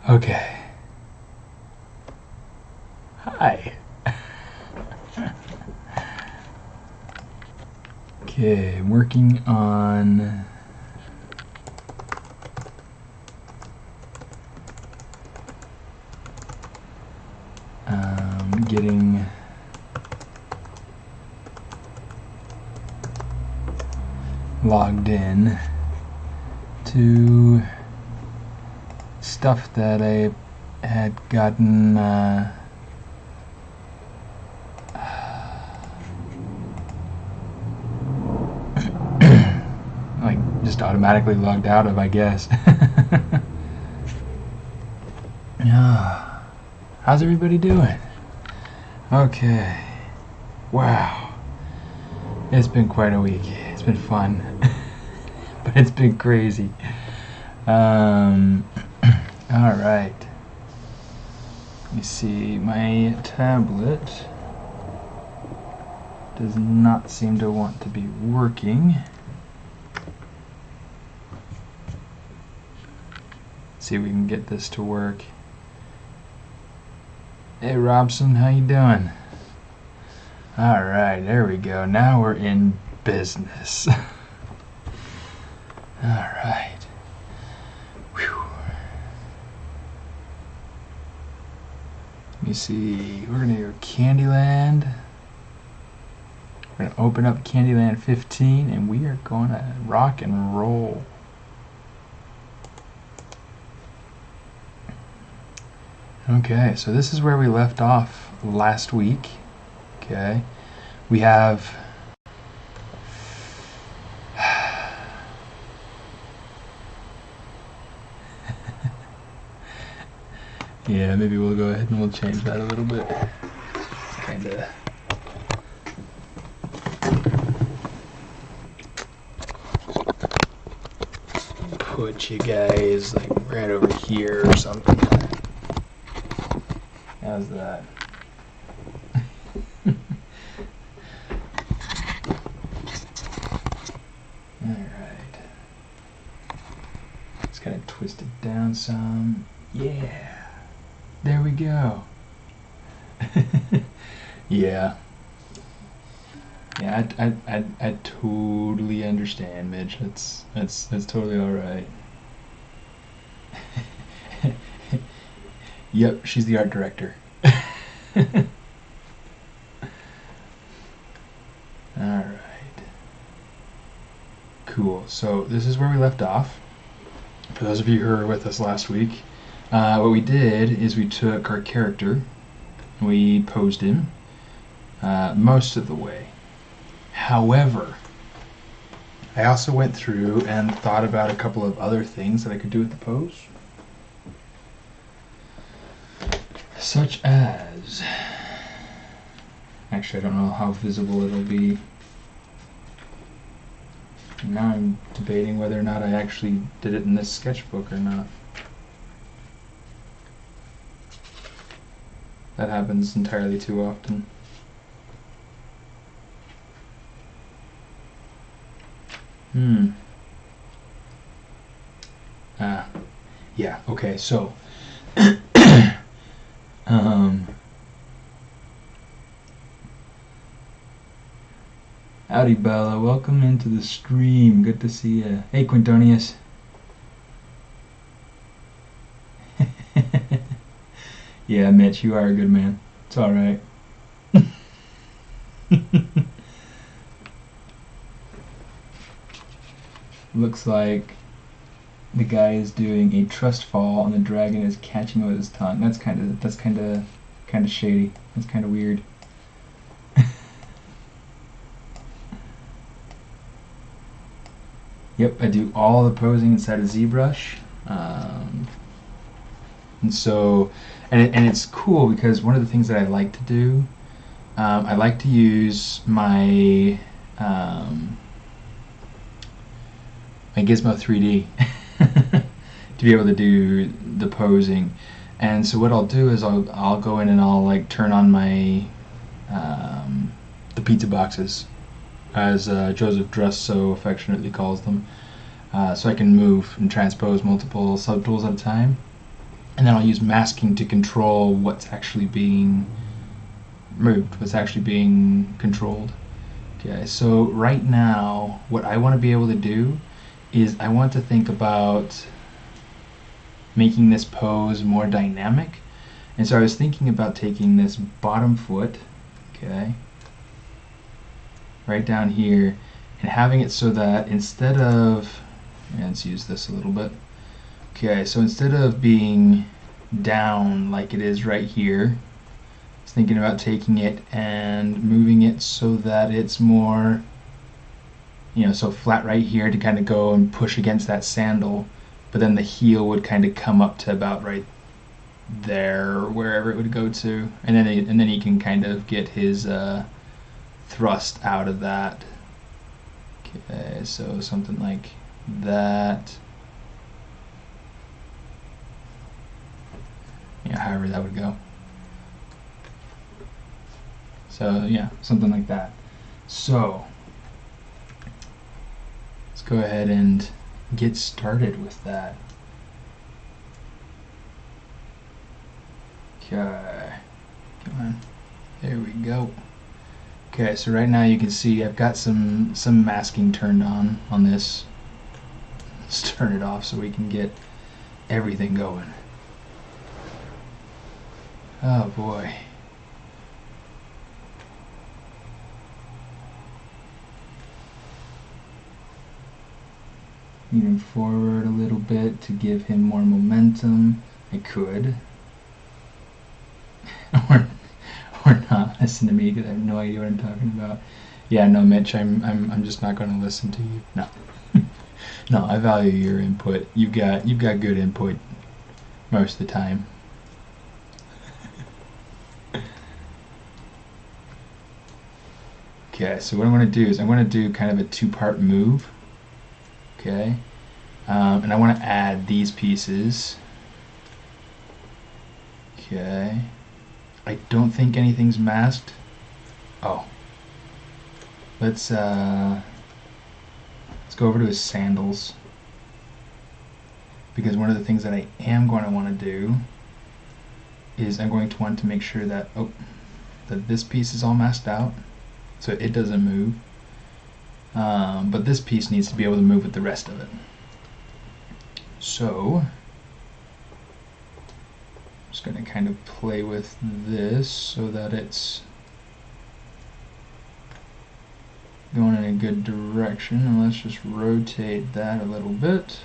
Okay. Hi. Okay, I'm working on getting logged in to stuff that I had gotten like just automatically logged out of, I guess. Yeah. How's everybody doing? Okay. Wow. It's been quite a week. It's been fun. But it's been crazy. Alright. Let me see. My tablet does not seem to want to be working. See if we can get this to work. Hey Robson, how you doing? Alright, there we go. Now we're in business. Alright. Whew. Let me see. We're going to go Candyland. We're going to open up Candyland 15 and we are going to rock and roll. Okay, so this is where we left off last week. Okay, we have yeah, maybe we'll go ahead and we'll change that a little bit. Kinda put you guys like right over here or something. How's that? Alright. Just kind of twist it down some. Yeah. There we go. Yeah. Yeah, I totally understand, Mitch. That's totally alright. Yep, she's the art director. Alright. Cool. So this is where we left off. For those of you who were with us last week, what we did is we took our character and we posed him most of the way. However, I also went through and thought about a couple of other things that I could do with the pose. Such as, actually I don't know how visible it'll be. Now I'm debating whether or not I actually did it in this sketchbook or not. That happens entirely too often. Yeah, okay, so howdy Bella, welcome into the stream. Good to see ya. Hey Quintonius. Yeah, Mitch, you are a good man. It's alright. Looks like the guy is doing a trust fall and the dragon is catching it with his tongue. That's kind of shady. That's kind of weird. Yep, I do all the posing inside of ZBrush. And so, and it's cool because one of the things that I like to do, I like to use my my Gizmo 3D to be able to do the posing. And so what I'll do is I'll go in and I'll like turn on my the pizza boxes, as Joseph Dress so affectionately calls them, so I can move and transpose multiple subtools at a time. and then I'll use masking to control what's actually being moved, what's actually being controlled. Okay, so right now what I want to be able to do is I want to think about making this pose more dynamic. And so I was thinking about taking this bottom foot, okay, right down here, and having it so that instead of, let's use this a little bit. Okay, so instead of being down like it is right here, I was thinking about taking it and moving it so that it's more, so flat right here to kind of go and push against that sandal, but then the heel would kind of come up to about right there, or wherever it would go to, and then he can kind of get his thrust out of that. Okay, so something like that. However that would go. So yeah, something like that. So let's go ahead and get started with that. Okay, come on, there we go. Okay, so right now you can see I've got some masking turned on this. Let's turn it off so we can get everything going. Oh boy. Move him forward a little bit to give him more momentum. I could. or not listen to me because I have no idea what I'm talking about. Yeah, no, Mitch, I'm just not going to listen to you. No. No, I value your input. You've got good input most of the time. Okay, so what I'm going to do is I'm going to do kind of a two-part move. Okay, and I want to add these pieces. Okay, I don't think anything's masked. Oh, let's go over to his sandals, because one of the things that I am going to want to do is I'm going to want to make sure that that this piece is all masked out, so it doesn't move. But this piece needs to be able to move with the rest of it. So I'm just going to kind of play with this so that it's going in a good direction, and let's just rotate that a little bit.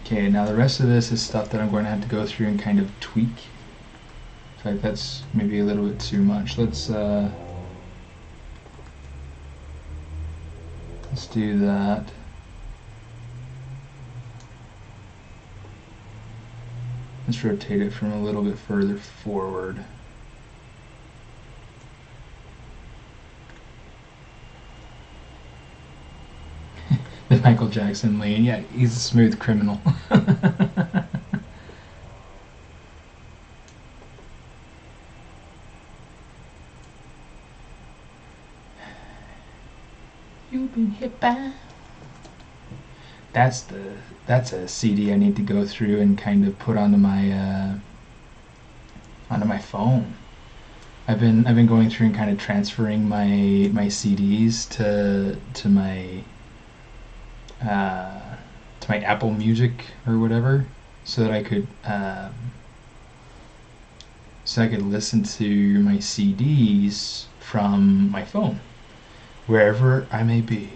Okay, now the rest of this is stuff that I'm going to have to go through and kind of tweak. In fact, that's maybe a little bit too much. Let's do that. Let's rotate it from a little bit further forward. The Michael Jackson lean. Yeah, he's a smooth criminal. You've been hit by. That's a CD I need to go through and kind of put onto my phone. I've been going through and kind of transferring my CDs to my Apple Music or whatever, so that I could listen to my CDs from my phone, wherever I may be.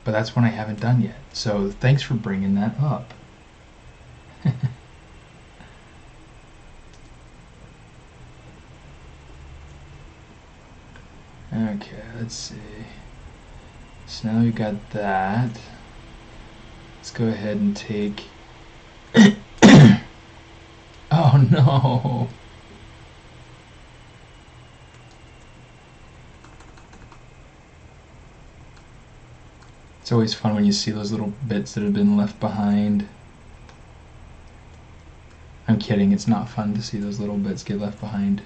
But that's one I haven't done yet. So thanks for bringing that up. Okay, let's see. So now we got that. Let's go ahead and take... Oh no! It's always fun when you see those little bits that have been left behind. I'm kidding, it's not fun to see those little bits get left behind.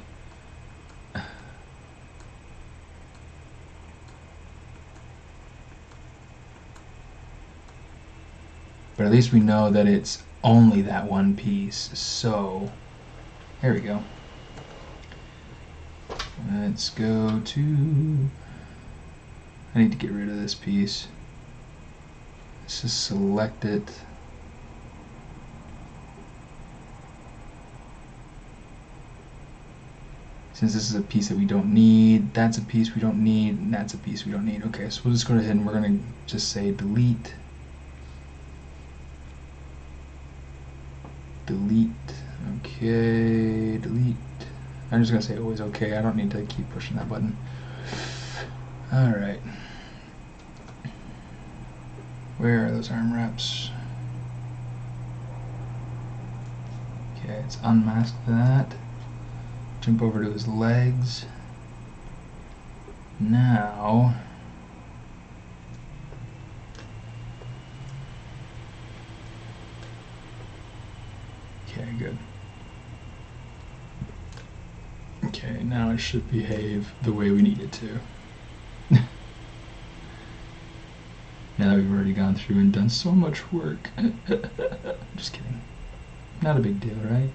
But at least we know that it's only that one piece, so there we go. Let's go to, I need to get rid of this piece. Let's just select it. Since this is a piece that we don't need, that's a piece we don't need, and that's a piece we don't need. Okay, so we'll just go ahead and we're going to just say delete. Delete. Okay, delete. I'm just going to say always okay. I don't need to keep pushing that button. Alright. Where are those arm wraps? Okay, let's unmask that. Jump over to his legs. Now, okay, good. Okay, now it should behave the way we need it to. Now that we've already gone through and done so much work. Just kidding. Not a big deal, right?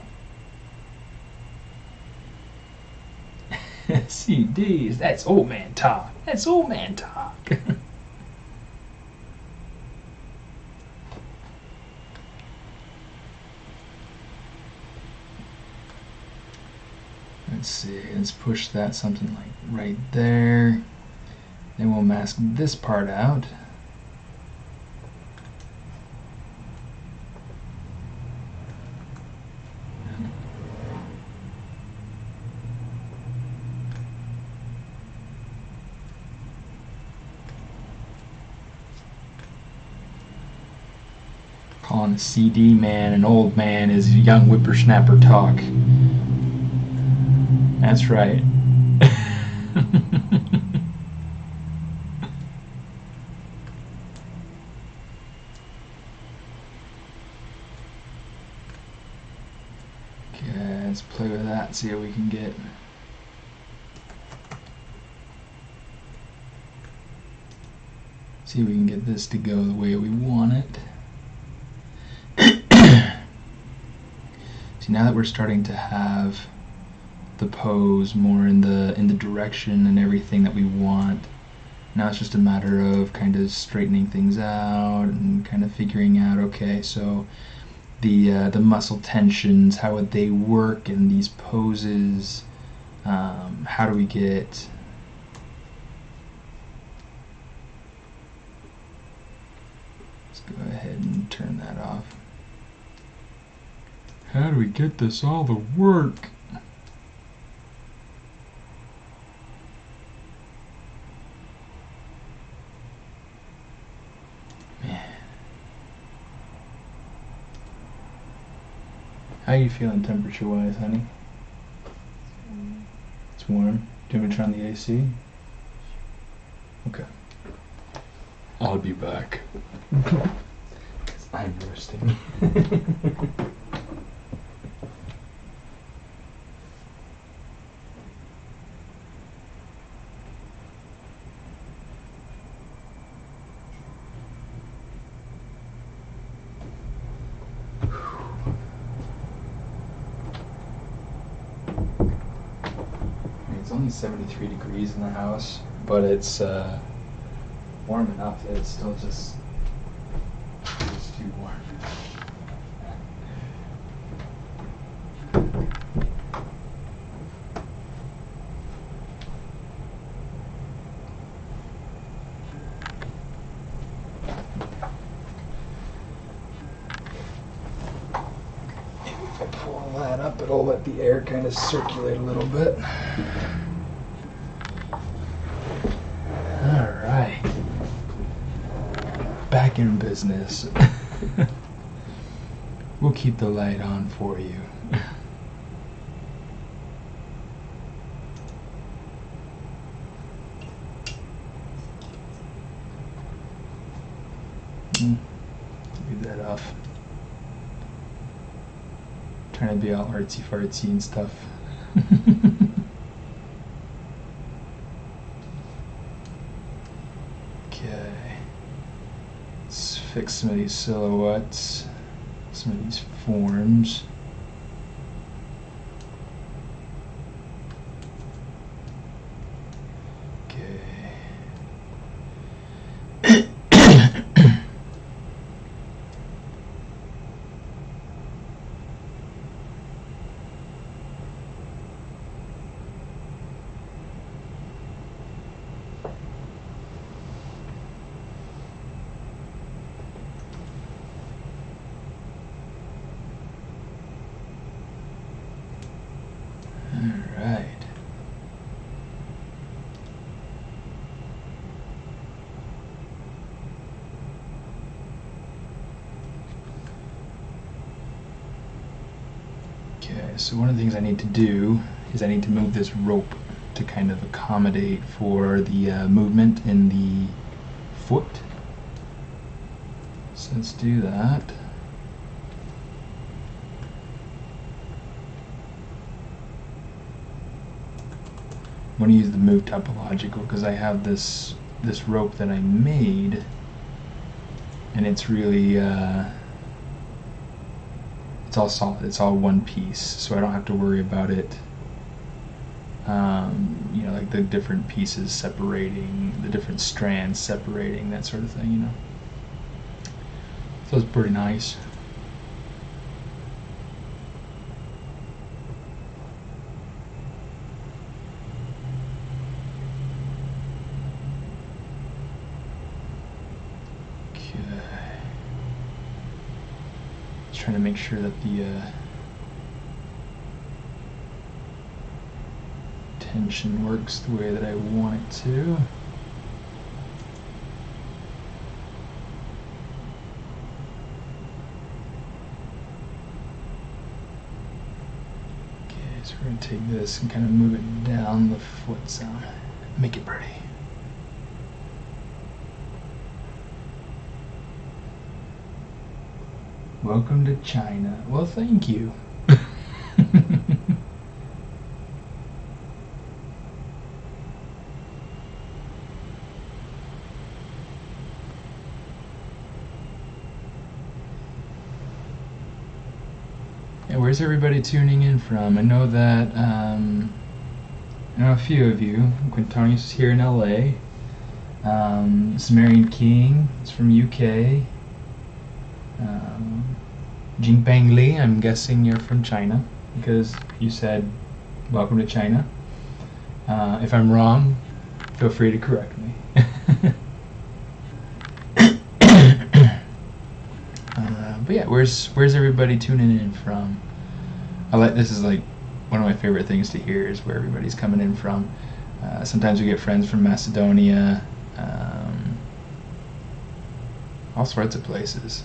CDs, that's old man talk. That's old man talk. Let's see, let's push that something like right there. Then we'll mask this part out. Calling a CD man an old man is young whippersnapper talk. That's right. Okay, let's play with that, see how we can get. See if we can get this to go the way we want it. See, now that we're starting to have the pose more in the direction and everything that we want, now it's just a matter of kind of straightening things out and kind of figuring out, okay, so the muscle tensions, how would they work in these poses? How do we get go ahead and turn that off. How do we get this all to work? Man. How are you feeling temperature-wise, honey? It's warm. Do you want me to turn on the AC? Okay. I'll be back. Because I'm roasting. It's only 73 degrees in the house, but it's warm enough that it's still just too warm. Maybe if I pull that up, it'll let the air kind of circulate a little bit. Alright. Back in business. We'll keep the light on for you. Leave that off. Trying to be all artsy fartsy and stuff. Okay. Let's fix some of these silhouettes, some of these forms. Alright. Okay, so one of the things I need to do is I need to move this rope to kind of accommodate for the movement in the foot. So let's do that. I'm going to use the move topological because I have this rope that I made, and it's really it's all solid. It's all one piece, so I don't have to worry about it. You know, like the different pieces separating, the different strands separating, that sort of thing. You know, so it's pretty nice. Trying to make sure that the tension works the way that I want it to. Okay, so we're going to take this and kind of move it down the foot zone, make it pretty. Welcome to China. Well, thank you. Yeah, where's everybody tuning in from? I know that I know a few of you. Quintonius is here in LA. This is Marion King. It's from UK. Jinpeng Li, I'm guessing you're from China because you said welcome to China. If I'm wrong, feel free to correct me. But yeah, where's everybody tuning in from? This is like one of my favorite things to hear is where everybody's coming in from. Sometimes we get friends from Macedonia, all sorts of places.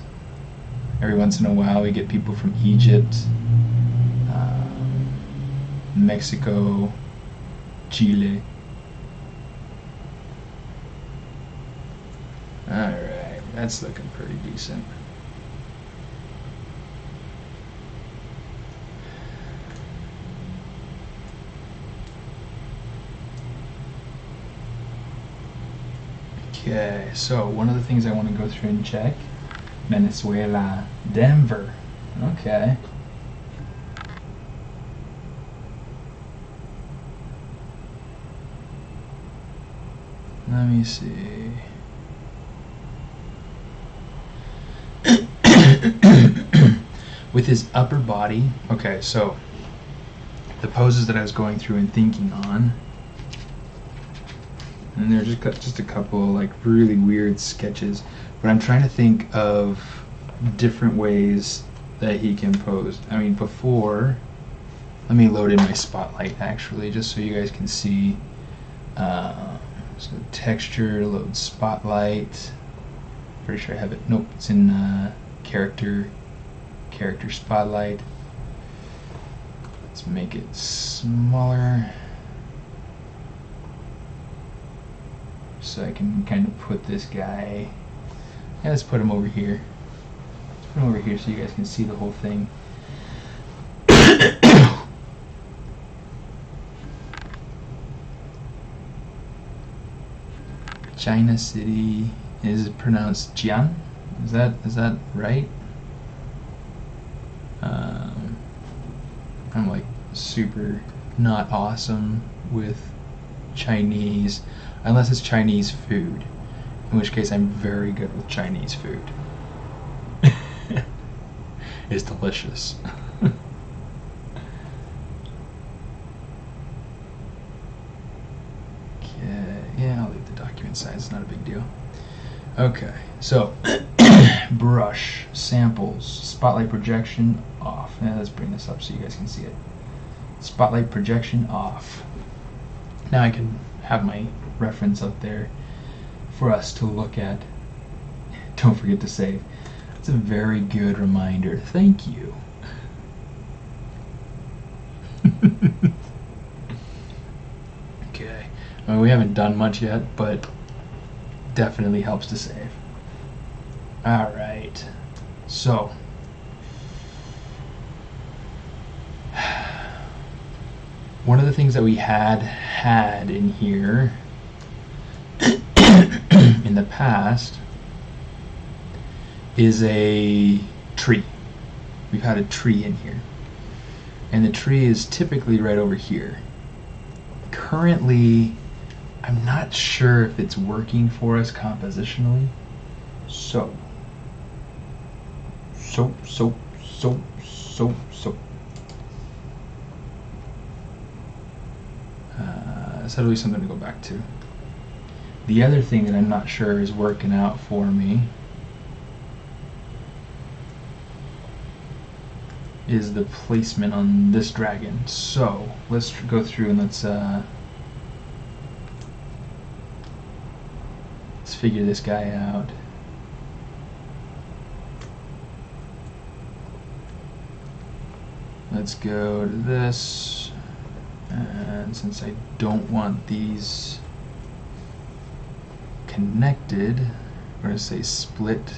Every once in a while we get people from Egypt, Mexico, Chile. Alright, that's looking pretty decent. Okay, so one of the things I want to go through and check, Venezuela, Denver. Okay. Let me see. With his upper body, okay, so the poses that I was going through and thinking on, and they're just a couple like really weird sketches, but I'm trying to think of different ways that he can pose. I mean, before, let me load in my spotlight actually, just so you guys can see. So texture, load spotlight. Pretty sure I have it. Nope, it's in character spotlight. Let's make it smaller so I can kind of put this guy. Yeah, let's put him over here. Let's put him over here so you guys can see the whole thing. China City is pronounced Jian. Is that right? I'm like super not awesome with Chinese, unless it's Chinese food, in which case I'm very good with Chinese food. It's delicious. Okay, yeah, I'll leave the document size, it's not a big deal. Okay, so brush, samples, spotlight projection off. Now let's bring this up so you guys can see it. Spotlight projection off. Now I can have my reference up there for us to look at. Don't forget to save. It's a very good reminder. Thank you. Okay. Well, we haven't done much yet, but definitely helps to save. Alright. So. One of the things that we had in here in the past is a tree. We've had a tree in here. And the tree is typically right over here. Currently, I'm not sure if it's working for us compositionally. So. So that'll be something to go back to. The other thing that I'm not sure is working out for me is the placement on this dragon. So let's go through and let's figure this guy out. Let's go to this, and since I don't want these connected, we're going to say split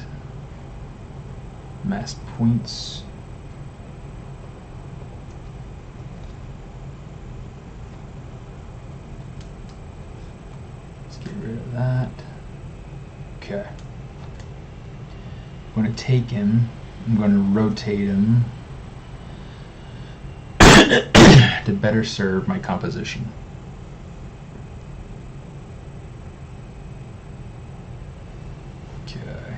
mask points. Let's get rid of that. Okay. I'm going to take him, I'm going to rotate him to better serve my composition. Okay.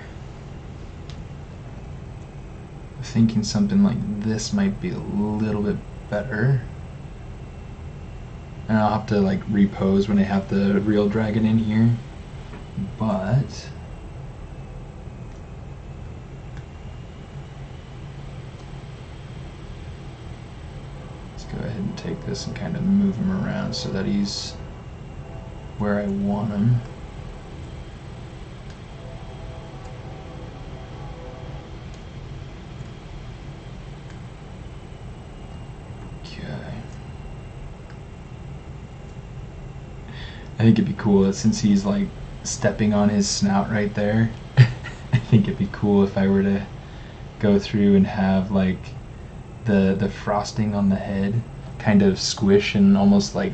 I'm thinking something like this might be a little bit better. And I'll have to like repose when I have the real dragon in here. But go ahead and take this and kind of move him around so that he's where I want him. Okay. I think it'd be cool since he's like stepping on his snout right there. I think it'd be cool if I were to go through and have like the frosting on the head kind of squish and almost like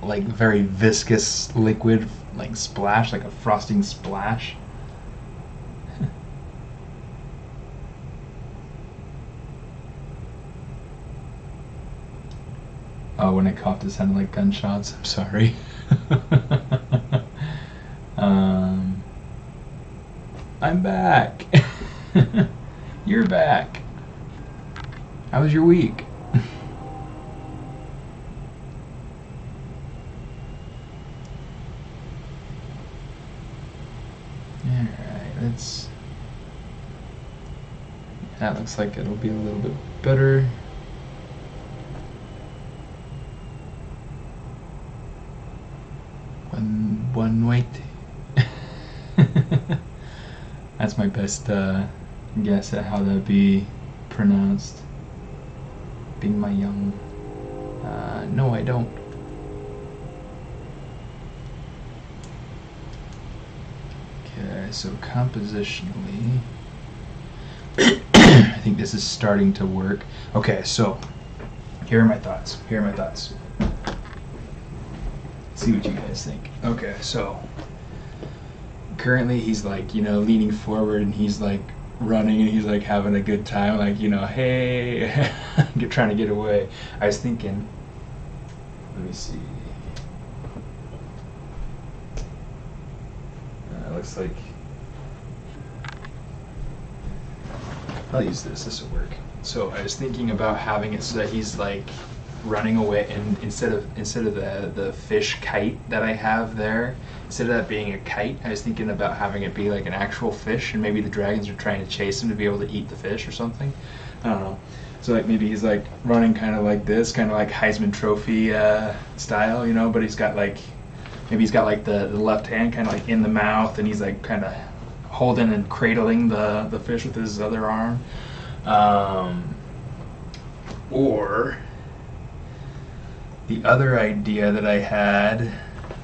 very viscous liquid like splash, like a frosting splash. Oh, when I coughed it sounded like gunshots. I'm sorry. I'm back. You're back. How was your week? Alright, that looks like it'll be a little bit better. One wait. That's my best guess at how that'd be pronounced. Being my young. No, I don't. Okay, so compositionally, I think this is starting to work. Okay, so here are my thoughts. See what you guys think. Okay, so currently he's like, you know, leaning forward and he's like running and he's like having a good time, like, you know, hey, trying to get away. I was thinking, let me see. Looks like I'll use this. This will work. So I was thinking about having it so that he's like running away, and instead of the fish kite that I have there, instead of that being a kite, I was thinking about having it be like an actual fish, and maybe the dragons are trying to chase him to be able to eat the fish or something. I don't know. So like maybe he's like running kind of like this, kind of like Heisman Trophy style, you know, but he's got like, maybe he's got like the left hand kind of like in the mouth, and he's like kind of holding and cradling the fish with his other arm. Or the other idea that I had,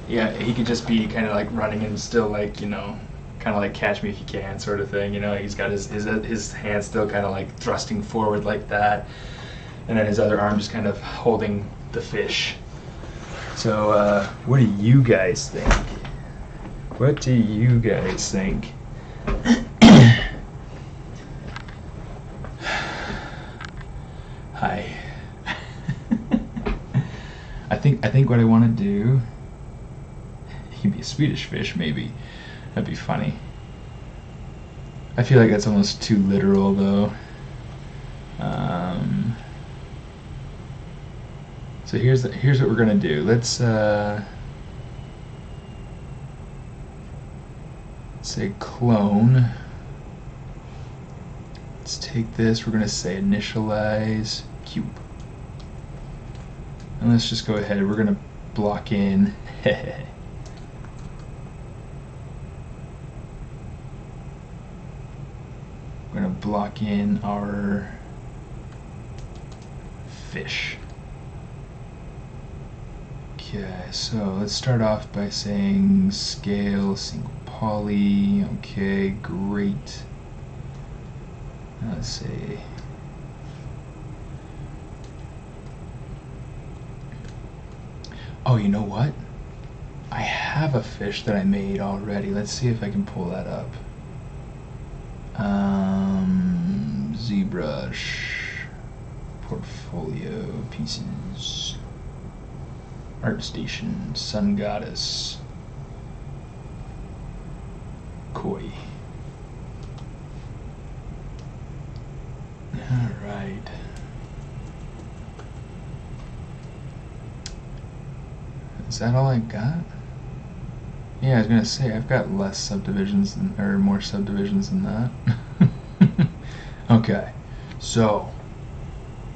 yeah, he could just be kind of like running and still like, you know, kind of like catch me if you can sort of thing, you know, he's got his hand still kind of like thrusting forward like that, and then his other arm just kind of holding the fish. So what do you guys think? What do you guys think? Hi. I think what I want to do, he could be a Swedish fish maybe. That'd be funny. I feel like that's almost too literal though. So here's what we're gonna do. Let's say clone. Let's take this. We're gonna say initialize cube, and let's just go ahead. We're gonna block in. We're gonna block in our fish. Okay, so let's start off by saying scale single poly. Okay, great. Let's see. Oh, you know what? I have a fish that I made already. Let's see if I can pull that up. ZBrush, portfolio pieces, ArtStation, Sun Goddess, koi. All right. Is that all I got? Yeah, I was gonna say I've got less subdivisions or more subdivisions than that. Okay, so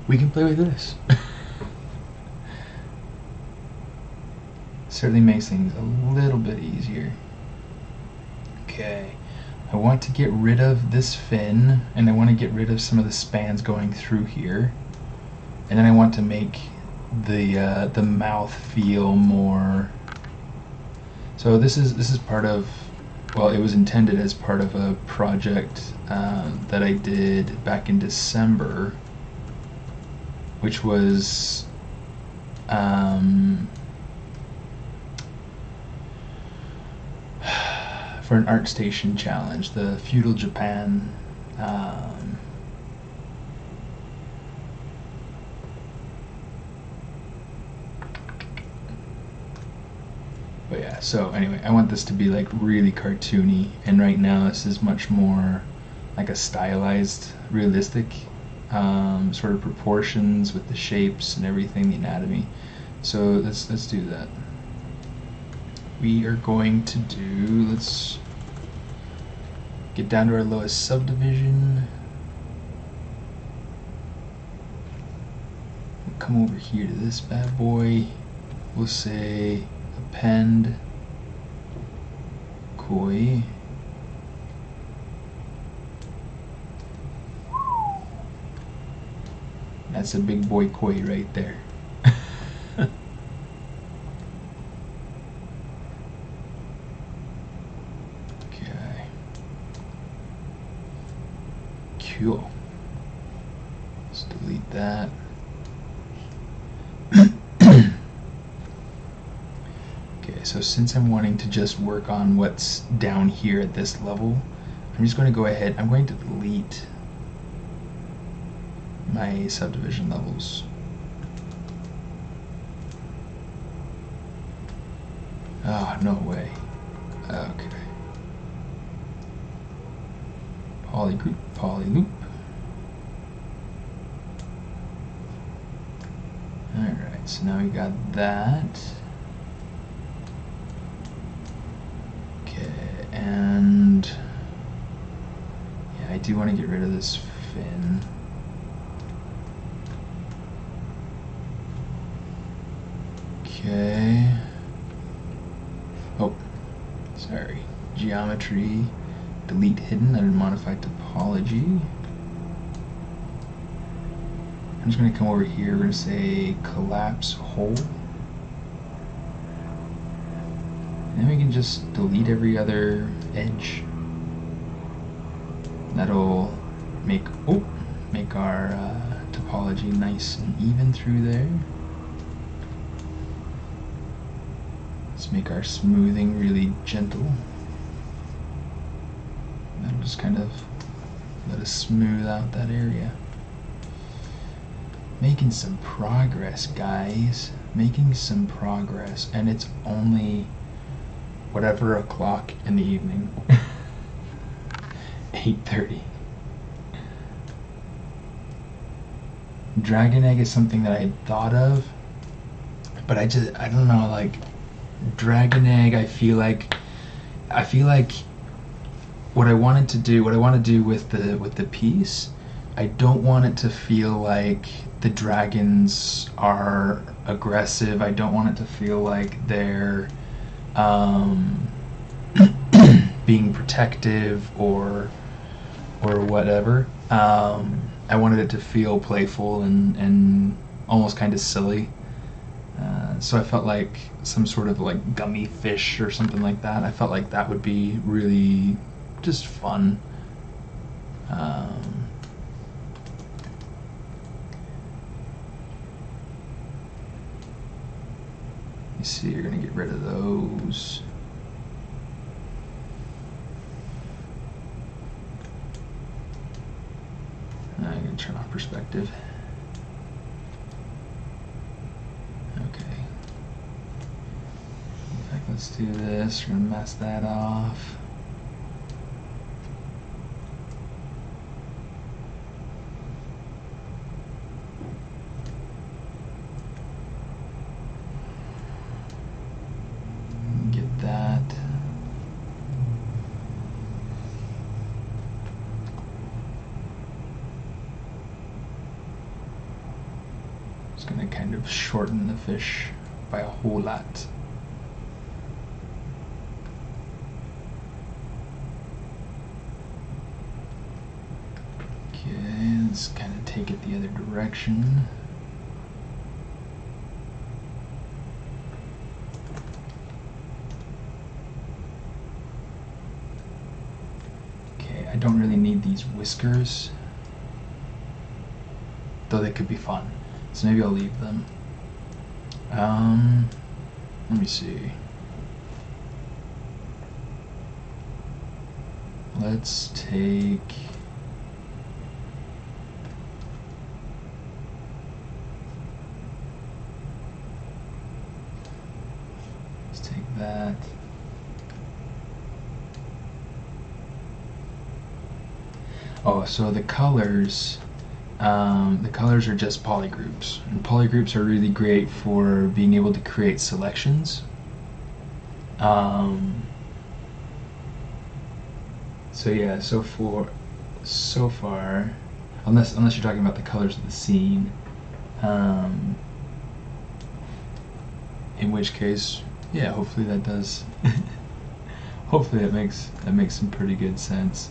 we can play with this. Certainly makes things a little bit easier. Okay, I want to get rid of this fin, and I want to get rid of some of the spans going through here, and then I want to make the mouth feel more. So this is part of, well, it was intended as part of a project that I did back in December, which was for an ArtStation challenge, the Feudal Japan. But yeah, so anyway, I want this to be like really cartoony, and right now this is much more like a stylized, realistic sort of proportions with the shapes and everything, the anatomy. So let's do that. We are going to do, let's get down to our lowest subdivision. We'll come over here to this bad boy. We'll say append koi. That's a big boy koi right there. Okay. Cool. Let's delete that. so since I'm wanting to just work on what's down here at this level, I'm just going to go ahead, I'm going to delete my subdivision levels. Oh, no way. Okay. Polygroup, polyloop. Alright, so now we got that. Okay, and yeah, I do want to get rid of this fin. Okay. Oh, sorry. Geometry, delete hidden, and modify topology. I'm just going to come over here, we're going to say collapse hole. And then we can just delete every other edge. That'll make our topology nice and even through there. Let's make our smoothing really gentle. That'll just kind of let us smooth out that area. Making some progress, guys. Making some progress, and it's only whatever o'clock in the evening. 8:30. Dragon egg is something that I had thought of, but I don't know, like dragon egg, I feel like what I want to do with the piece, I don't want it to feel like the dragons are aggressive. I don't want it to feel like they're being protective or whatever. I wanted it to feel playful and almost kind of silly. So I felt like some sort of like gummy fish or something like that. I felt like that would be really just fun. You see, you're going to get rid of those. I'm going to turn off perspective. Okay. In fact, let's do this. We're going to mask that off. Going to kind of shorten the fish by a whole lot. Okay, let's kind of take it the other direction. Okay, I don't really need these whiskers, though they could be fun. So maybe I'll leave them. Let me see. Let's take... Let's take that. Oh, so the colors... the colors are just polygroups, and polygroups are really great for being able to create selections. So yeah, so far, unless you're talking about the colors of the scene, in which case, yeah, hopefully that does. Hopefully that makes some pretty good sense.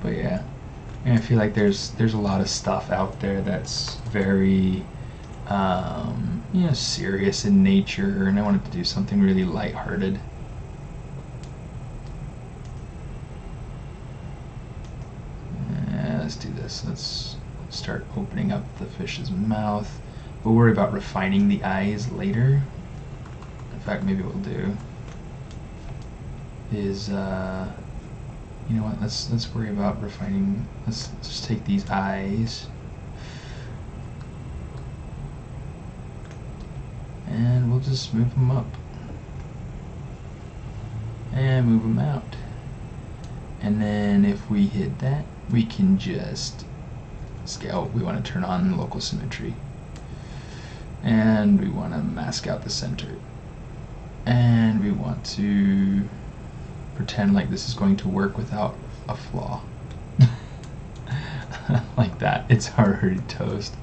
But yeah, and I feel like there's a lot of stuff out there that's very serious in nature, and I wanted to do something really lighthearted. Let's do this. Let's start opening up the fish's mouth. We'll worry about refining the eyes later. In fact, maybe what we'll do is, you know what? Let's worry about refining. Let's just take these eyes and we'll just move them up and move them out. And then if we hit that, we can just scale. We want to turn on local symmetry. And we want to mask out the center. And we want to pretend like this is going to work without a flaw. Like that. It's already toast.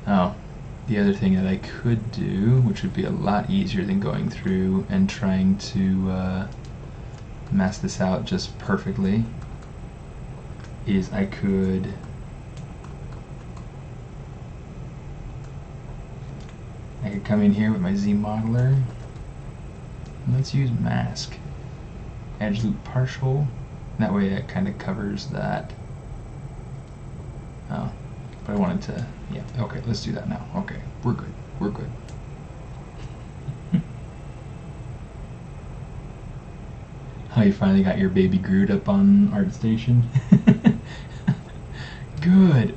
Oh, the other thing that I could do, which would be a lot easier than going through and trying to mask this out just perfectly, is I could come in here with my Z modeler and let's use mask edge loop partial. That way it kind of covers that. Oh, but I wanted to, yeah, okay, let's do that now. Okay, we're good, we're good. Oh, you finally got your baby Groot up on ArtStation? Good.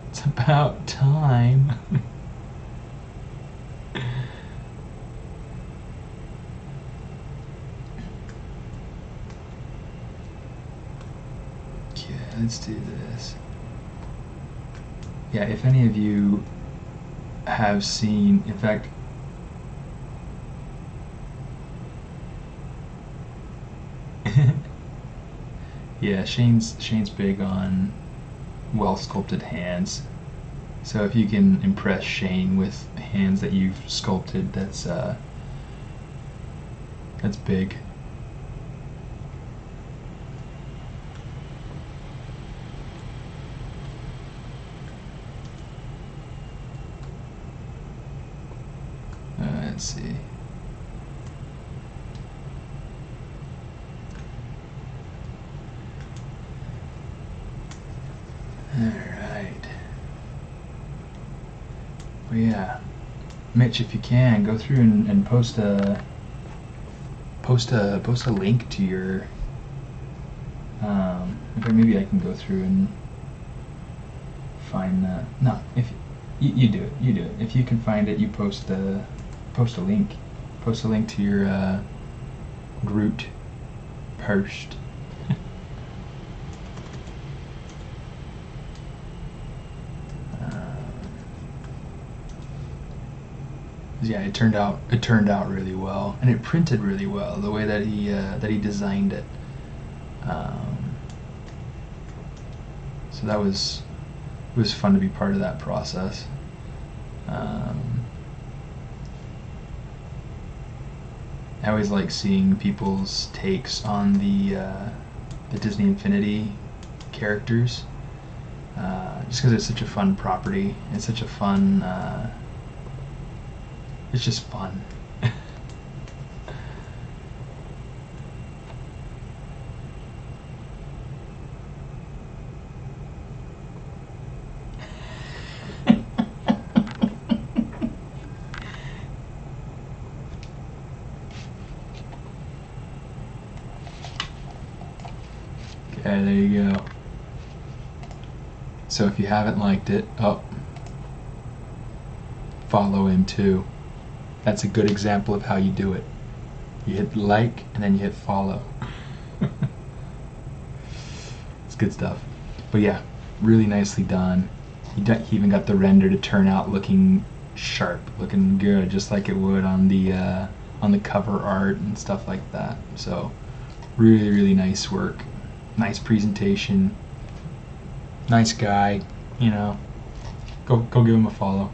It's about time. Okay, let's do this. Yeah, if any of you have seen, in fact, yeah, Shane's big on well sculpted hands. So if you can impress Shane with hands that you've sculpted, that's big. Let's see. Alright. Well, yeah. Mitch, if you can, go through and post a link to your in fact, maybe I can go through and find that. No, if you do it, if you can find it, you post a link to your Groot post. Yeah, it turned out really well, and it printed really well the way that he designed it. So it was fun to be part of that process. I always like seeing people's takes on the Disney Infinity characters, just because it's such a fun property. It's such a fun. It's just fun. Okay, there you go. So if you haven't liked it, follow him too. That's a good example of how you do it. You hit like and then you hit follow. It's good stuff. But yeah, really nicely done. He even got the render to turn out looking sharp, looking good, just like it would on the cover art and stuff like that. So really, really nice work. Nice presentation. Nice guy. You know, go give him a follow.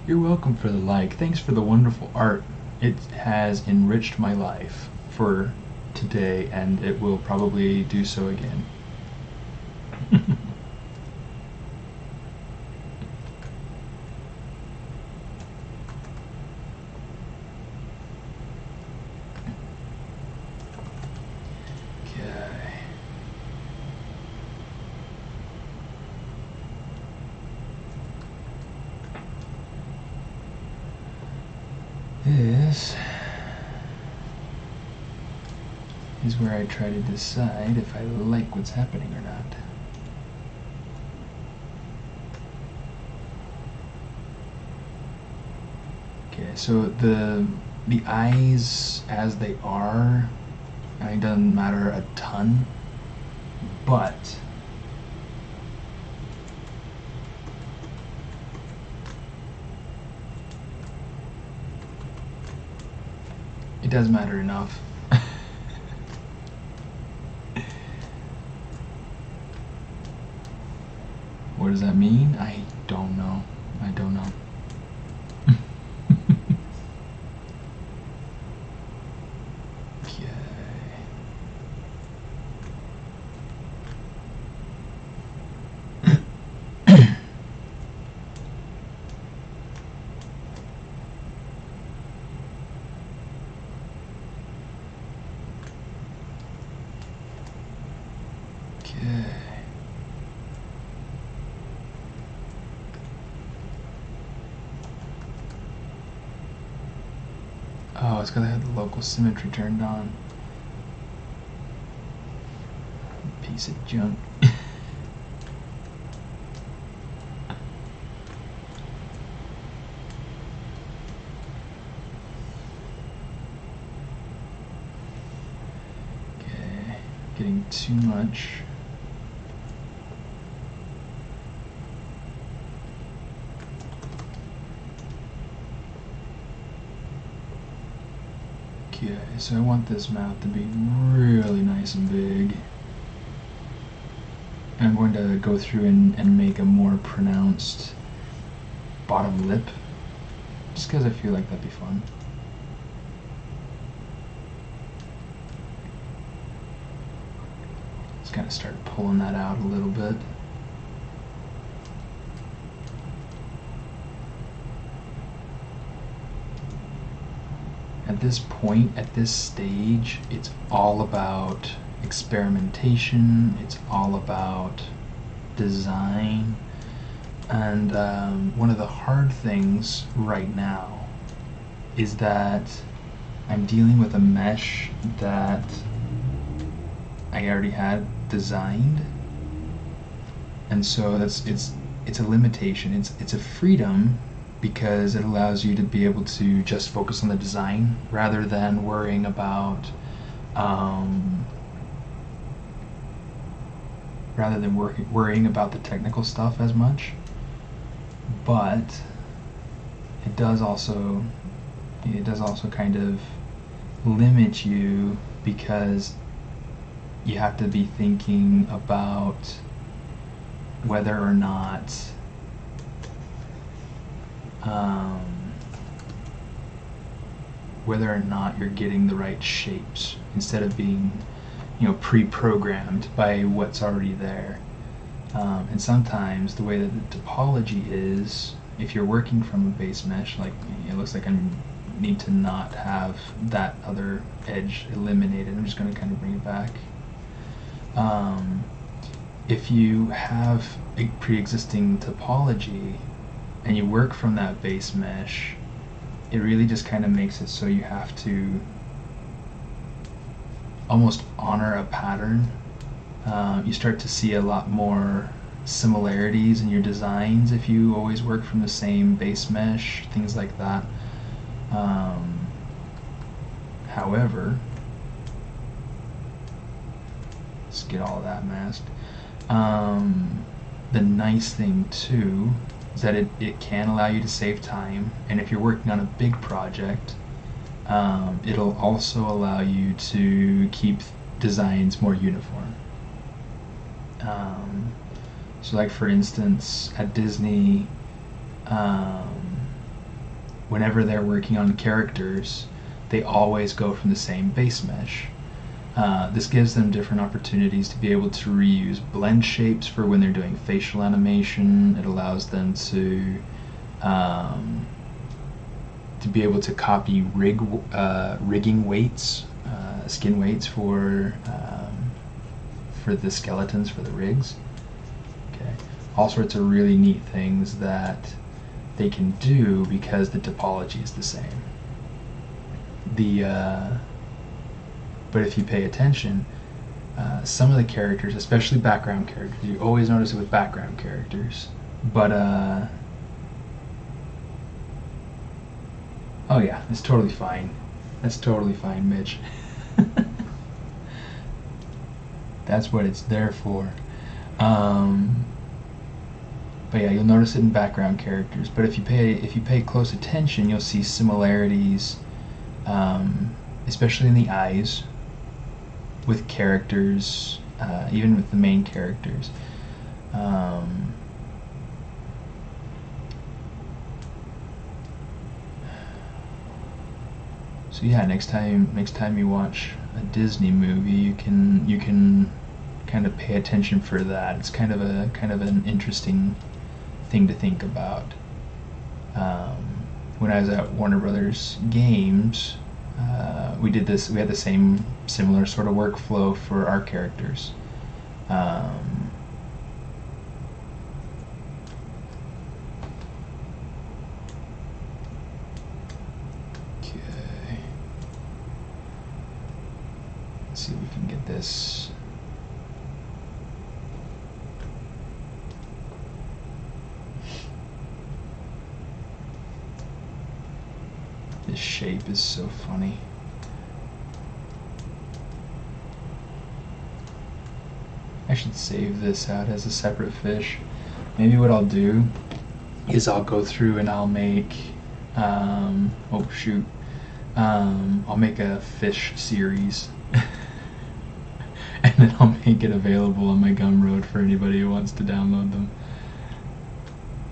You're welcome for the like. Thanks for the wonderful art. It has enriched my life for today, and it will probably do so again. this is where I try to decide if I like what's happening or not. Okay, so the eyes as they are, it doesn't matter a ton, but it does matter enough. What does that mean? I don't know. I don't know. Oh, it's because I had the local symmetry turned on. Piece of junk. Okay, getting too much. Okay, so I want this mouth to be really nice and big. I'm going to go through and make a more pronounced bottom lip, just because I feel like that'd be fun. Just kind of start pulling that out a little bit. At this point, at this stage, it's all about experimentation, it's all about design, and one of the hard things right now is that I'm dealing with a mesh that I already had designed, and so it's a limitation. It's a freedom, because it allows you to be able to just focus on the design rather than worrying about worrying about the technical stuff as much. But it does also kind of limit you, because you have to be thinking about whether or not you're getting the right shapes, instead of being, pre-programmed by what's already there. And sometimes the way that the topology is, if you're working from a base mesh, like it looks like I need to not have that other edge eliminated. I'm just going to kind of bring it back. If you have a pre-existing topology and you work from that base mesh, it really just kind of makes it so you have to almost honor a pattern. You start to see a lot more similarities in your designs if you always work from the same base mesh, things like that. However, let's get all of that masked. The nice thing too is that it can allow you to save time, and if you're working on a big project, it'll also allow you to keep designs more uniform. So like for instance, at Disney, whenever they're working on characters, they always go from the same base mesh. This gives them different opportunities to be able to reuse blend shapes for when they're doing facial animation. It allows them to be able to copy rigging weights, skin weights for the skeletons, for the rigs. Okay, all sorts of really neat things that they can do because the topology is the same. but if you pay attention, some of the characters, especially background characters, you always notice it with background characters, but oh yeah, it's totally fine. That's totally fine, Mitch. That's what it's there for. But yeah, you'll notice it in background characters. But if you pay close attention, you'll see similarities, especially in the eyes, with characters, even with the main characters. So yeah, next time you watch a Disney movie, you can kind of pay attention for that. It's kind of an interesting thing to think about. When I was at Warner Brothers Games, we did this. We had the similar sort of workflow for our characters. Let's see if we can get this. This shape is so funny. I should save this out as a separate fish. Maybe what I'll do is I'll go through and I'll make oh shoot, I'll make a fish series. And then I'll make it available on my Gumroad for anybody who wants to download them.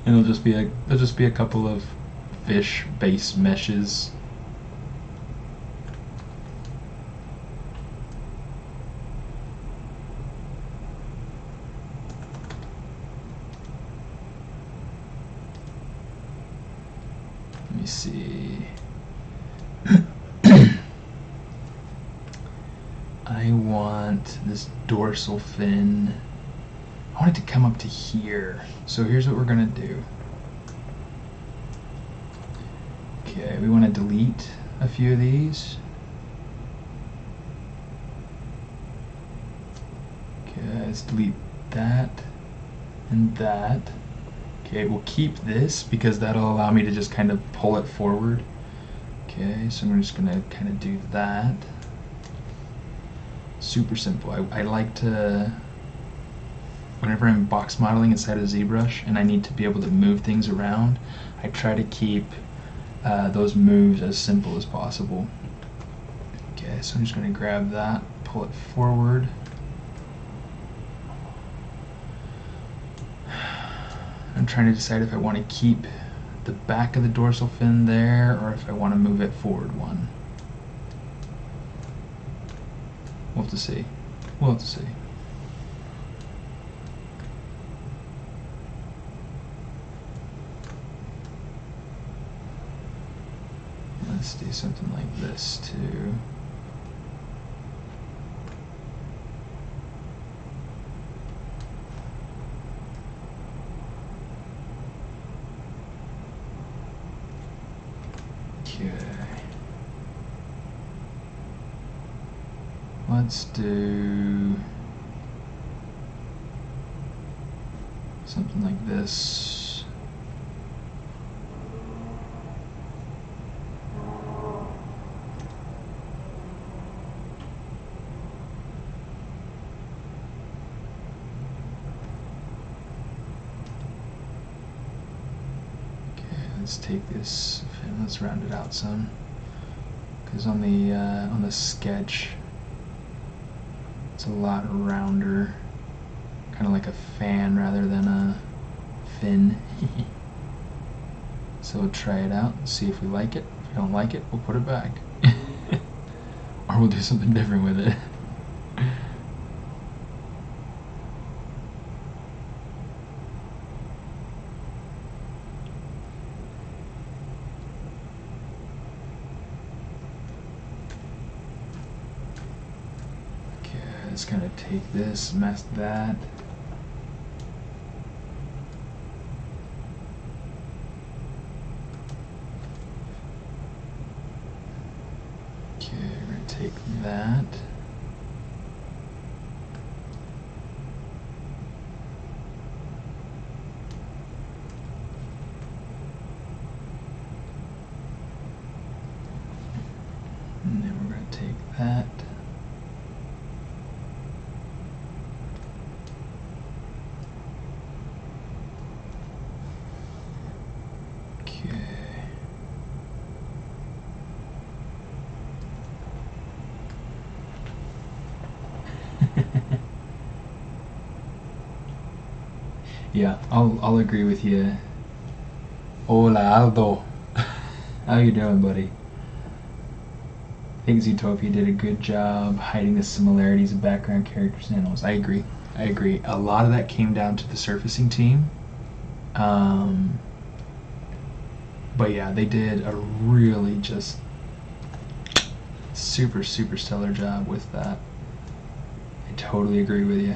And it'll just be a couple of fish base meshes. Let me see. I want this dorsal fin. I want it to come up to here. So here's what we're gonna do. Okay, we want to delete a few of these. Okay, let's delete that and that. Okay, we'll keep this because that'll allow me to just kind of pull it forward. Okay, so I'm just gonna kind of do that. Super simple. I like to, whenever I'm box modeling inside of ZBrush and I need to be able to move things around, I try to keep those moves as simple as possible. Okay, so I'm just going to grab that, pull it forward. I'm trying to decide if I want to keep the back of the dorsal fin there or if I want to move it forward one. We'll have to see. We'll have to see. Let's do something like this too. Okay. Let's do something like this. Let's take this and let's round it out some, because on the sketch it's a lot rounder, kind of like a fan rather than a fin. So we'll try it out and see if we like it. If we don't like it, we'll put it back. Or we'll do something different with it. Just kind of take this, mask that. Okay, we're going to take that. And then we're going to take that. Okay. Yeah, I'll agree with you. Hola Aldo. How you doing, buddy? I think Zootopia did a good job hiding the similarities of background characters and animals. I agree. A lot of that came down to the surfacing team. But yeah, they did a really just super stellar job with that. I totally agree with you.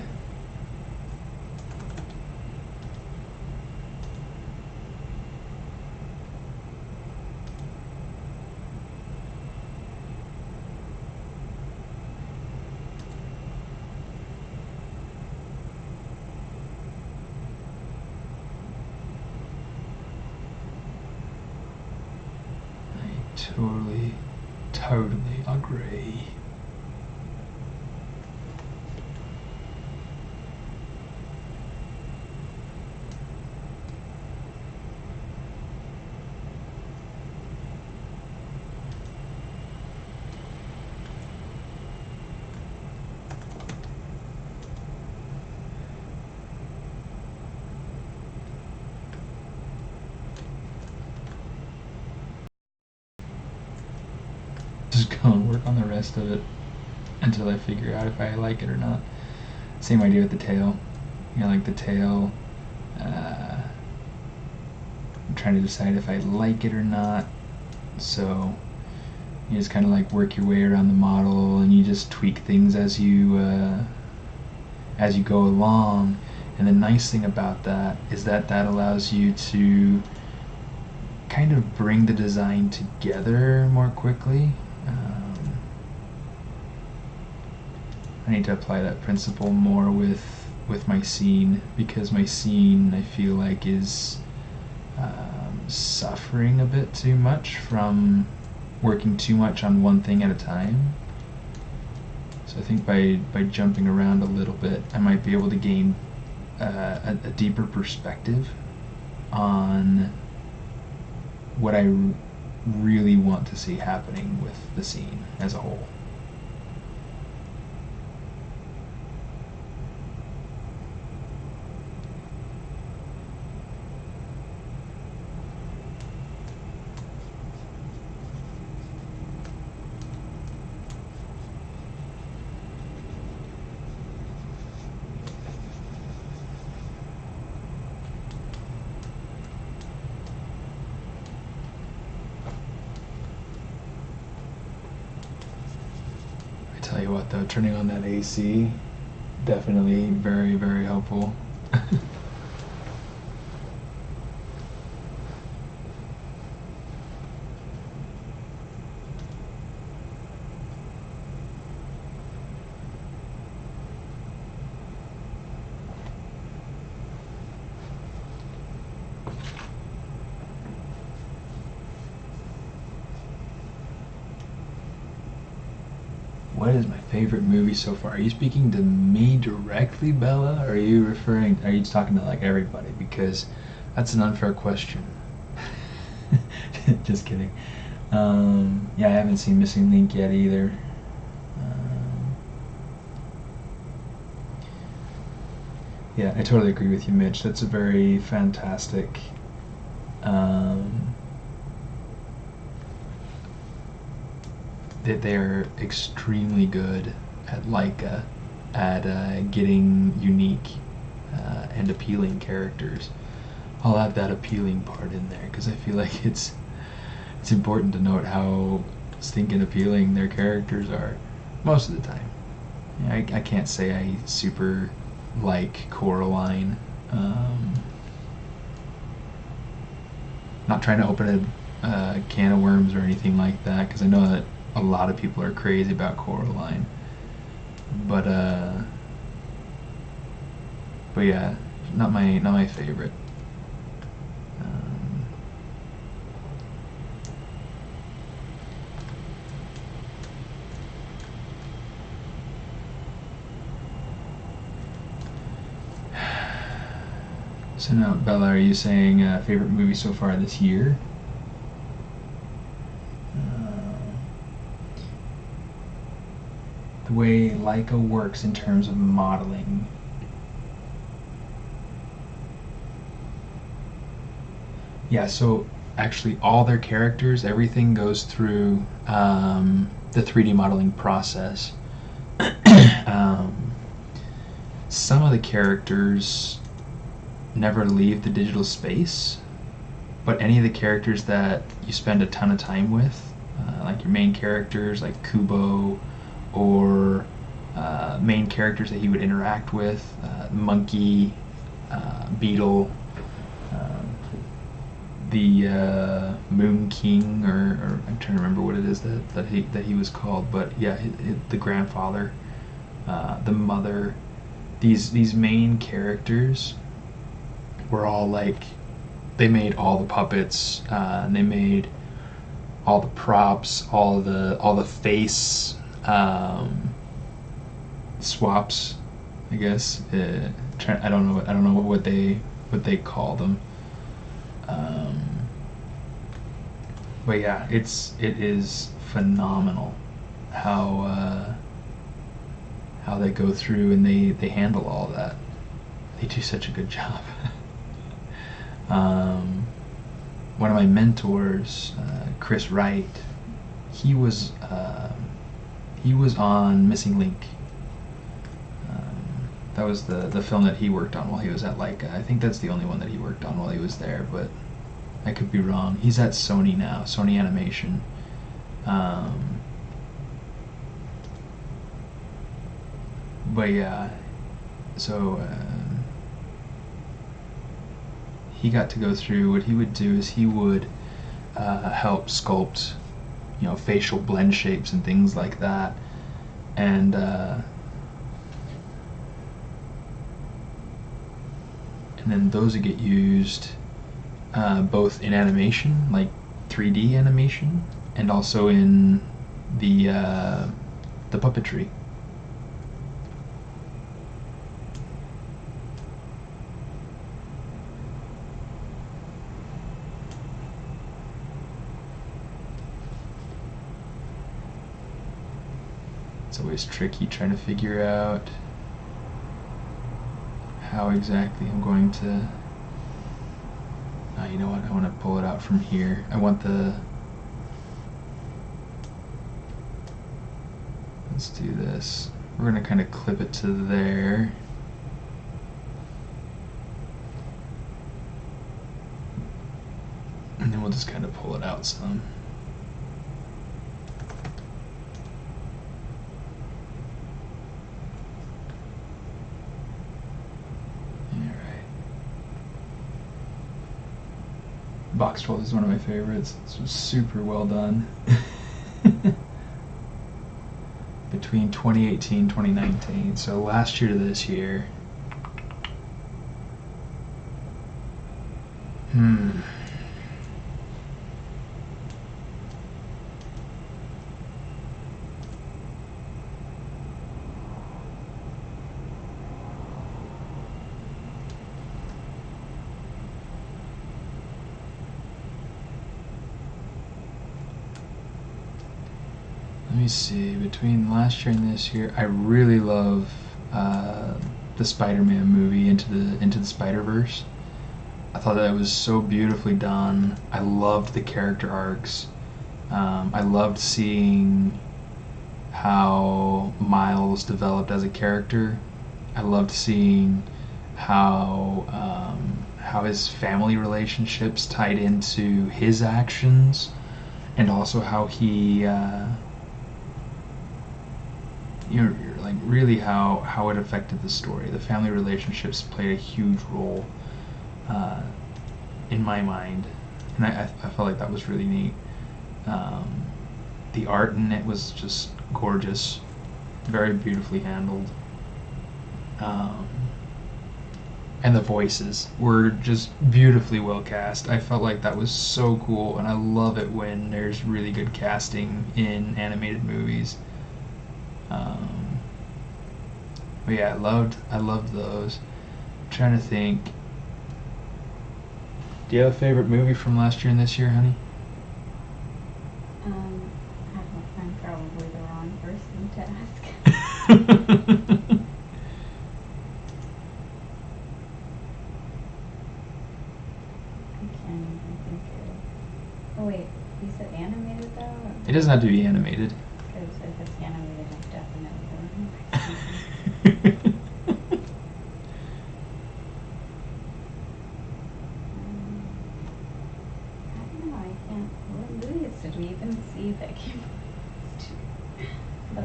Totally agree. Just go and work on the rest of it until I figure out if I like it or not. Same idea with the tail. You know, like the tail, I'm trying to decide if I like it or not. So you just kind of like work your way around the model, and you just tweak things as you go along. And the nice thing about that is that that allows you to kind of bring the design together more quickly. I need to apply that principle more with my scene, because my scene, I feel like, is suffering a bit too much from working too much on one thing at a time. So I think by jumping around a little bit, I might be able to gain a deeper perspective on what I really want to see happening with the scene as a whole. Tell you what though, turning on that AC, definitely very helpful. What is my favorite movie so far? Are you speaking to me directly, Bella? Or are you talking to like everybody? Because that's an unfair question. Just kidding. Yeah, I haven't seen Missing Link yet either. Yeah, I totally agree with you, Mitch. That's a very fantastic that they're extremely good at Leica at getting unique and appealing characters. I'll add that appealing part in there because I feel like it's important to note how stinking appealing their characters are most of the time. Yeah, I can't say I super like Coraline. Not trying to open a can of worms or anything like that, because I know that a lot of people are crazy about Coraline, but yeah, not my favorite. So now, Bella, are you saying favorite movie so far this year? The way Leica works in terms of modeling. Yeah, so actually all their characters, everything goes through the 3D modeling process. Some of the characters never leave the digital space, but any of the characters that you spend a ton of time with, like your main characters like Kubo, or main characters that he would interact with, Monkey, Beetle, the Moon King, or I'm trying to remember what it is that he was called, but yeah, the grandfather, the mother, these main characters were all like, they made all the puppets, and they made all the props, all the face swaps, I guess. I don't know what they call them. But yeah, it is phenomenal how they go through and they handle all that. They do such a good job. One of my mentors, Chris Wright, he was on Missing Link. That was the film that he worked on while he was at Leica. I think that's the only one that he worked on while he was there, but I could be wrong. He's at Sony now, Sony Animation. But yeah, so he got to go through. What he would do is he would help sculpt, facial blend shapes and things like that, and then those would get used both in animation, like 3D animation, and also in the puppetry. It's always tricky trying to figure out how exactly I'm going to... you know what, I want to pull it out from here. I want let's do this. We're going to kind of clip it to there. And then we'll just kind of pull it out some. Box Troll is one of my favorites. This was super well done. Between 2018 and 2019, so last year to this year. Let me see, between last year and this year, I really love the Spider-Man movie, Into the Spider-Verse. I thought that it was so beautifully done. I loved the character arcs. I loved seeing how Miles developed as a character. I loved seeing how his family relationships tied into his actions, and also how he like really how it affected the story. The family relationships played a huge role in my mind, and I felt like that was really neat. the art in it was just gorgeous, very beautifully handled. And the voices were just beautifully well cast. I felt like that was so cool, and I love it when there's really good casting in animated movies. But yeah, I loved those. I'm trying to think. Do you have a favorite movie from last year and this year, honey? I'm probably the wrong person to ask. I can't even think of. Oh wait, you said animated though? It doesn't have to be animated. Because if it's animated, I'm definitely the wrong person. I don't know. I can't. What movies did we even see that came out? I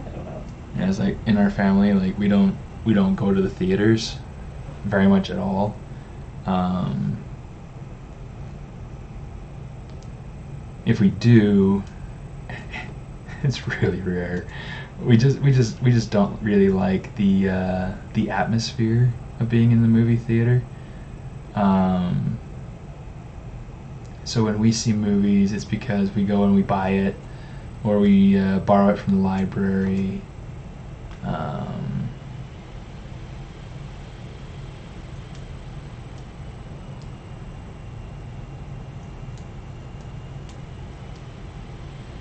don't know. Yeah, it's like in our family, like we don't go to the theaters very much at all. If we do, it's really rare. We just don't really like the atmosphere of being in the movie theater. So when we see movies, it's because we go and we buy it, or we borrow it from the library.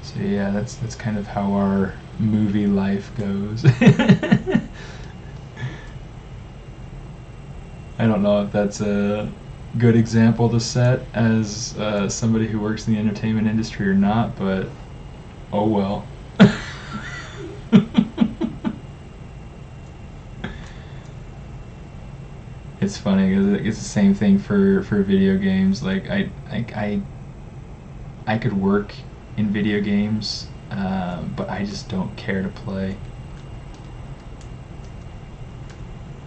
So yeah, that's kind of how our movie life goes. I don't know if that's a good example to set as somebody who works in the entertainment industry or not, but oh well. It's funny because it's the same thing for video games. Like I could work in video games, but I just don't care to play.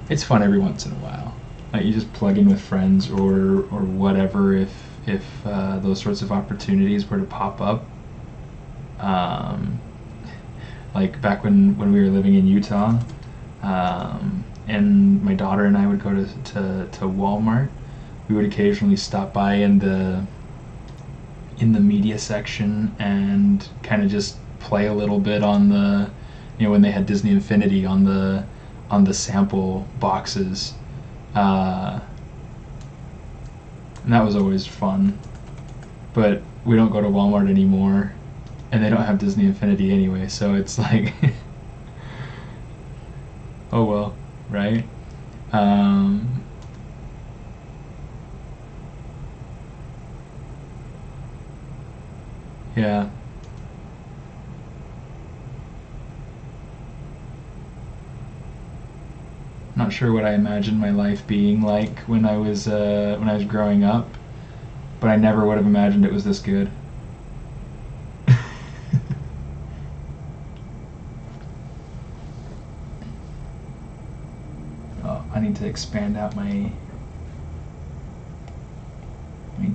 It's fun every once in a while. Like you just plug in with friends or whatever if those sorts of opportunities were to pop up. Like back when we were living in Utah, and my daughter and I would go to Walmart. We would occasionally stop by in the media section and kind of just play a little bit on the, when they had Disney Infinity on the sample boxes, and that was always fun. But we don't go to Walmart anymore, and they don't have Disney Infinity anyway, so it's like oh well, right? Yeah. Not sure what I imagined my life being like when I was growing up, but I never would have imagined it was this good. Oh, I need to expand out my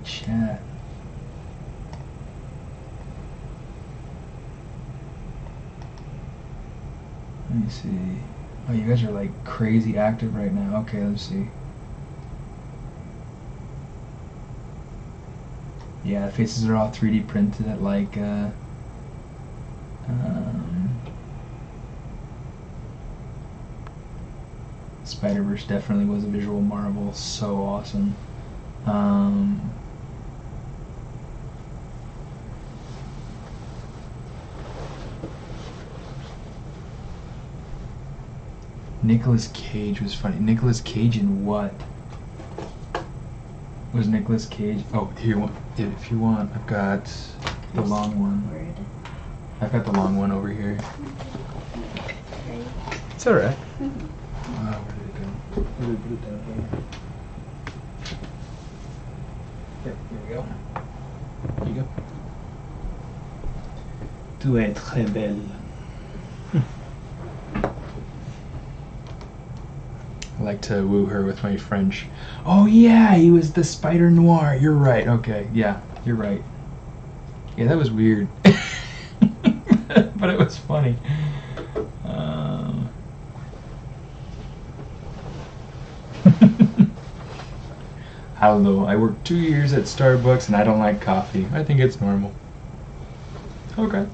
chat. Let me see. Oh, you guys are like crazy active right now. Okay, let's see. Yeah, the faces are all 3D printed at like Spider-Verse definitely was a visual marvel. So awesome. Nicolas Cage was funny. Nicolas Cage in what? Was Nicolas Cage? Oh, here, if you want, I've got the long one. I've got the long one over here. It's alright. Where did it go? Where did I put it down here? Here we go. There you go. Tu es très belle. I like to woo her with my French. Oh yeah, he was the Spider Noir. You're right. Okay, yeah, you're right. Yeah, that was weird. but it was funny. I don't know. I worked 2 years at Starbucks and I don't like coffee. I think it's normal. Okay.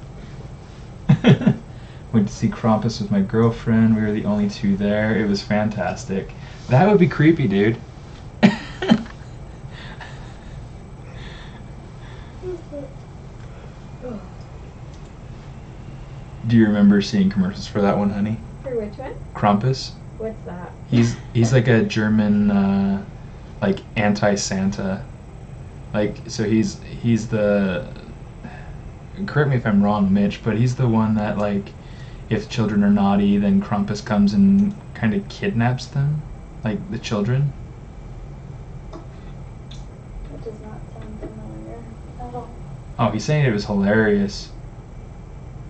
Went to see Krampus with my girlfriend. We were the only two there. It was fantastic. That would be creepy, dude. Do you remember seeing commercials for that one, honey? For which one? Krampus. What's that? He's like a German, like anti-Santa. Like, so he's the. Correct me if I'm wrong, Mitch, but he's the one that, like, if children are naughty, then Krampus comes and kind of kidnaps them, like the children. That does not sound familiar at all. Oh, he's saying it was hilarious.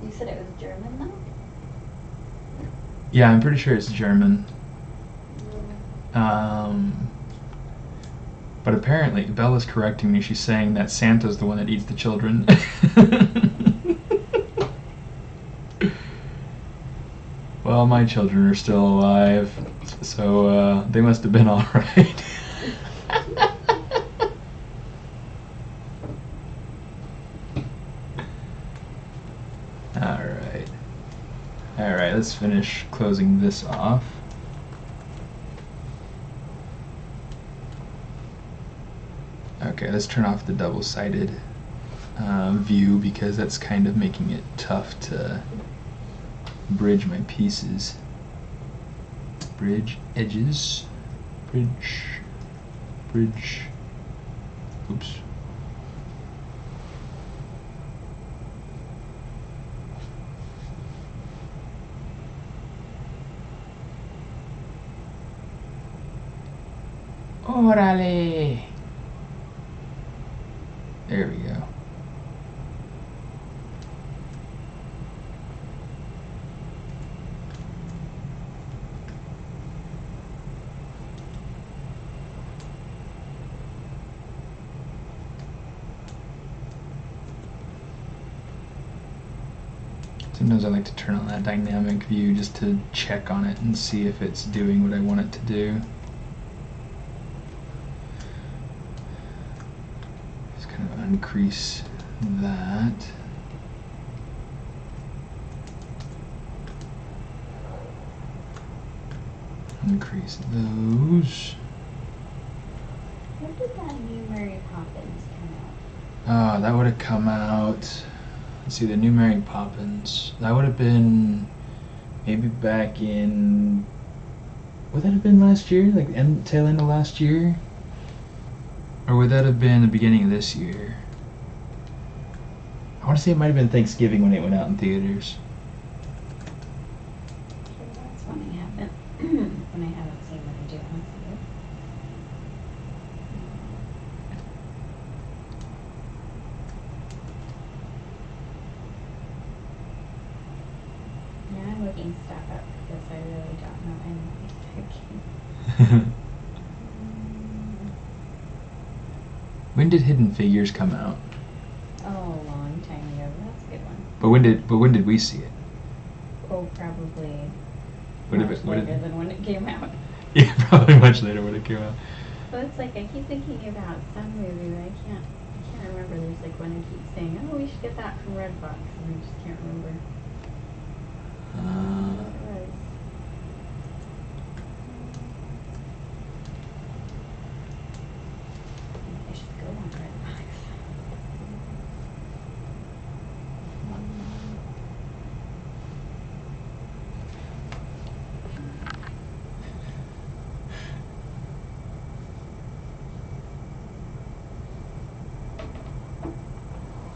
You said it was German, though? Yeah, I'm pretty sure it's German. But apparently, Bella's correcting me. She's saying that Santa's the one that eats the children. Well, my children are still alive, so they must have been all right. All right, let's finish closing this off. Okay, let's turn off the double-sided view because that's kind of making it tough to bridge my pieces. Bridge edges. Bridge. Oops. Orale! There we go. Sometimes I like to turn on that dynamic view just to check on it and see if it's doing what I want it to do. Just kind of uncrease that. Uncrease those. When did that new Mary Poppins come Ah, that would have come out. Let's see, the new Mary Poppins. That would have been maybe back in. Would that have been last year? Like tail end of last year? Or would that have been the beginning of this year? I want to say it might have been Thanksgiving when it went out in theaters. out? That's when I haven't when I haven't seen what I do want to see. Yeah, I'm looking stuff up because I really don't know anything. When did Hidden Figures come out? Oh, a long time ago. That's a good one. But when did we see it? Oh, probably Would much it, would later it, than when it came out. yeah, probably much later when it came out. Well, it's like I keep thinking about some movie, but I can't remember. There's like one I keep saying, oh, we should get that from Redbox, and I just can't remember what it was. I should go on Redbox.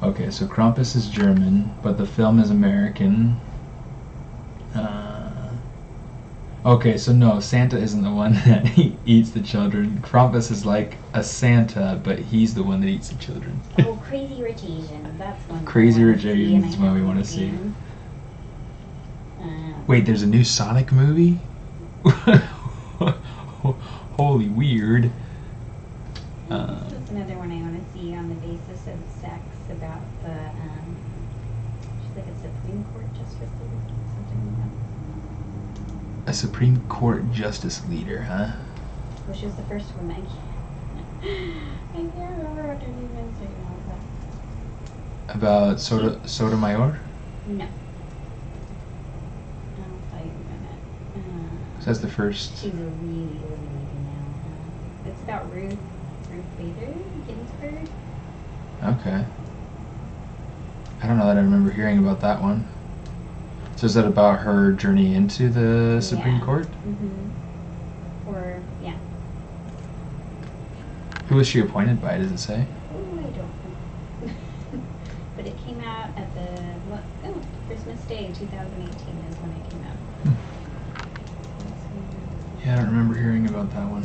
Okay, so Krampus is German, but the film is American. Okay, so no, Santa isn't the one that eats the children. Krampus is like a Santa, but he's the one that eats the children. Oh, Crazy Rich Asians. That's one. Crazy Rich Asians is one we want to see. Wait, there's a new Sonic movie? Holy weird. This is another one I want to see on the basis of sex about the like a Supreme Court justice leader, something like that. A Supreme Court justice leader, huh? Well, she was the first woman. I can't remember what her name is right now. About Sotomayor? No. I'll tell you in a minute. So that's the first. She's a really old lady now. It's about Ruth Bader Ginsburg. Okay. I don't know that I remember hearing about that one. So is that about her journey into the Supreme Court? Mm-hmm. Or, yeah. Who was she appointed by, does it say? Oh, I don't know. But it came out at Christmas Day 2018 is when it came out. Yeah, I don't remember hearing about that one.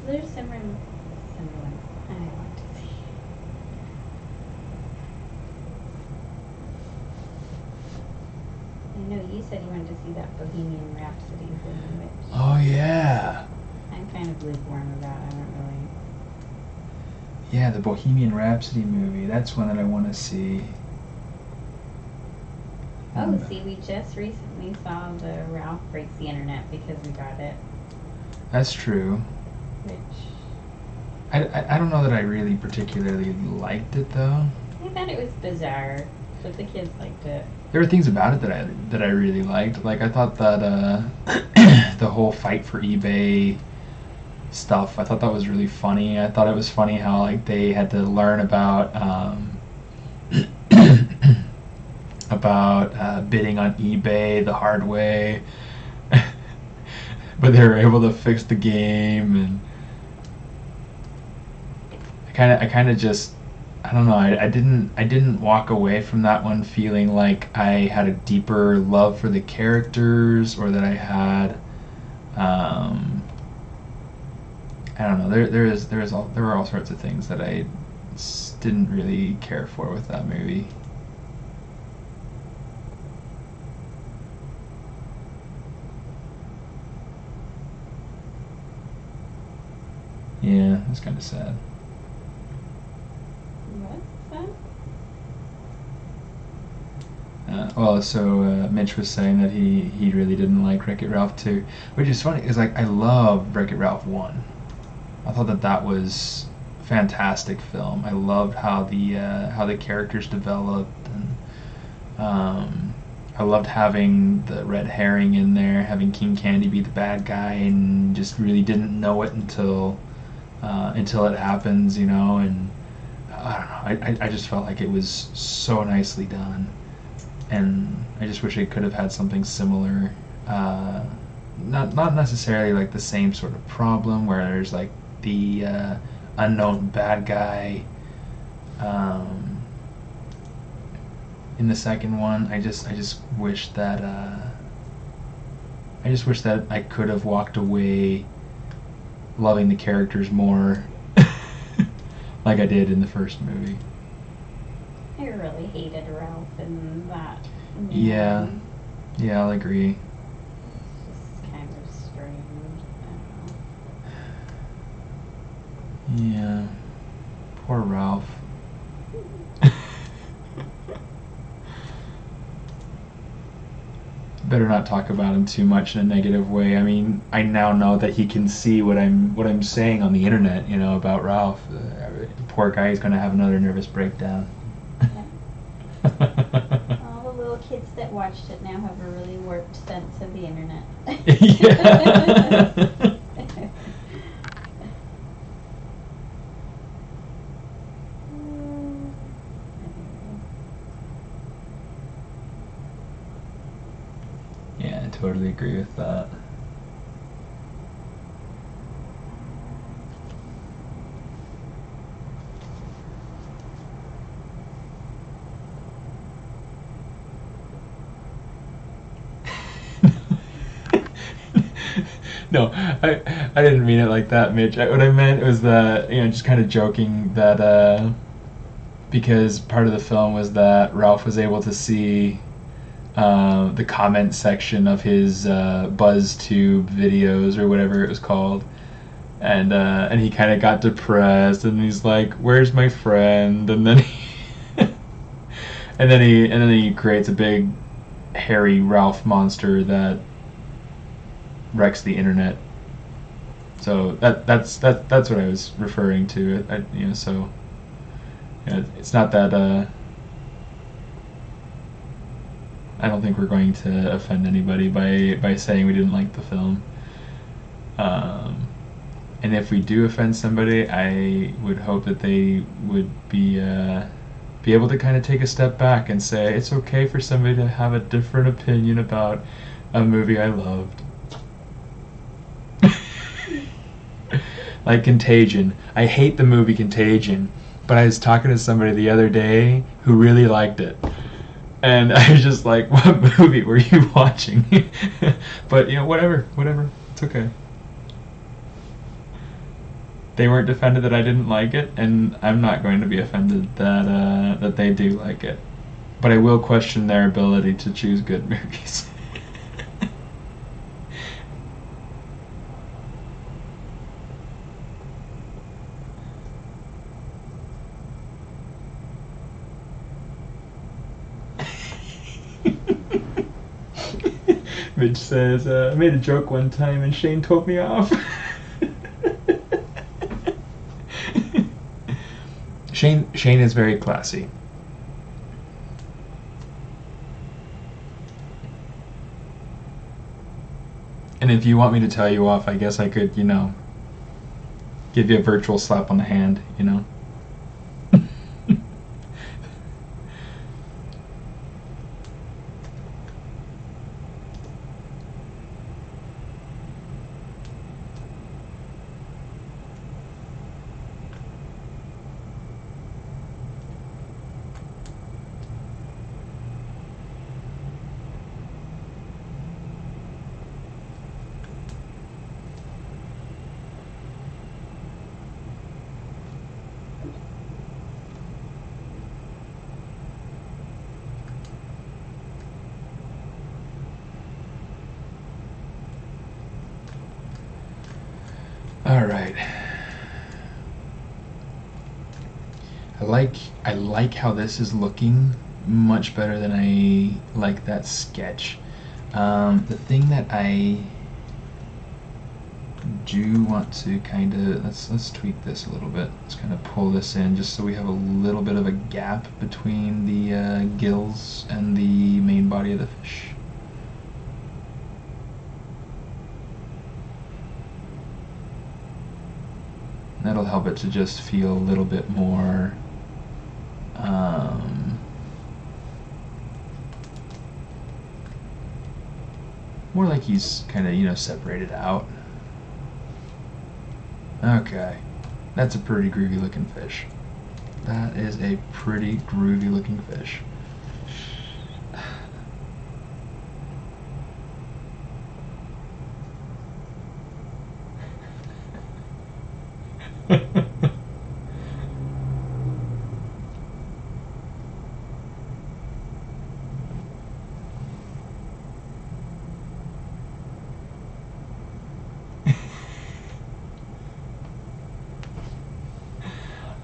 So there's similar ones I want to see. I know you said you wanted to see that Bohemian Rhapsody thing, which Oh, yeah. I'm kind of lukewarm about. I don't really. Yeah, the Bohemian Rhapsody movie. That's one that I want to see. Oh, see, we just recently saw the Ralph Breaks the Internet because we got it. That's true. Which I don't know that I really particularly liked it, though. I thought it was bizarre, but the kids liked it. There were things about it that I really liked. Like, I thought that the whole fight for eBay stuff, I thought that was really funny. I thought it was funny how, like, they had to learn about about bidding on eBay the hard way, but they were able to fix the game. And I kind of just, I don't know. I didn't walk away from that one feeling like I had a deeper love for the characters, or that I had, I don't know. There were all sorts of things that I didn't really care for with that movie. Yeah, it's kind of sad. What's that? Well, so Mitch was saying that he really didn't like Wreck-It Ralph 2, which is funny, because like I love Wreck-It Ralph 1. I thought that was a fantastic film. I loved how the characters developed, and I loved having the red herring in there, having King Candy be the bad guy, and just really didn't know it until it happens, you know. And I don't know. I just felt like it was so nicely done. And I just wish it could have had something similar. Not necessarily like the same sort of problem where there's like the unknown bad guy in the second one. I just wish that I could have walked away loving the characters more like I did in the first movie. I really hated Ralph in that. Yeah, I'll agree. It's just kind of strange. Yeah, poor Ralph. Better not talk about him too much in a negative way. I mean, I now know that he can see what I'm saying on the internet, you know, about Ralph. Poor guy, he's going to have another nervous breakdown. All the little kids that watched it now have a really warped sense of the internet. Yeah. Yeah, I totally agree with that. No, I didn't mean it like that, Mitch. What I meant was that, you know, just kind of joking that because part of the film was that Ralph was able to see the comment section of his BuzzTube videos or whatever it was called, and he kind of got depressed, and he's like, "Where's my friend?" And then he creates a big hairy Ralph monster that wrecks the internet. So that's what I was referring to. So it's not that. I don't think we're going to offend anybody by saying we didn't like the film. And if we do offend somebody, I would hope that they would be able to kind of take a step back and say it's okay for somebody to have a different opinion about a movie I loved. Like Contagion. I hate the movie Contagion, but I was talking to somebody the other day who really liked it. And I was just like, what movie were you watching? But, whatever. It's okay. They weren't offended that I didn't like it, and I'm not going to be offended that they do like it. But I will question their ability to choose good movies. Mitch says, I made a joke one time and Shane told me off. Shane is very classy. And if you want me to tell you off, I guess I could, give you a virtual slap on the hand, All right. I like how this is looking much better than I like that sketch. The thing that I do want to kind of let's tweak this a little bit. Let's kind of pull this in just so we have a little bit of a gap between the gills and the main body of the fish. That'll help it to just feel a little bit more more like he's kind of, separated out. Okay, that's a pretty groovy looking fish. That is a pretty groovy looking fish.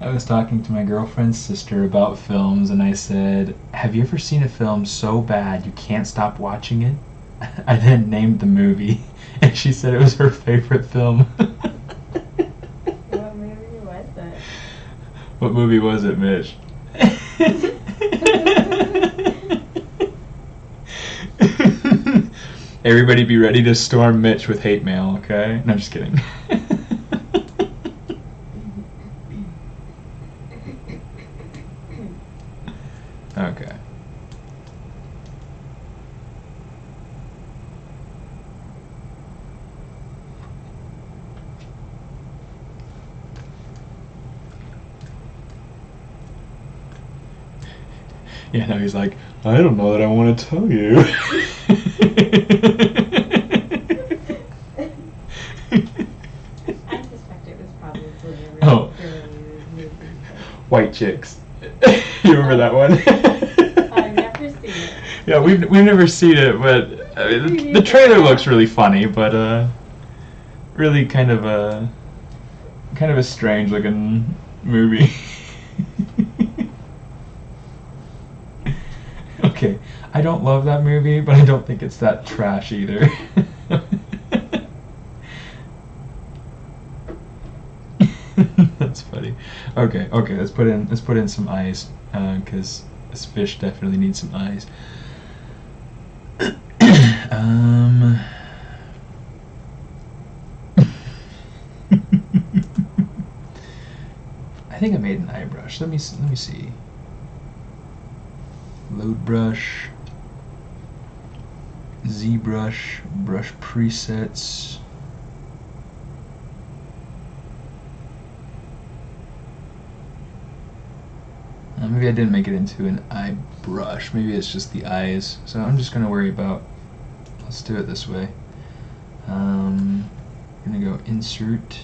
I was talking to my girlfriend's sister about films, and I said, "Have you ever seen a film so bad you can't stop watching it?" I then named the movie, and she said it was her favorite film. What movie was it? What movie was it, Mitch? Everybody be ready to storm Mitch with hate mail, okay? No, I'm just kidding. Okay. Yeah, now he's like, I don't know that I want to tell you. I suspect it was probably a really Oh. girly movie. White Chicks. You remember that one? I've never seen it. Yeah, we've never seen it, but I mean, the trailer looks really funny, but really kind of kind of a strange looking movie. Okay, I don't love that movie, but I don't think it's that trash either. That's funny. Okay, let's put in some eyes, because this fish definitely needs some eyes. I think I made an eye brush. Let me see. Load brush, ZBrush, brush presets. Maybe I didn't make it into an eye brush. Maybe it's just the eyes. So I'm just going to worry about, let's do it this way. I'm going to go insert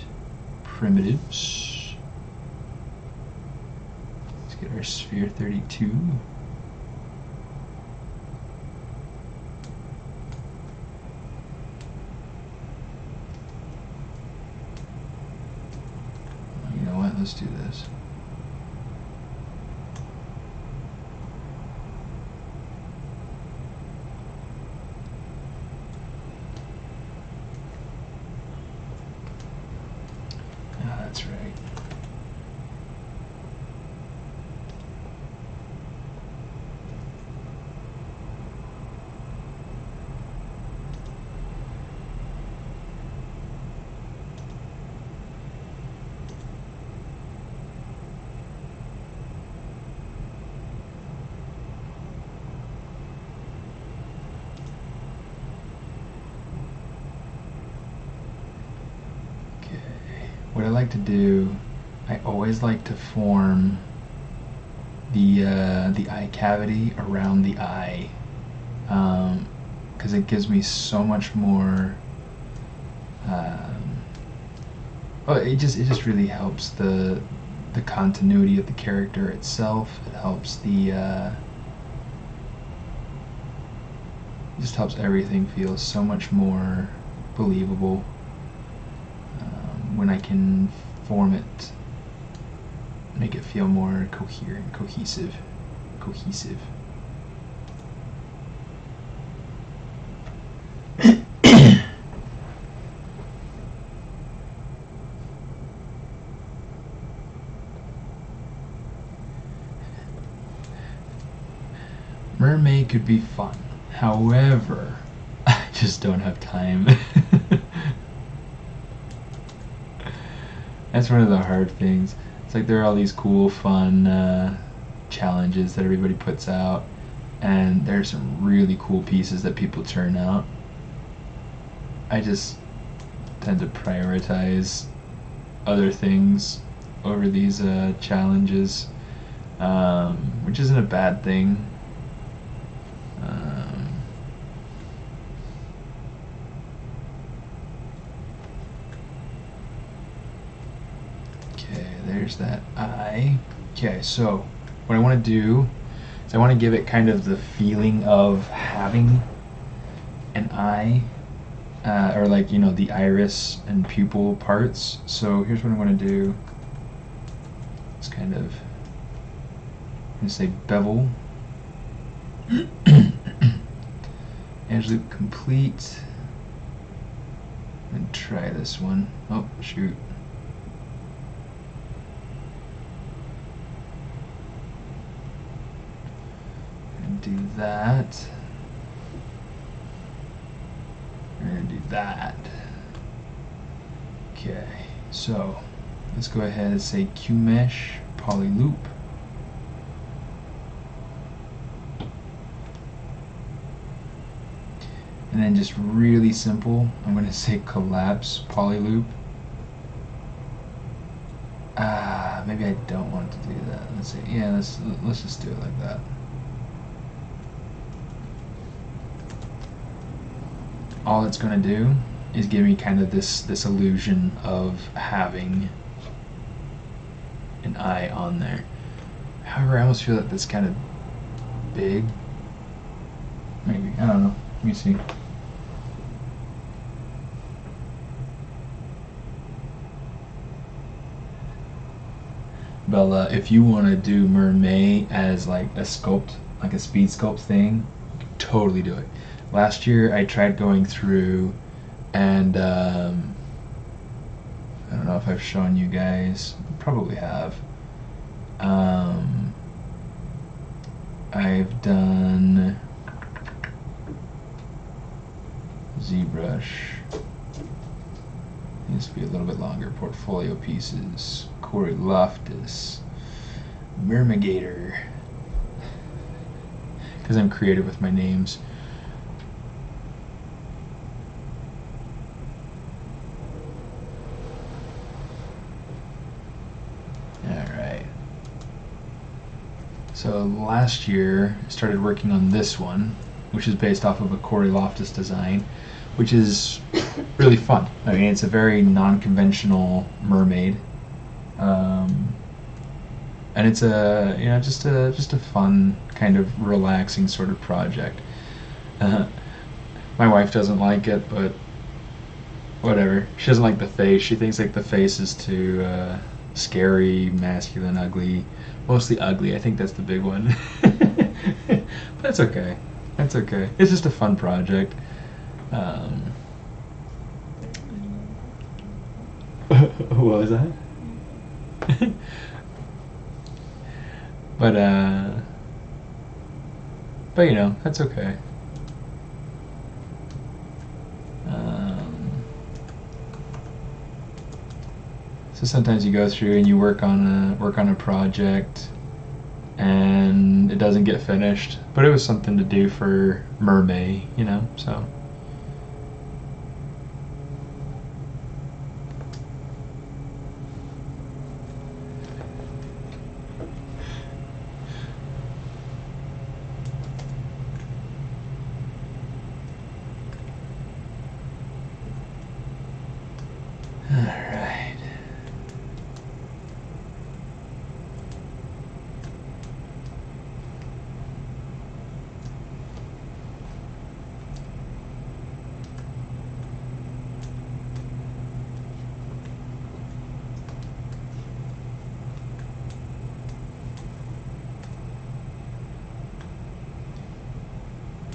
primitives. Let's get our sphere 32. You know what? Let's do this. That's right. What I like to do, I always like to form the eye cavity around the eye, because it gives me so much more. It just really helps the continuity of the character itself. It helps it just helps everything feel so much more believable. When I can form it, make it feel more coherent, cohesive. Mermaid could be fun. However, I just don't have time. That's one of the hard things. It's like there are all these cool, fun challenges that everybody puts out, and there's some really cool pieces that people turn out. I just tend to prioritize other things over these challenges, which isn't a bad thing. There's that eye. Okay, so what I want to do is I want to give it kind of the feeling of having an eye, or like, you know, the iris and pupil parts. So here's what I'm going to do. It's kind of, I'm going to say bevel. Edge loop complete. I'm going to try this one. Oh, shoot. Do that. We're going to do that. Okay, so let's go ahead and say QMesh poly loop. And then just really simple, I'm going to say collapse poly loop. Maybe I don't want to do that. Let's say, yeah, let's just do it like that. All it's going to do is give me kind of this illusion of having an eye on there. However, I almost feel like that's kind of big. Maybe, I don't know. Let me see. Bella, if you want to do mermaid as like a sculpt, like a speed sculpt thing, totally do it. Last year I tried going through and I don't know if I've shown you guys, probably have. I've done ZBrush. Needs to be a little bit longer. Portfolio pieces. Corey Loftus. Mermigator. Because I'm creative with my names. Alright. So last year I started working on this one, which is based off of a Corey Loftus design, which is really fun. I mean, it's a very non-conventional mermaid, and it's a just a fun kind of relaxing sort of project. My wife doesn't like it, but whatever. She doesn't like the face. She thinks like the face is too scary, masculine, ugly. Mostly ugly. I think that's the big one. But that's okay. That's okay. It's just a fun project. What was that? But you know, that's okay. So sometimes you go through and you work on a project and it doesn't get finished, but it was something to do for Mermaid, you know, so. Alright.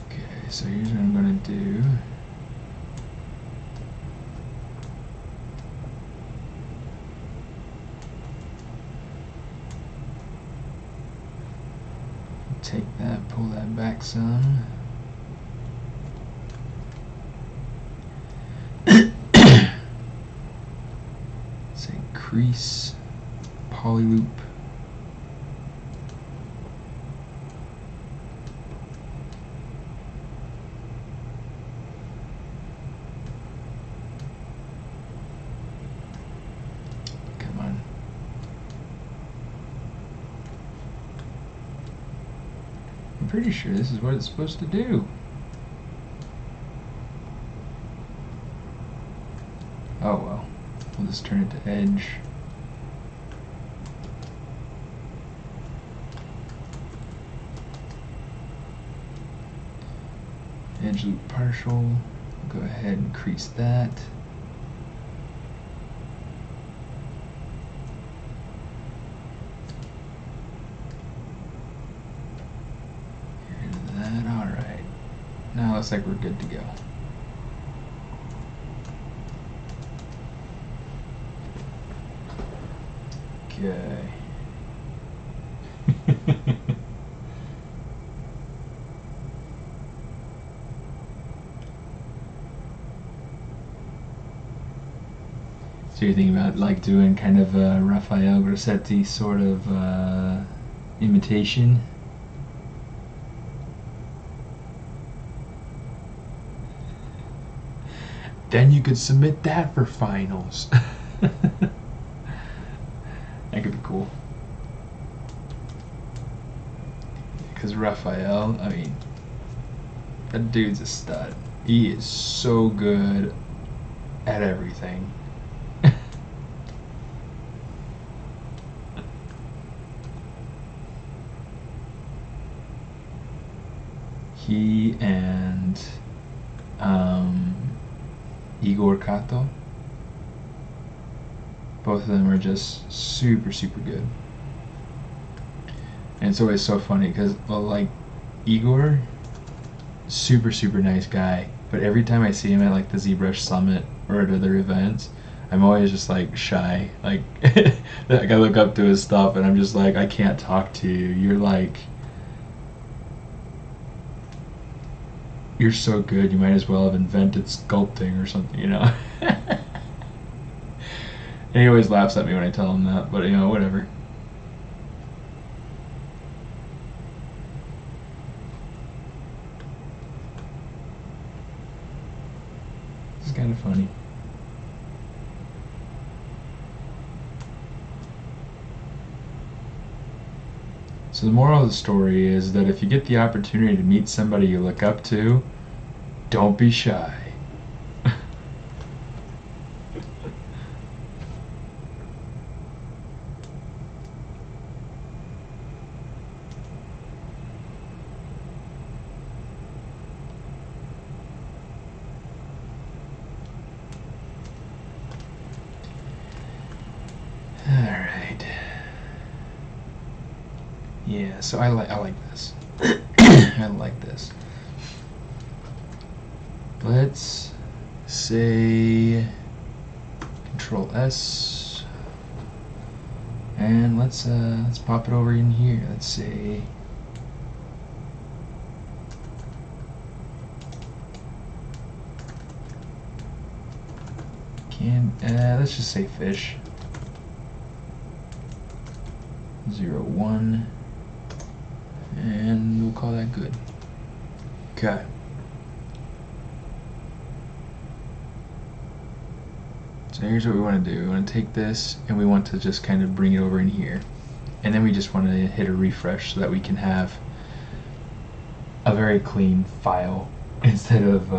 Okay, so here's what I'm going to do. Take that, pull that back some. Say crease, poly loop. Come on. I'm pretty sure this is what it's supposed to do. Oh well, we'll just turn it to edge. Edge loop partial. Go ahead and crease that. Alright. Now it looks like we're good to go. Okay. So you're thinking about like doing kind of a Raphael Grassetti sort of imitation? Then you could submit that for finals. That could be cool. Because Raphael, I mean, that dude's a stud. He is so good at everything. He and Igor Kato, both of them are just super, super good. And it's always so funny because, well, like, Igor, super, super nice guy. But every time I see him at, like, the ZBrush Summit or at other events, I'm always just, like, shy. Like, I look up to his stuff and I'm just like, I can't talk to you. You're so good, you might as well have invented sculpting or something, you know? And he always laughs at me when I tell him that, but, you know, whatever. It's kind of funny. So the moral of the story is that if you get the opportunity to meet somebody you look up to, don't be shy. Alright. Yeah, so I like this. I like this. Let's say Control S, and let's pop it over in here. Let's say let's just say fish. 0, 1, and we'll call that good. Okay. So here's what we want to do. We want to take this and we want to just kind of bring it over in here. And then we just want to hit a refresh so that we can have a very clean file instead of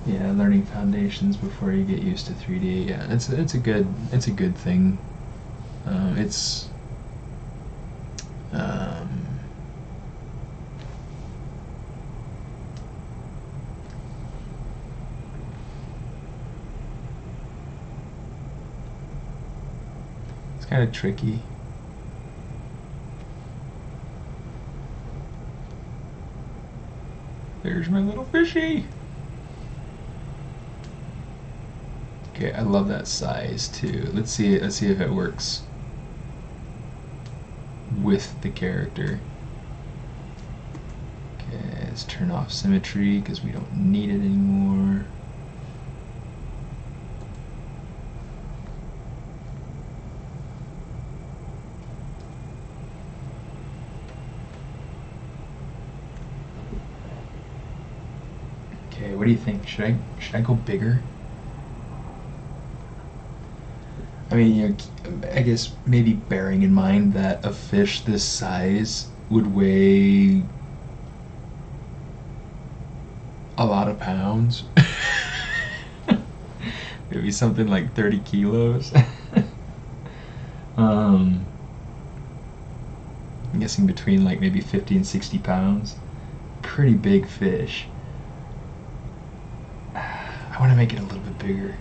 yeah, learning foundations before you get used to 3D. Yeah, it's a good thing. It's kind of tricky. There's my little fishy. Okay, I love that size too. Let's see if it works with the character. Okay, let's turn off symmetry because we don't need it anymore. Okay, what do you think? Should I go bigger? I mean, you know, I guess maybe bearing in mind that a fish this size would weigh a lot of pounds. Maybe something like 30 kilos. I'm guessing between like maybe 50 and 60 pounds. Pretty big fish. I want to make it a little bit bigger.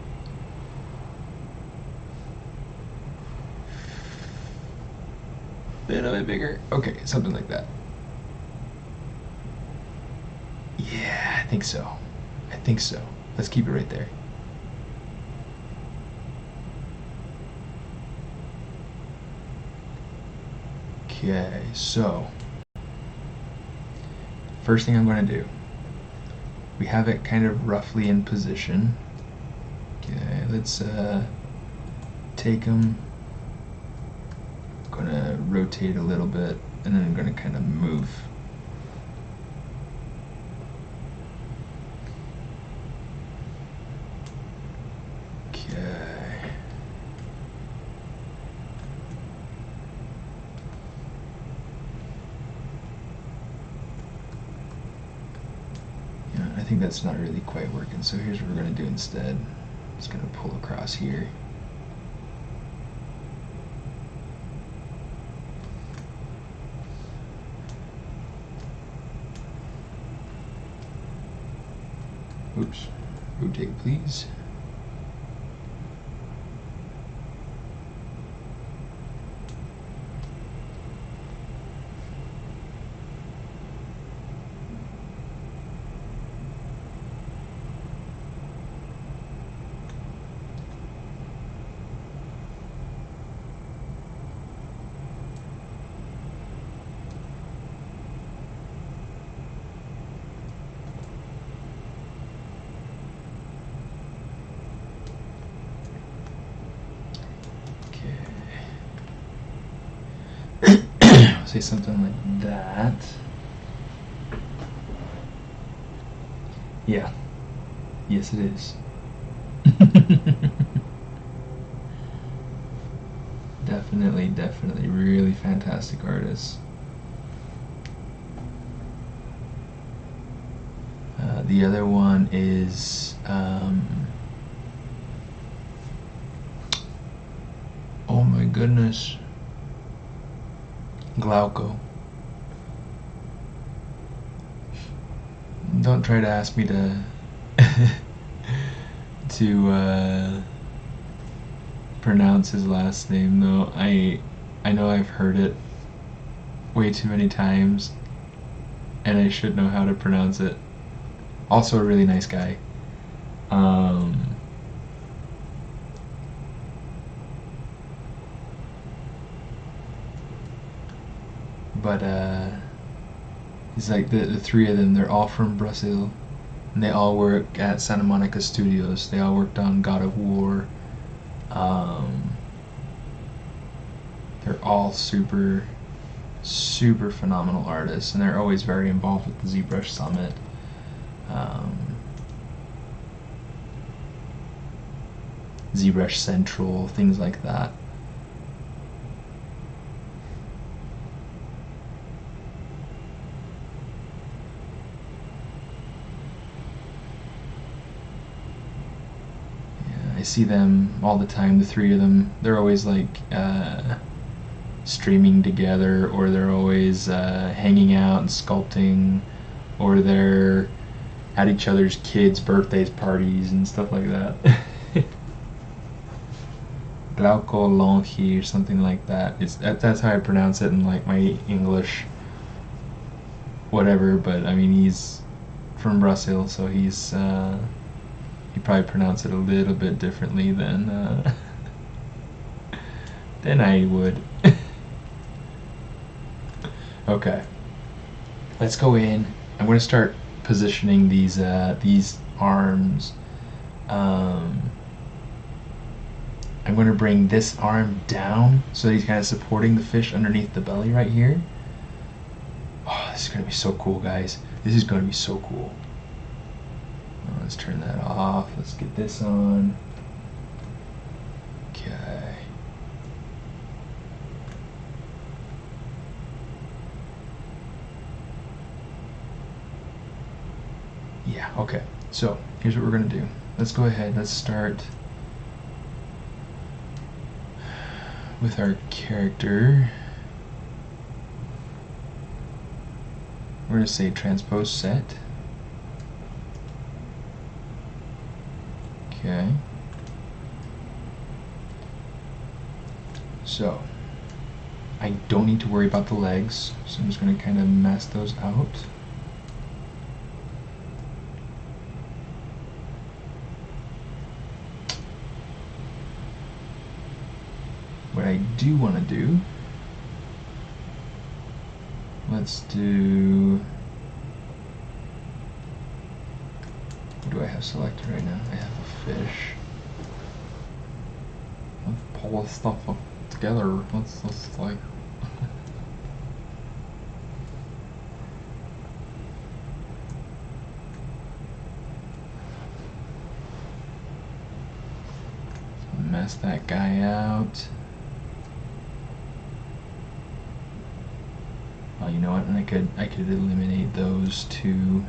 A little bit bigger. Okay, something like that. Yeah, I think so. I think so. Let's keep it right there. Okay, so first thing I'm going to do, we have it kind of roughly in position. Okay, let's take them. I'm going to rotate a little bit, and then I'm going to kind of move. think that's not really quite working, so here's what we're going to do instead. Just going to pull across here. Oops, rotate please. Say something like that. Yeah. Yes, it is. Definitely really fantastic artist. The other one is oh my goodness, Glauco. Don't try to ask me to pronounce his last name though. I know I've heard it way too many times and I should know how to pronounce it. Also a really nice guy. But it's like the three of them, they're all from Brazil, and they all work at Santa Monica Studios. They all worked on God of War. They're all super phenomenal artists, and they're always very involved with the ZBrush Summit. ZBrush Central, things like that. I see them all the time, the three of them. They're always like streaming together, or they're always hanging out and sculpting, or they're at each other's kids' birthdays parties and stuff like that. Glauco Longi or something like that. That's how I pronounce it in like my English whatever, but I mean he's from Brazil, so he's he probably pronounce it a little bit differently than I would. Okay, let's go in. I'm going to start positioning these arms. I'm going to bring this arm down so that he's kind of supporting the fish underneath the belly right here. Oh, this is going to be so cool, guys. This is going to be so cool. Let's turn that off. Let's get this on. Okay. Yeah, okay. So, here's what we're going to do. Let's go ahead. Let's start with our character. We're going to say transpose set. Okay. So, I don't need to worry about the legs, so I'm just going to kind of mask those out. What I do want to do, let's do, what do I have selected right now? I have a fish. Let's pull this stuff up together. Let's like mess that guy out. Oh, you know what? And I could eliminate those two.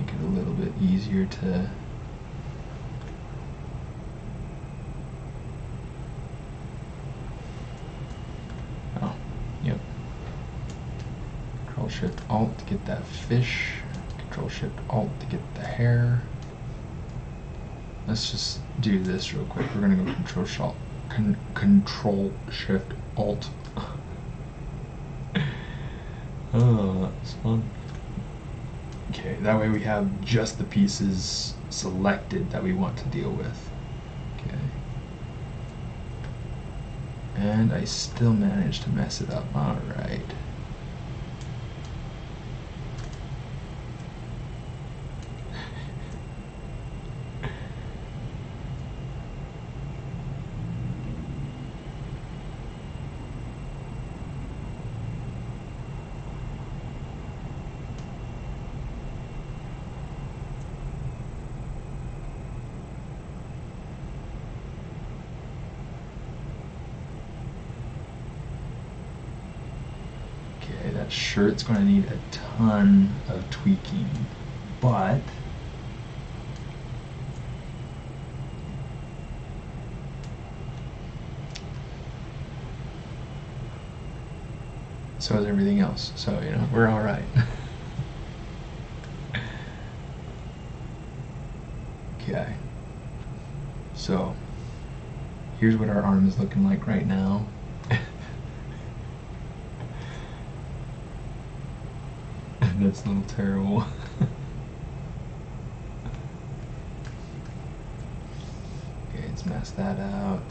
make it a little bit easier to yep. Control-Shift-Alt to get that fish. Control-Shift-Alt to get the hair. Let's just do this real quick. We're gonna go Control-Shift-Alt. Oh, that's fun. Okay, that way we have just the pieces selected that we want to deal with. Okay. And I still managed to mess it up. All right. That shirt's going to need a ton of tweaking, but so is everything else. So, you know, we're all right. Okay. So, here's what our arm is looking like right now. That's a little terrible. Okay, let's mess that out.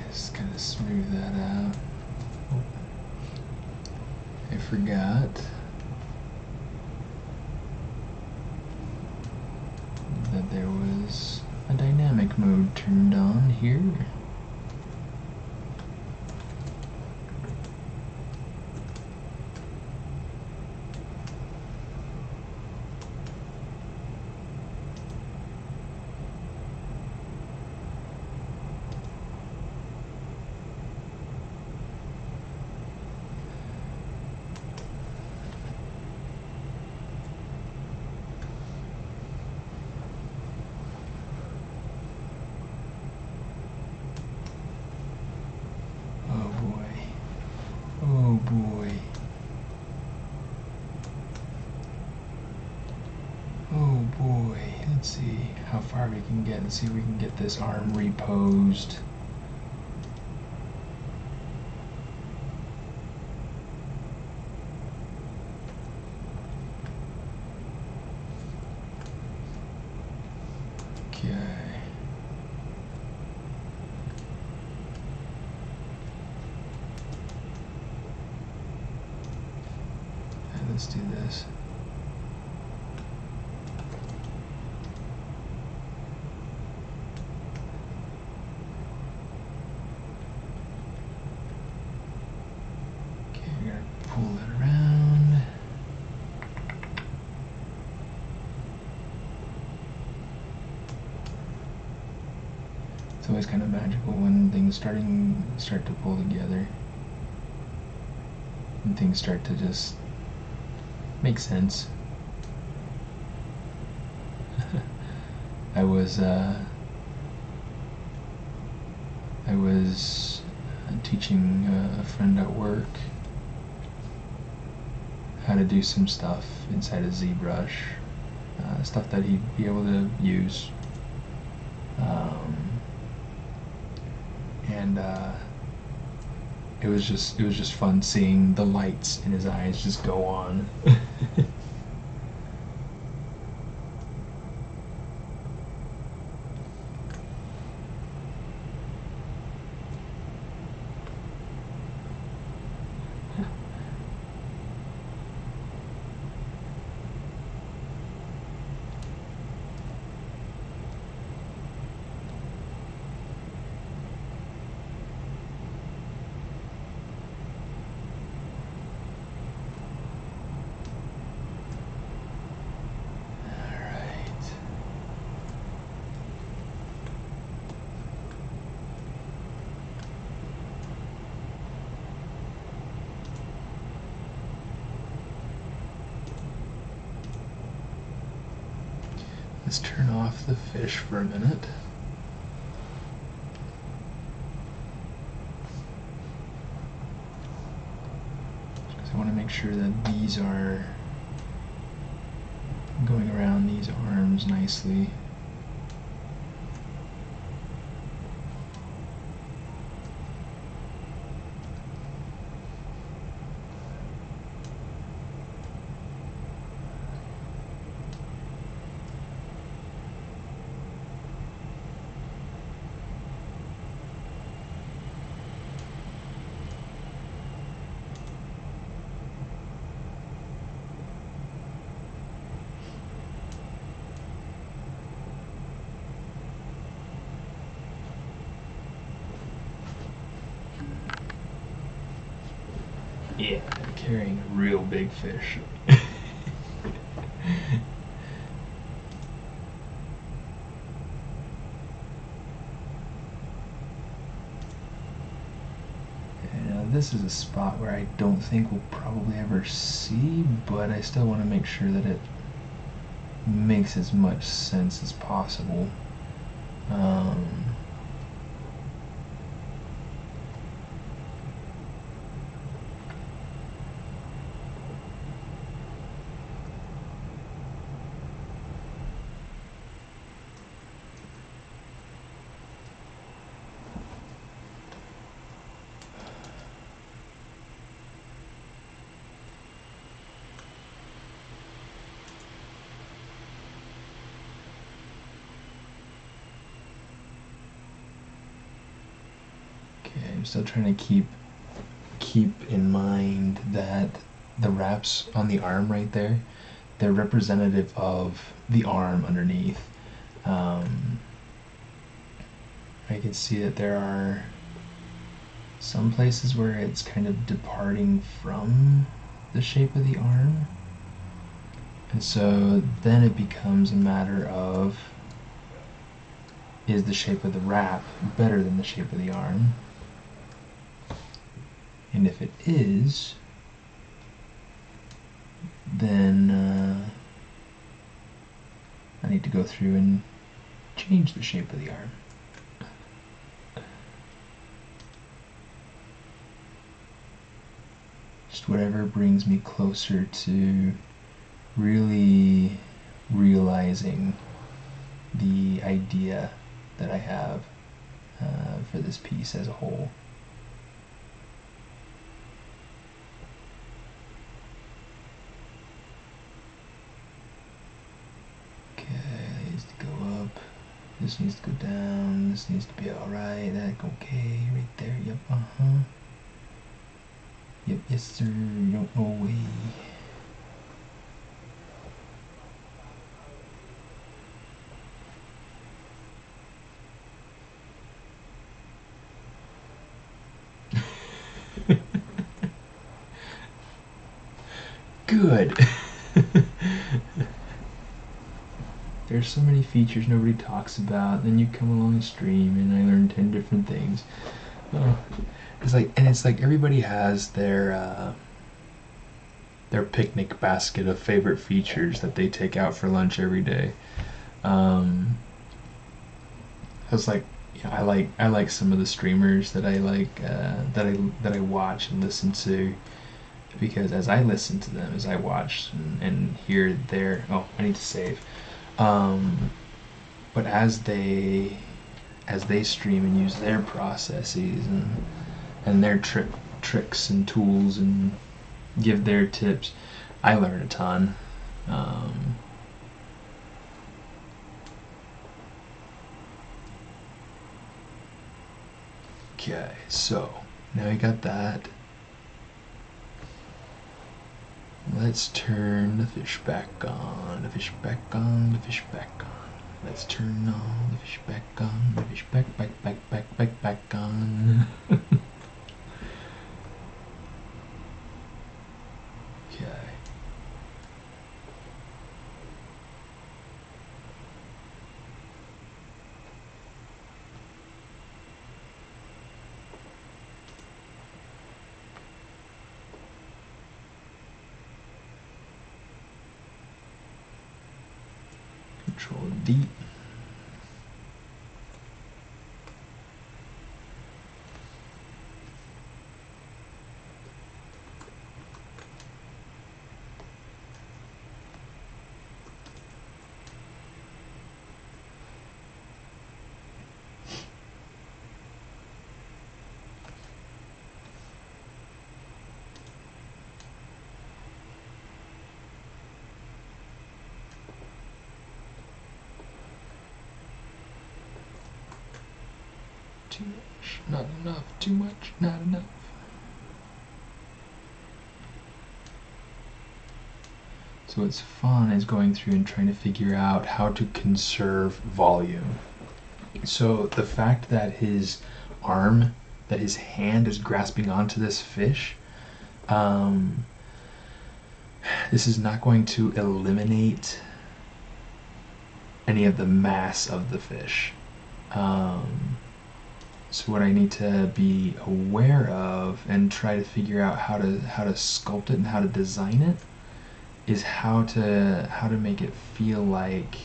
Just kind of smooth that out. I forgot that there was a dynamic mode turned on here. Let's see how far we can get. Let's see if we can get this arm reposed. Okay. And let's do this. Pull it around. It's always kind of magical when things start to pull together and things start to just make sense. I was teaching a friend at work how to do some stuff inside of ZBrush, stuff that he'd be able to use, and it was just fun seeing the lights in his eyes just go on. Let's turn off the fish for a minute. Because I want to make sure that these are going around these arms nicely. Yeah, they're carrying a real big fish. Now this is a spot where I don't think we'll probably ever see, but I still want to make sure that it makes as much sense as possible. I'm still trying to keep in mind that the wraps on the arm right there, they're representative of the arm underneath. I can see that there are some places where it's kind of departing from the shape of the arm, and so then it becomes a matter of, is the shape of the wrap better than the shape of the arm? And if it is, then I need to go through and change the shape of the arm. Just whatever brings me closer to really realizing the idea that I have for this piece as a whole. This needs to go down, this needs to be alright, that okay, right there, yep, Yep, yes sir, don't go away. Good! There's so many features nobody talks about, then you come along and stream and I learn 10 different things. It's like everybody has their picnic basket of favorite features that they take out for lunch every day. It's like, I like some of the streamers that I like, that I watch and listen to, because as I listen to them, as I watch and hear their, I need to save. But as they stream and use their processes and their tricks and tools and give their tips, I learn a ton. Okay, so now we got that. Let's turn the fish back on, the fish back on, the fish back on. Let's turn on the fish back on, the fish back on. Okay. Control D. Too much, not enough, too much, not enough. So what's fun is going through and trying to figure out how to conserve volume. So the fact that his arm, that his hand is grasping onto this fish, this is not going to eliminate any of the mass of the fish. So what I need to be aware of and try to figure out how to sculpt it and how to design it is how to make it feel like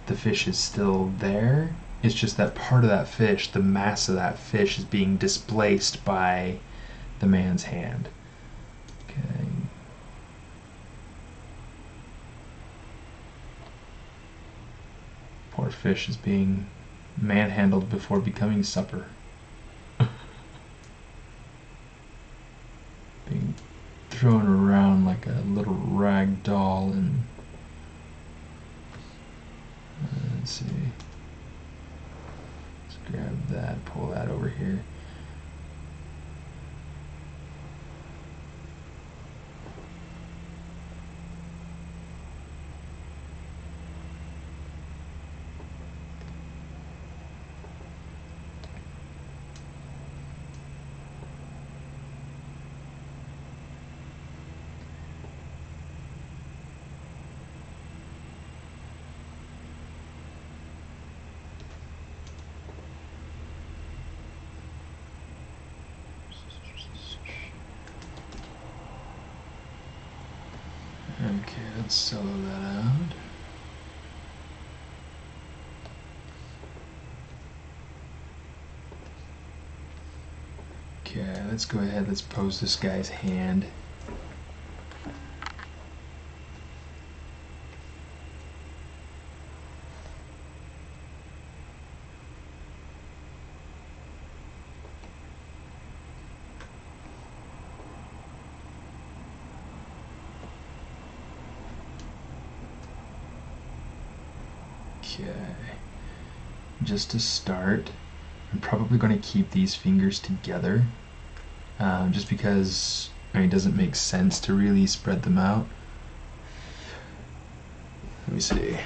the fish is still there. It's just that part of that fish, the mass of that fish, is being displaced by the man's hand. Okay. Poor fish is being manhandled before becoming supper. Being thrown around like a little rag doll. And let's see, let's grab that, pull that over here. Okay, let's solo that out. Okay, let's go ahead, let's pose this guy's hand. Okay, just to start, I'm probably going to keep these fingers together, just because it doesn't make sense to really spread them out. Let me see.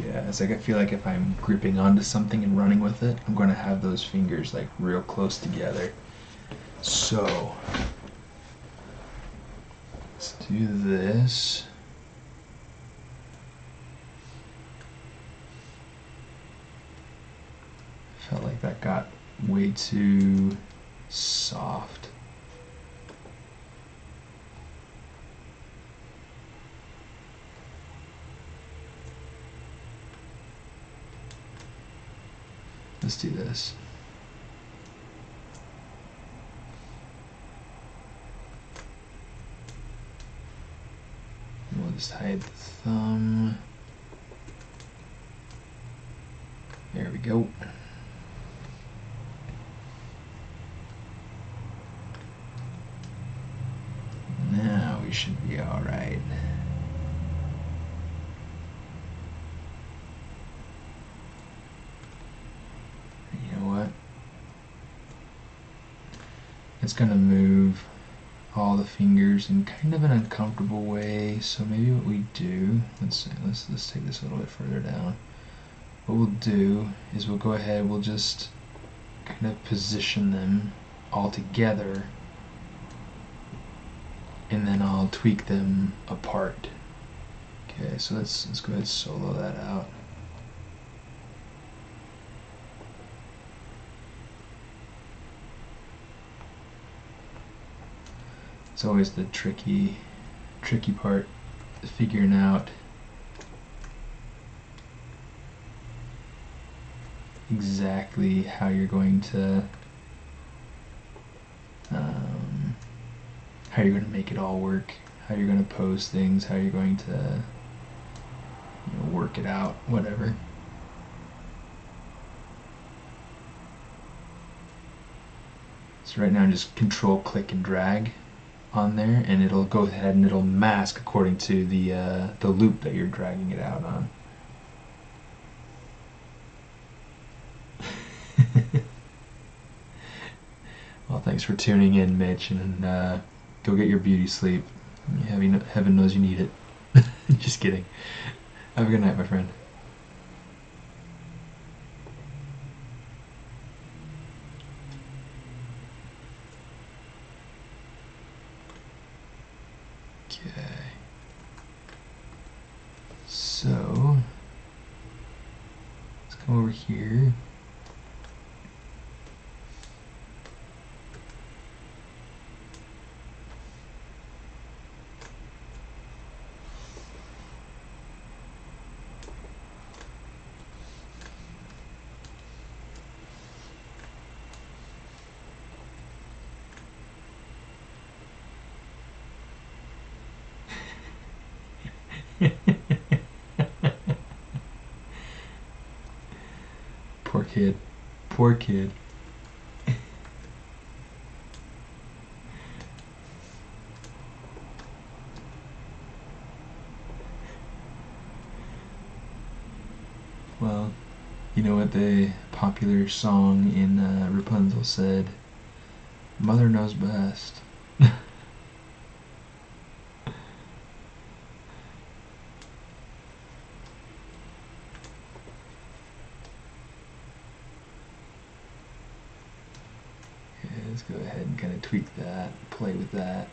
Yeah, it's like I feel like if I'm gripping onto something and running with it, I'm going to have those fingers like real close together. So let's do this. Felt like that got way too soft. Let's do this. We'll just hide the thumb. There we go. Now we should be all right. You know what? It's gonna move all the fingers in kind of an uncomfortable way. So maybe what we do, let's take this a little bit further down. What we'll do is we'll go ahead, we'll just kind of position them all together, and then I'll tweak them apart. Okay, so let's go ahead and solo that out. It's always the tricky part, figuring out exactly how you're going to make it all work, how you're going to pose things, how you're going to work it out, whatever. So right now I'm just control click and drag on there, and it'll go ahead and it'll mask according to the loop that you're dragging it out on. Well, thanks for tuning in, Mitch, and go get your beauty sleep. Heaven knows you need it. Just kidding. Have a good night, my friend. Okay. So, let's come over here. Poor kid. Poor kid. Well, you know what the popular song in Rapunzel said? Mother knows best. Let's go ahead and kind of tweak that, play with that.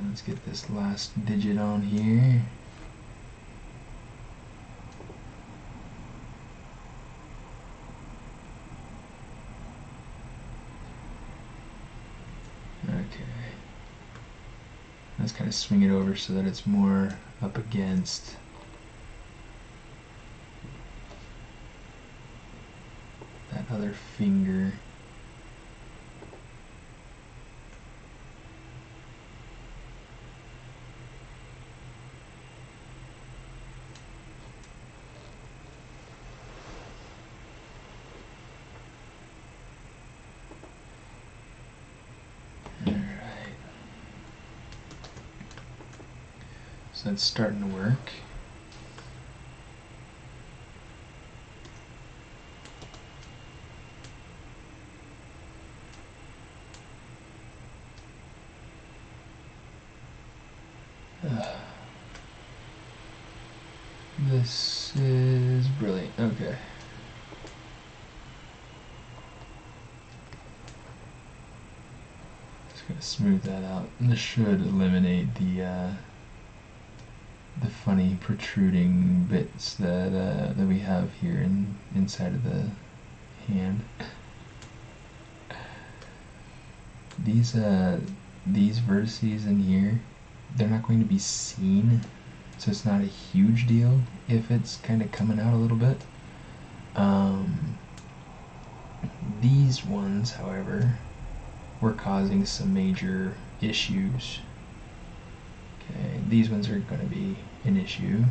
Let's get this last digit on here. Okay. Let's kind of swing it over so that it's more up against that other finger. So that's starting to work. This is brilliant. Okay. Just gonna smooth that out. And this should eliminate the funny protruding bits that we have here inside of the hand. These vertices in here, they're not going to be seen, so it's not a huge deal if it's kind of coming out a little bit. These ones, however, were causing some major issues. Okay, these ones are going to be an issue.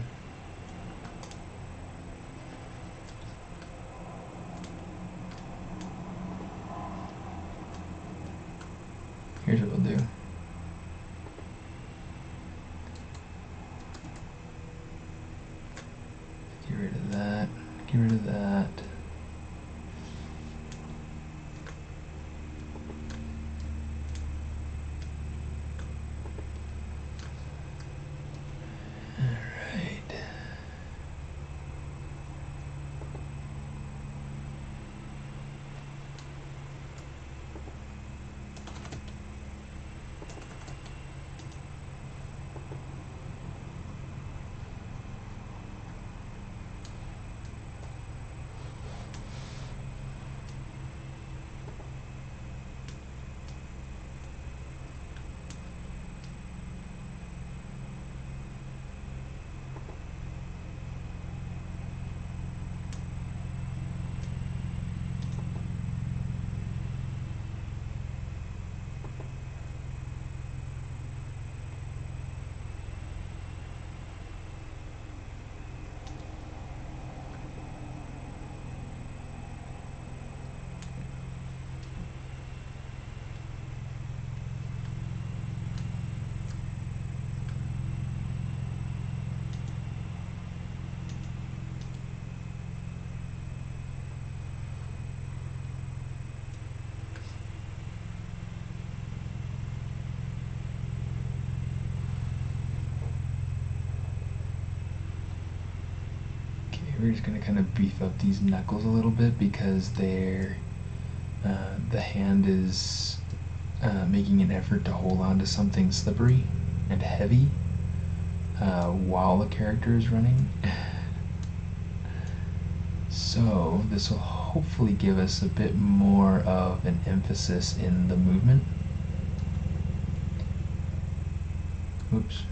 Here's what we'll do. Get rid of that. Get rid of that. we're just going to kind of beef up these knuckles a little bit because the hand is making an effort to hold on to something slippery and heavy while the character is running. So this will hopefully give us a bit more of an emphasis in the movement. Oops.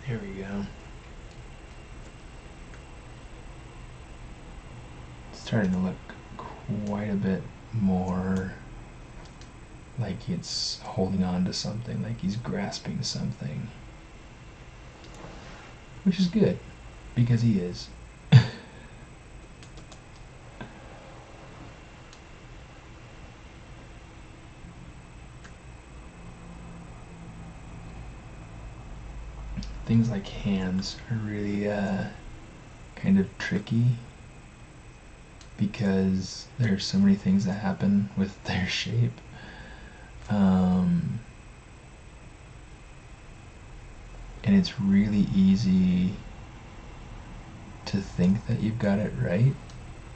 There we go. It's starting to look quite a bit more like it's holding on to something, like he's grasping something. Which is good, because he is. Things like hands are really kind of tricky because there's so many things that happen with their shape. And it's really easy to think that you've got it right.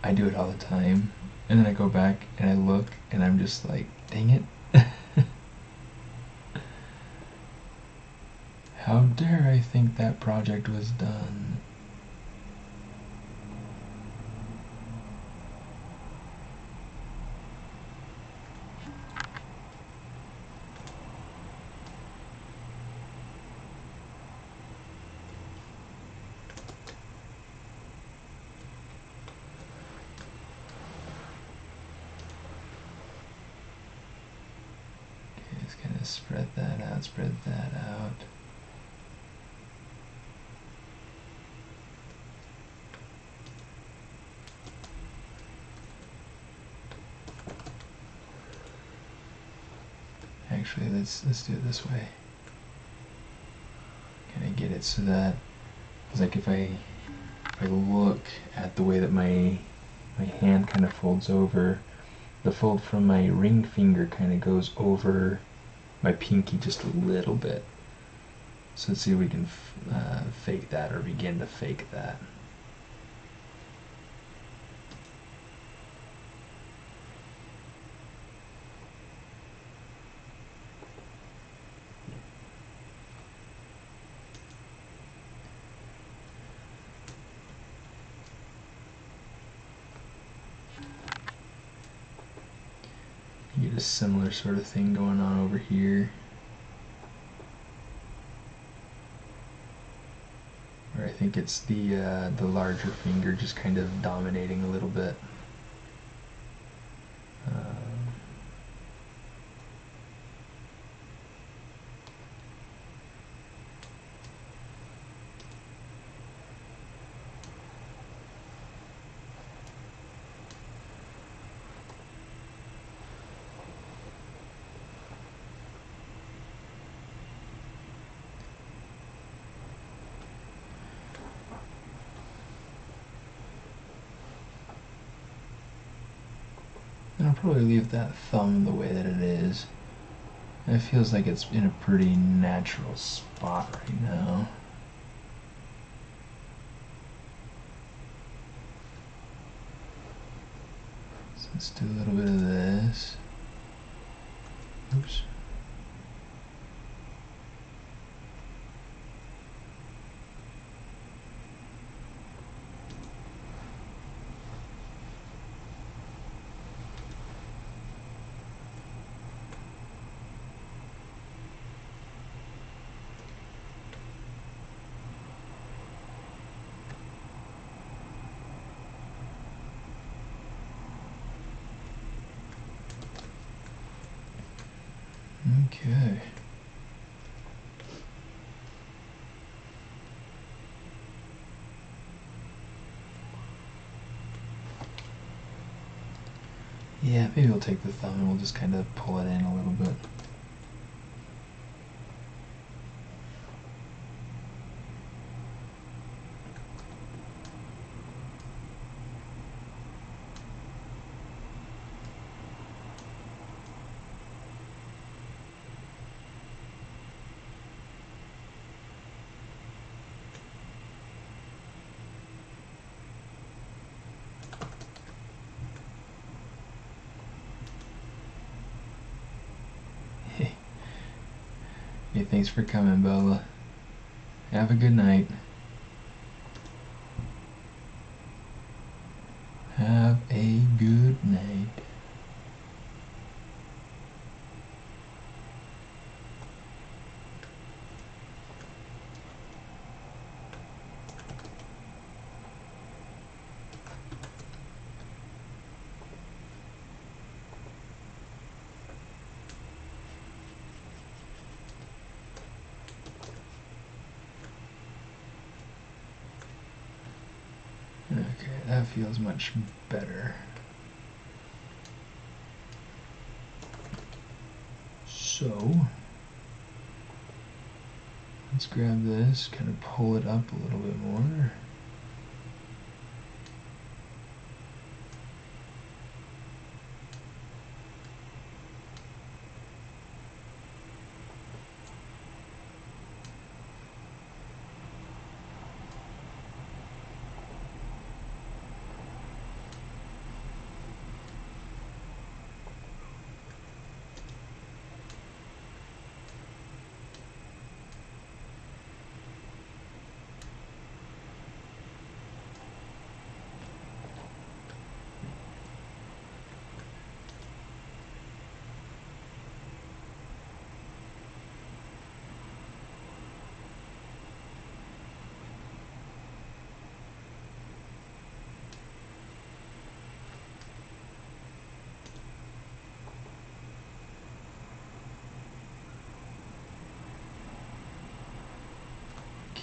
I do it all the time, and then I go back and I look and I'm just like, dang it. How dare I think that project was done? Okay, just kind of spread that out, spread that out. Actually, let's do it this way. Kind of get it so that it's like if I look at the way that my hand kind of folds over, the fold from my ring finger kind of goes over my pinky just a little bit. So let's see if we can fake that, or begin to fake that. You get a similar sort of thing going on over here, where I think it's the larger finger just kind of dominating a little bit. And I'll probably leave that thumb the way that it is. It feels like it's in a pretty natural spot right now. Let's do a little bit of this. Oops. Okay. Yeah, maybe we'll take the thumb and we'll just kind of pull it in a little bit. Hey, thanks for coming, Bella. Have a good night. Have a good night. Okay, that feels much better. So, let's grab this, kind of pull it up a little bit more.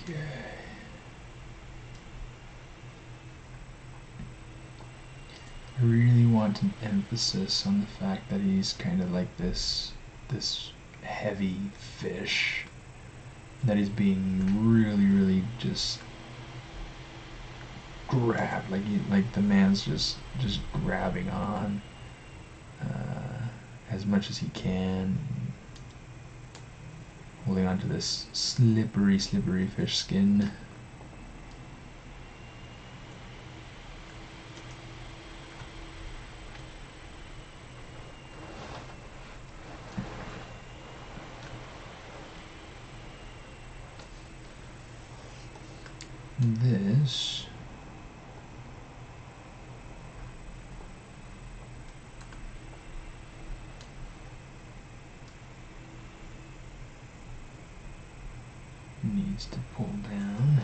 Okay. I really want an emphasis on the fact that he's kind of like this heavy fish that is being really just grabbed, like the man's just grabbing on as much as he can, holding onto this slippery fish skin. This needs to pull down.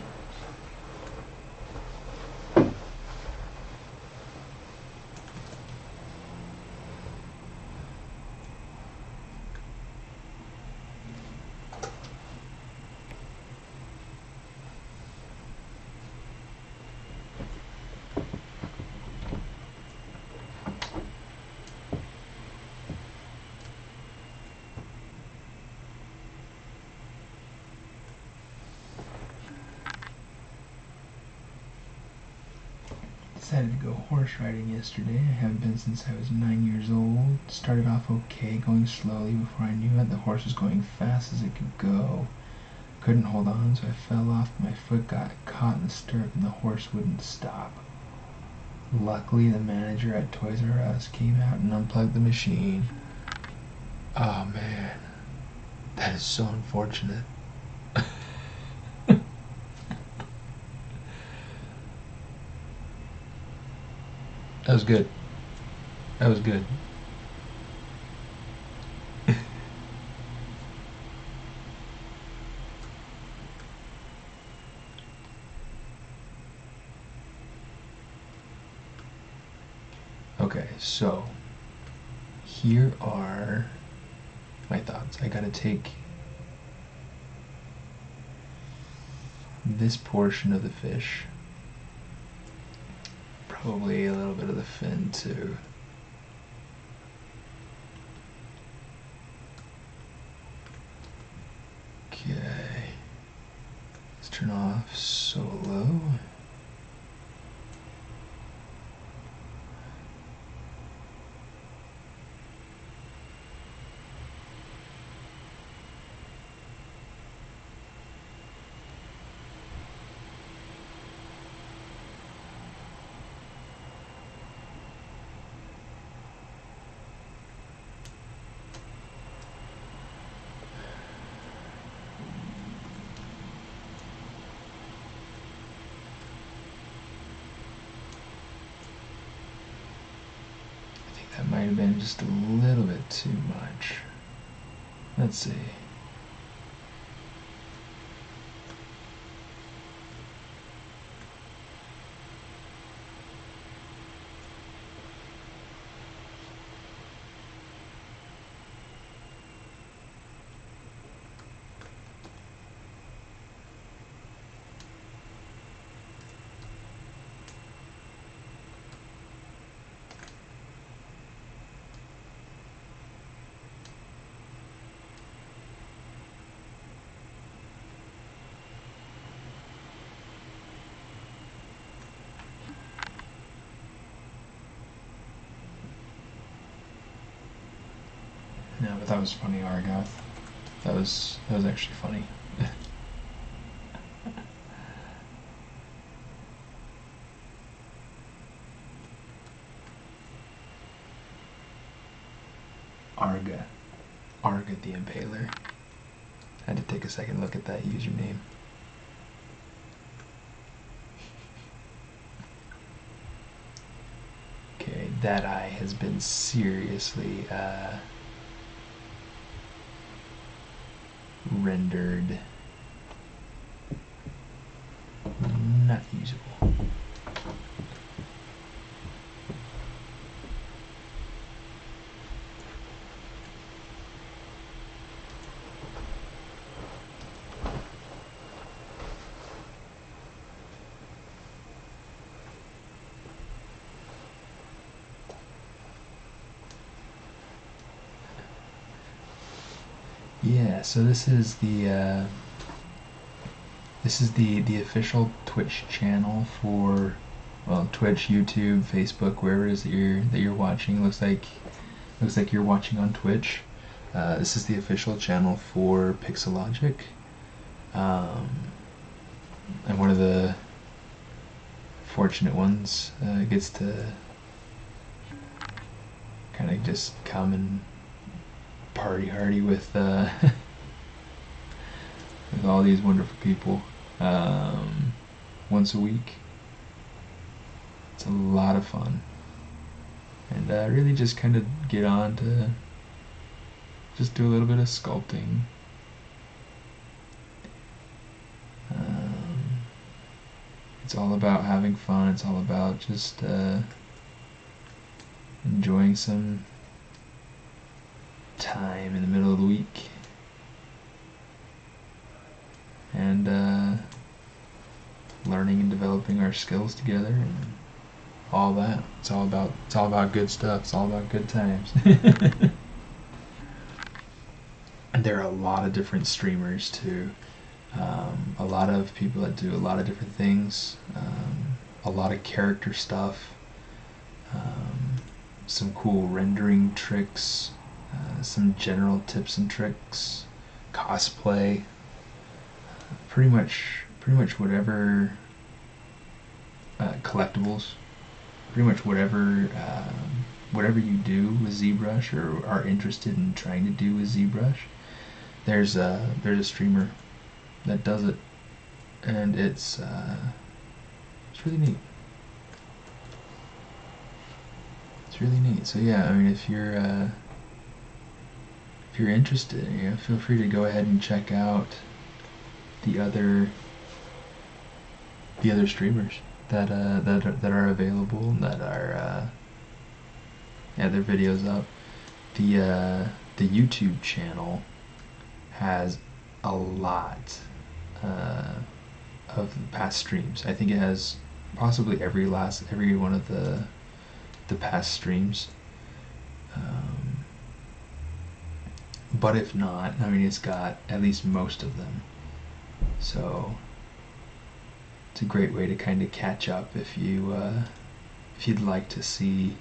Decided to go horse riding yesterday. I haven't been since I was 9 years old. Started off okay, going slowly. Before I knew it, the horse was going fast as it could go. Couldn't hold on, so I fell off. My foot got caught in the stirrup and the horse wouldn't stop. Luckily, the manager at Toys R Us came out and unplugged the machine. Oh man, that is so unfortunate. That was good. That was good. Okay, so here are my thoughts. I gotta take this portion of the fish, probably a little bit of the fin too. Okay, let's turn off solo. That might have been just a little bit too much. Let's see. No, but that was funny, Argoth. That was actually funny. Arga the Impaler. I had to take a second look at that username. Okay, that eye has been seriously rendered not usable. Yeah, so this is the official Twitch channel for, well, Twitch, YouTube, Facebook, wherever it is that you're watching. Looks like you're watching on Twitch. This is the official channel for Pixelogic. I'm one of the fortunate ones. Gets to kind of just come and party hardy with with all these wonderful people once a week. It's a lot of fun, and really just kind of get on to just do a little bit of sculpting. It's all about having fun. It's all about just enjoying some time in the middle of the week, and learning and developing our skills together and all that. It's all about good stuff. It's all about good times. And there are a lot of different streamers too. A lot of people that do a lot of different things. A lot of character stuff. Some cool rendering tricks. Some general tips and tricks. Cosplay. Pretty much whatever. Collectibles. pretty much whatever you do with ZBrush or are interested in trying to do with ZBrush, there's a streamer that does it, and it's really neat. It's really neat. So yeah, I mean, if you're interested, feel free to go ahead and check out the other streamers that are available and that are their videos up. The YouTube channel has a lot of past streams. I think it has possibly every one of the past streams. But if not, I mean, it's got at least most of them. So it's a great way to kind of catch up if you'd like to see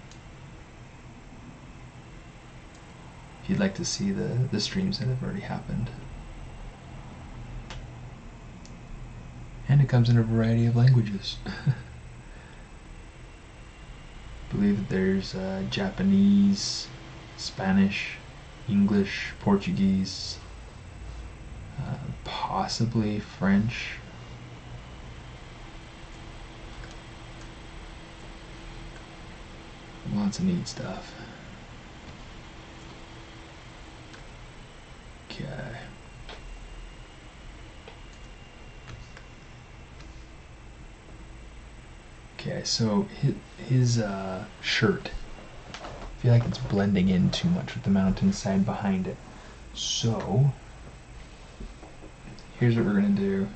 the streams that have already happened. And it comes in a variety of languages. I believe that there's Japanese, Spanish, English, Portuguese, possibly French. Lots of neat stuff. Okay. Okay, so his shirt, I feel like it's blending in too much with the mountainside behind it. So here's what we're gonna do.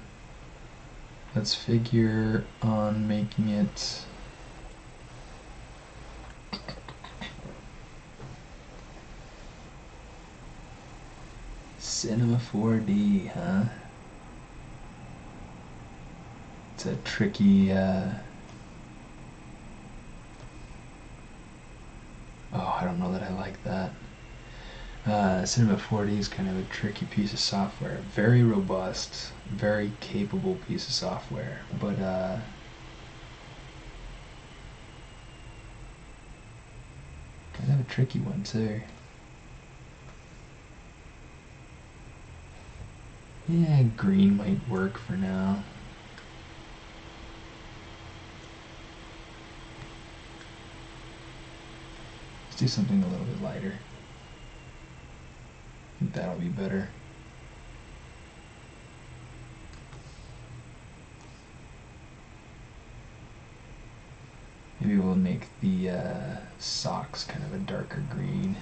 Let's figure on making it Cinema 4D, huh? It's a tricky oh, I don't know that I like that. Cinema 4D is kind of a tricky piece of software. Very robust, very capable piece of software, but kind of a tricky one too. Yeah, green might work for now. Let's do something a little bit lighter. I think that'll be better. Maybe we'll make the socks kind of a darker green.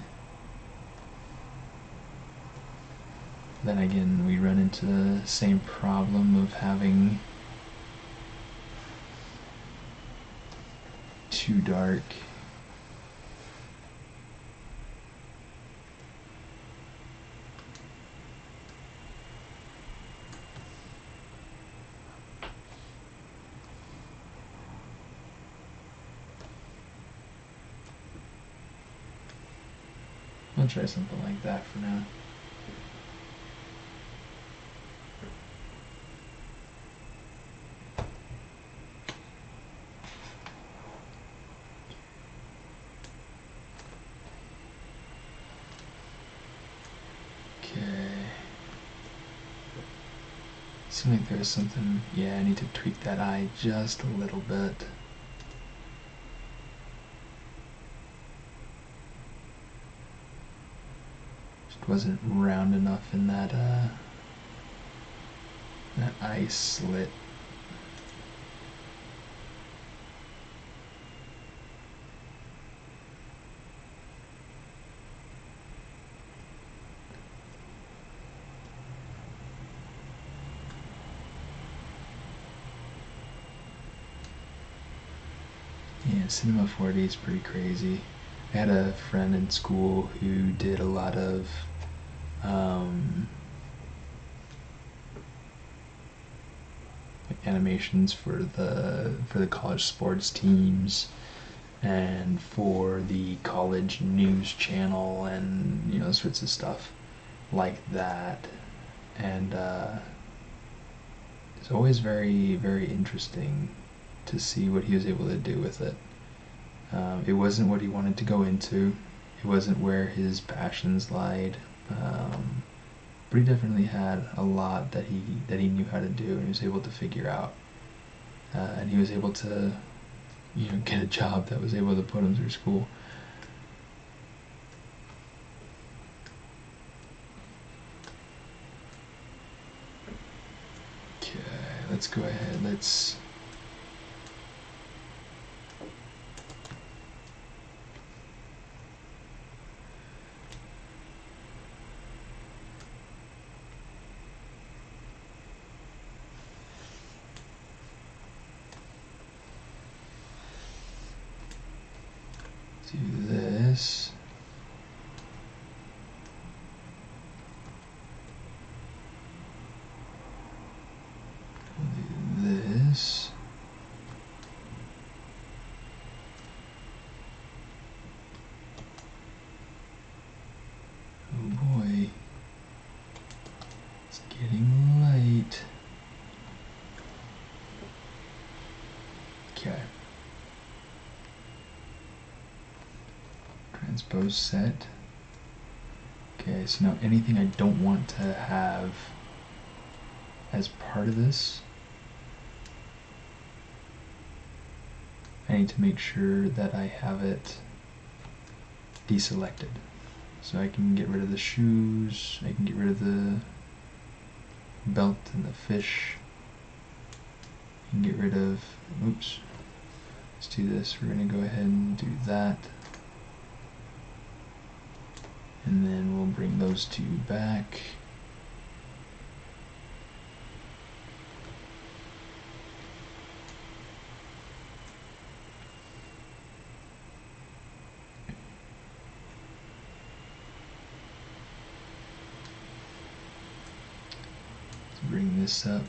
Then again, we run into the same problem of having too dark. I'll try something like that for now. Seems like there's something, yeah, I need to tweak that eye just a little bit. Just wasn't round enough in that eye slit. Yeah, Cinema 4D is pretty crazy. I had a friend in school who did a lot of animations for the college sports teams and for the college news channel and sorts of stuff like that. And it's always very, very interesting to see what he was able to do with it. It wasn't what he wanted to go into. It wasn't where his passions lied. But he definitely had a lot that he knew how to do, and he was able to figure out. And he was able to, get a job that was able to put him through school. Okay, let's go ahead. Let's do this. Do this. Oh boy. It's getting late. Okay. Transpose set. Okay, so now anything I don't want to have as part of this, I need to make sure that I have it deselected. So I can get rid of the shoes, I can get rid of the belt and the fish. I can get rid of, oops, let's do this. We're gonna go ahead and do that. And then we'll bring those two back. Let's bring this up.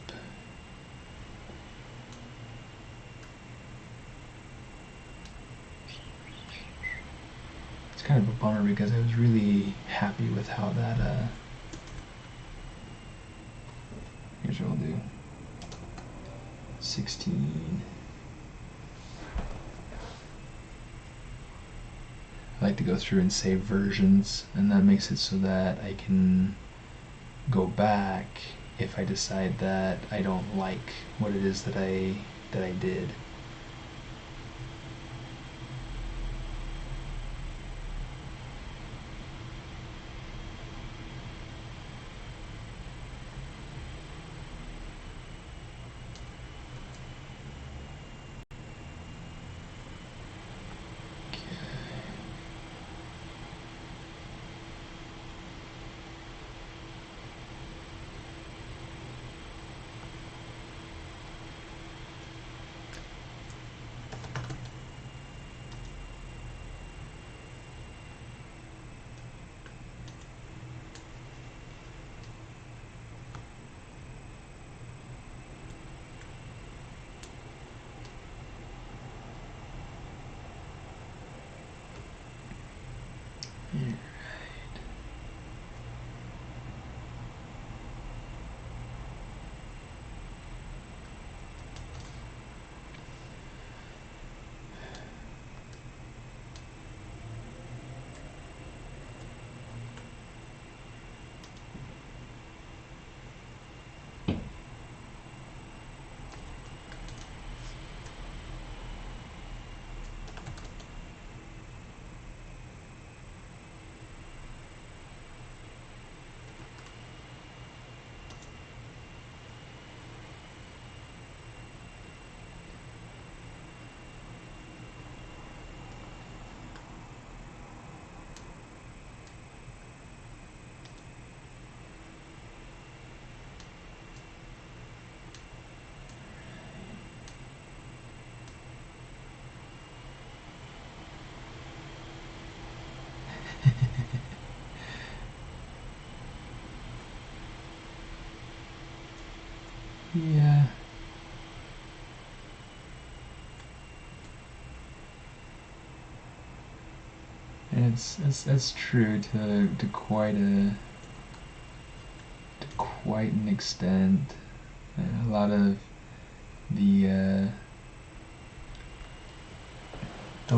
It's kind of a bummer because I was really happy with how that, here's what I'll do. 16. I like to go through and save versions, and that makes it so that I can go back if I decide that I don't like what it is that I did. Alright. Yeah. And that's true to quite an extent. A lot of the the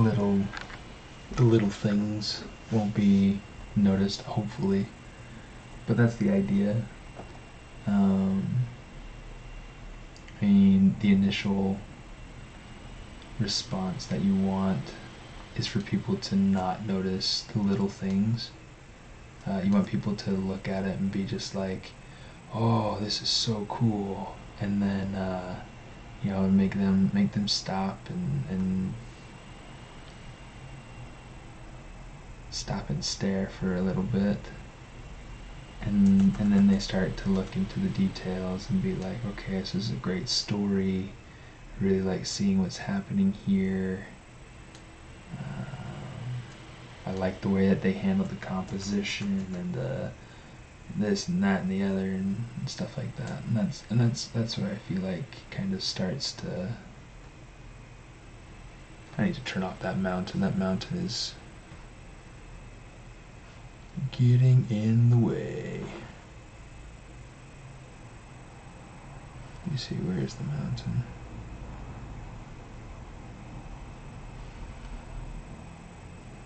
little things won't be noticed, hopefully. But that's the idea. I mean, the initial response that you want is for people to not notice the little things. You want people to look at it and be just like, oh, this is so cool, and then make them stop and stop and stare for a little bit, and then they start to look into the details and be like, okay, this is a great story. I really like seeing what's happening here. I like the way that they handle the composition and this and that and the other and stuff like that. And that's what I feel like kind of starts to. I need to turn off that mountain. That mountain is getting in the way. Let me see, where is the mountain?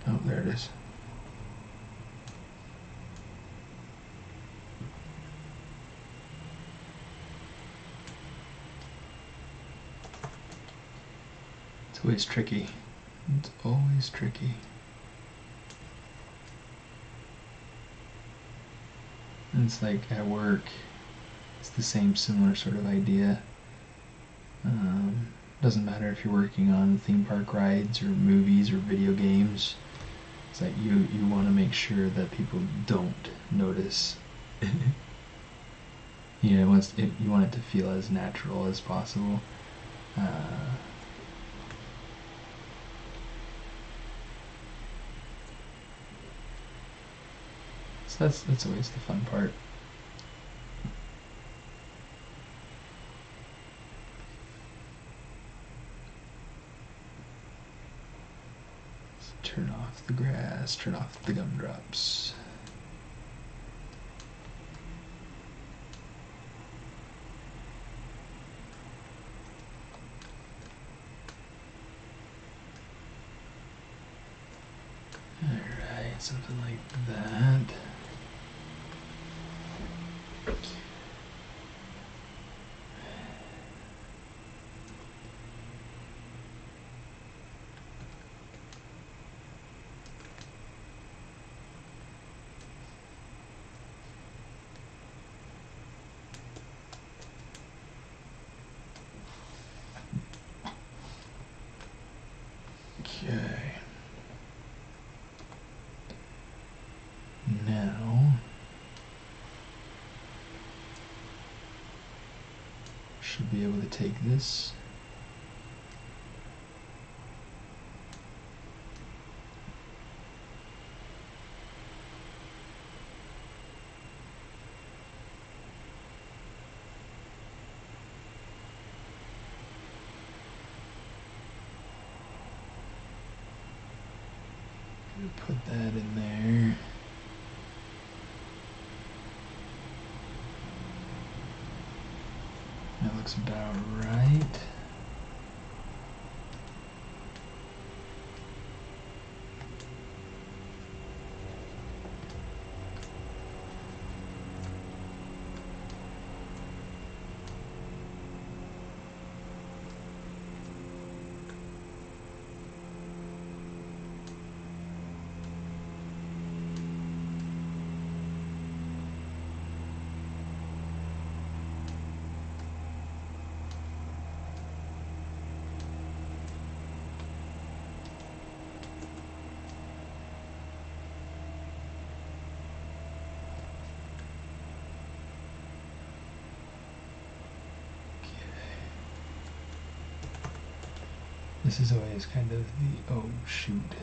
Oh, there it is. It's always tricky. It's always tricky. And it's like at work, it's the same similar sort of idea. Doesn't matter if you're working on theme park rides or movies or video games. It's like you want to make sure that people don't notice. You want it to feel as natural as possible. So that's always the fun part. Turn off the grass, turn off the gumdrops. Alright, something like that. Okay. Now, should be able to take this. Put that in there. That looks about right. This is always kind of the, oh shoot,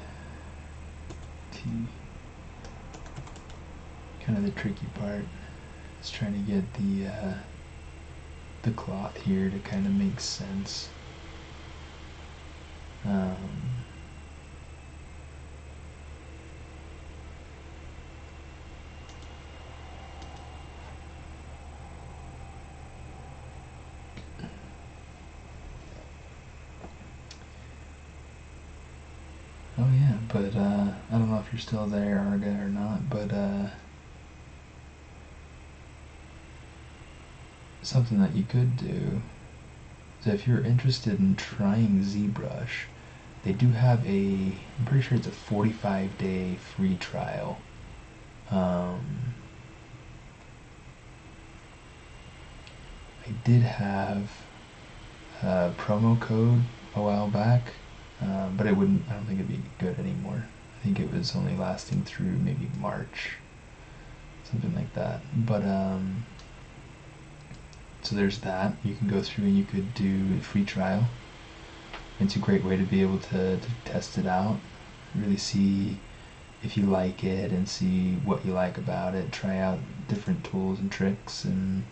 kind of the tricky part. Is trying to get the cloth here to kind of make sense. Oh yeah, but I don't know if you're still there, Arga, or not, but something that you could do is if you're interested in trying ZBrush, they do have I'm pretty sure it's a 45-day free trial. I did have a promo code a while back, but I don't think it'd be good anymore. I think it was only lasting through maybe March, something like that. But so there's that. You can go through and you could do a free trial. It's a great way to be able to test it out, really see if you like it and see what you like about it, try out different tools and tricks and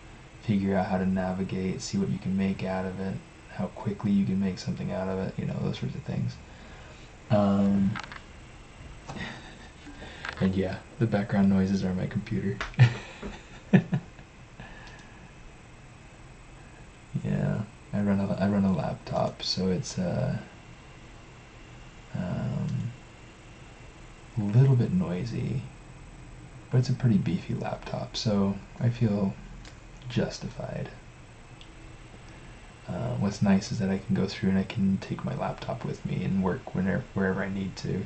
figure out how to navigate, see what you can make out of it, how quickly you can make something out of it, those sorts of things. And yeah, the background noises are my computer. Yeah, I run a laptop, so it's a little bit noisy, but it's a pretty beefy laptop, so I feel justified. What's nice is that I can go through and I can take my laptop with me and work wherever I need to.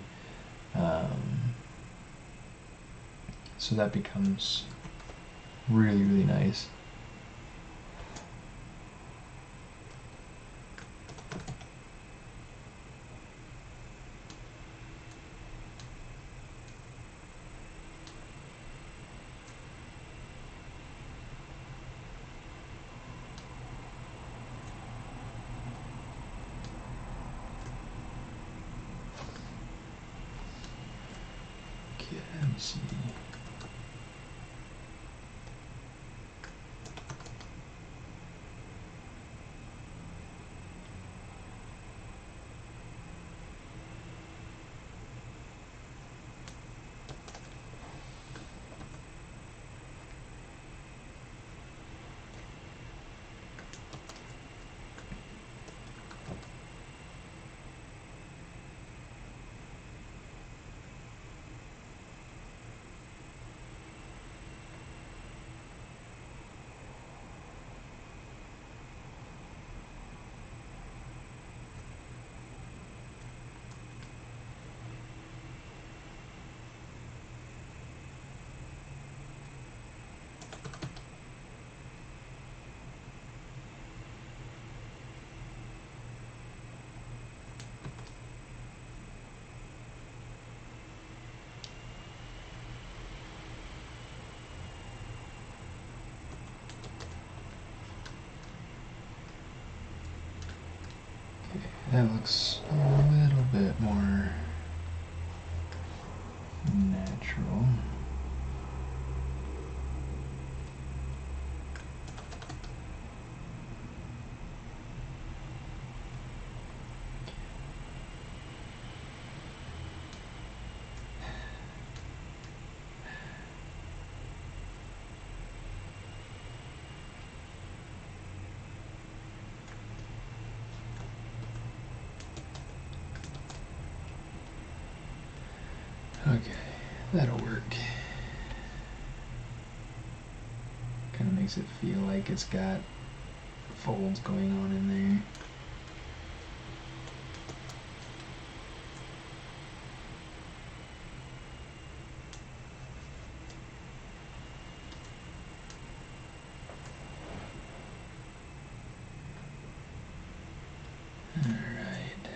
So that becomes really, really nice. Okay, let me see. That looks a little bit more natural. Okay, that'll work. Kind of makes it feel like it's got folds going on in there. Alright.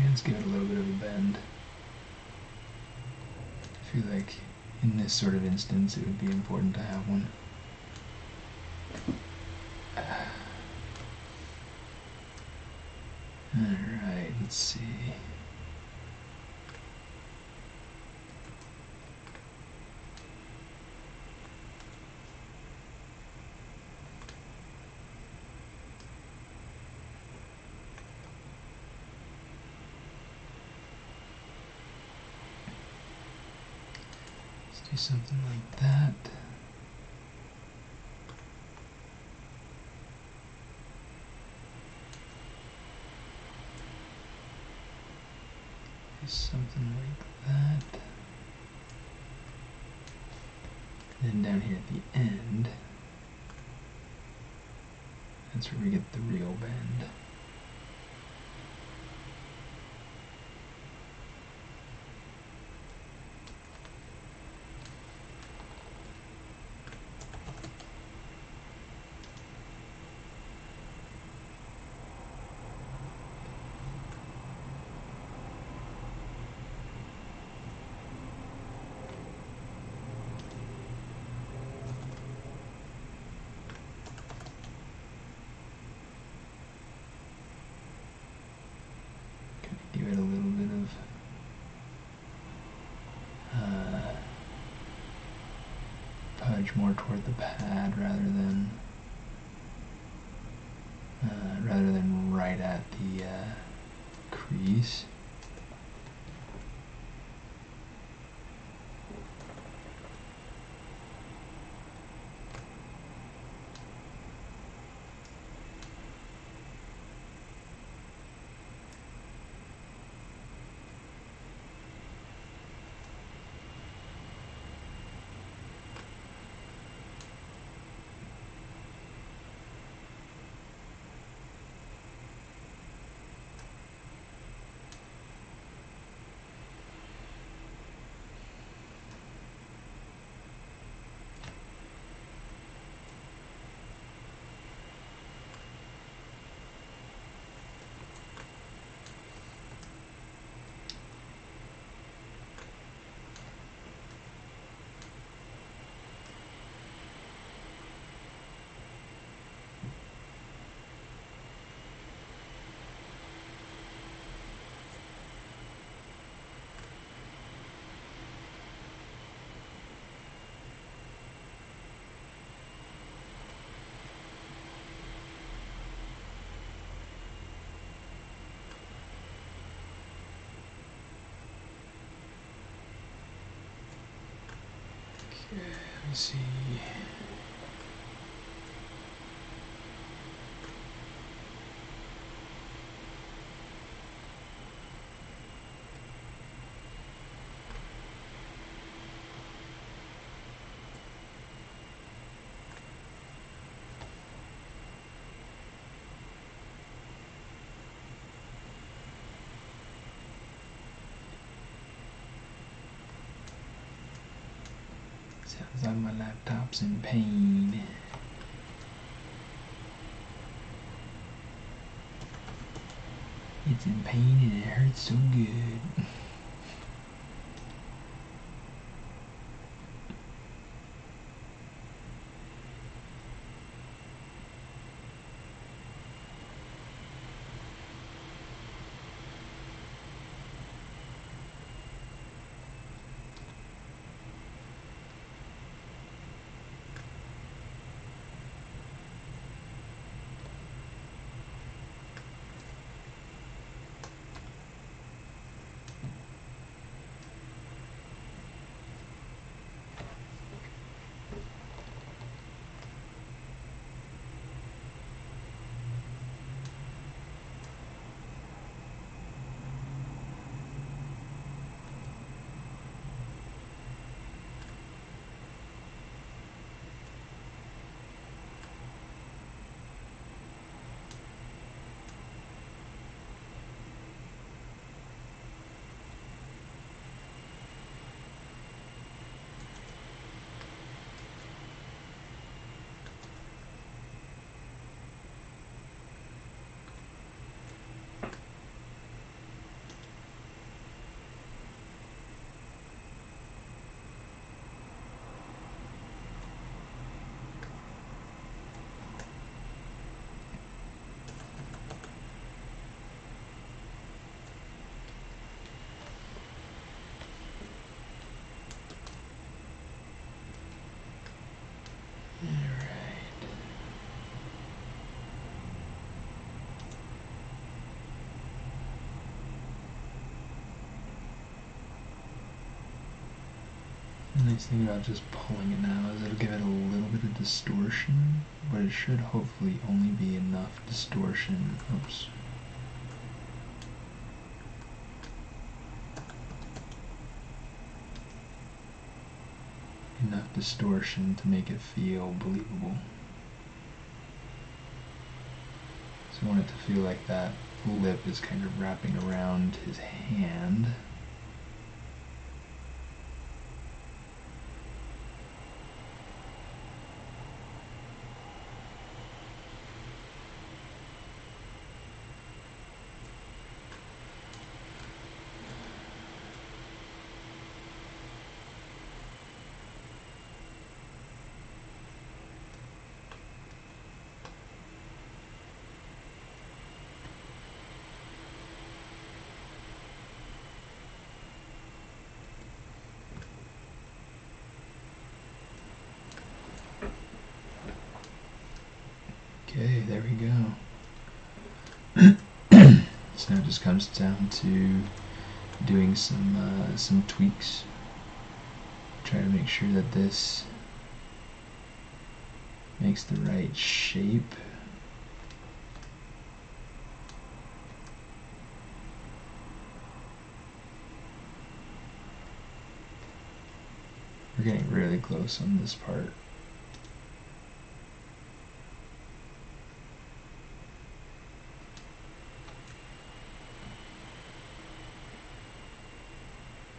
let's give it a little bit of a bend. I feel like in this sort of instance it would be important to have one. Alright, let's see. Let's do something like that. Something like that. And then down here at the end, that's where we get the real bend. Give it a little bit of pudge more toward the pad rather than right at the crease. Okay, let me see. Sounds like my laptop's in pain. It's in pain and it hurts so good. nice thing about just pulling it now is it'll give it a little bit of distortion, but it should hopefully only be enough distortion. Oops. Enough distortion to make it feel believable. So I want it to feel like that lip is kind of wrapping around his hand. Okay, there we go. So now it just comes down to doing some tweaks. Try to make sure that this makes the right shape. We're getting really close on this part.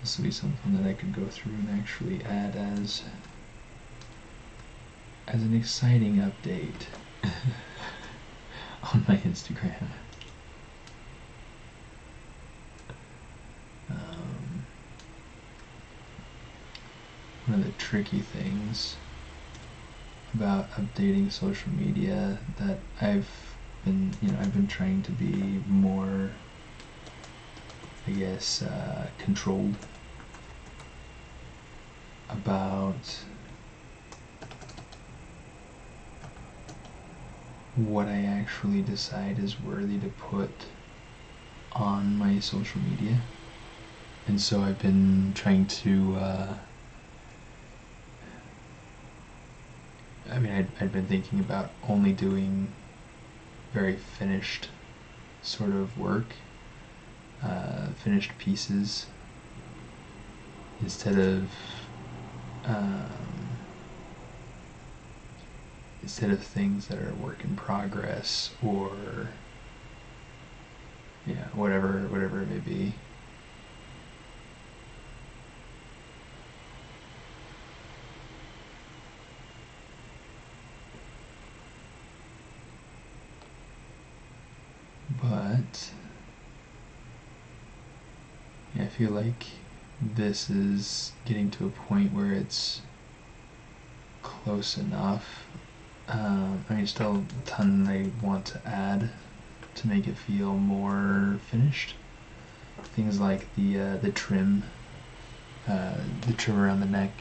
This will be something that I could go through and actually add as an exciting update on my Instagram. One of the tricky things about updating social media that I've been trying to be more, I guess, controlled about what I actually decide is worthy to put on my social media. And so I've been trying to I'd been thinking about only doing very finished sort of work, finished pieces, instead of things that are work in progress, or whatever it may be. But I feel like this is getting to a point where it's close enough. Still a ton I want to add to make it feel more finished. Things like the trim around the neck,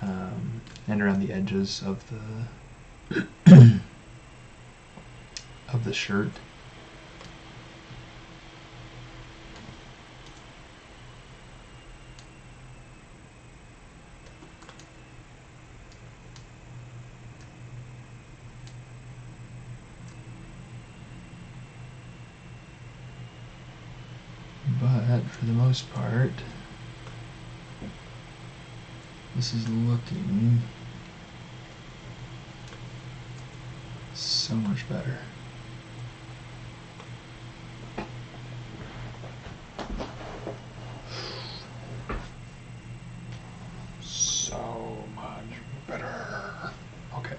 and around the edges of the of the shirt. But for the most part, this is looking so much better. So much better. Okay.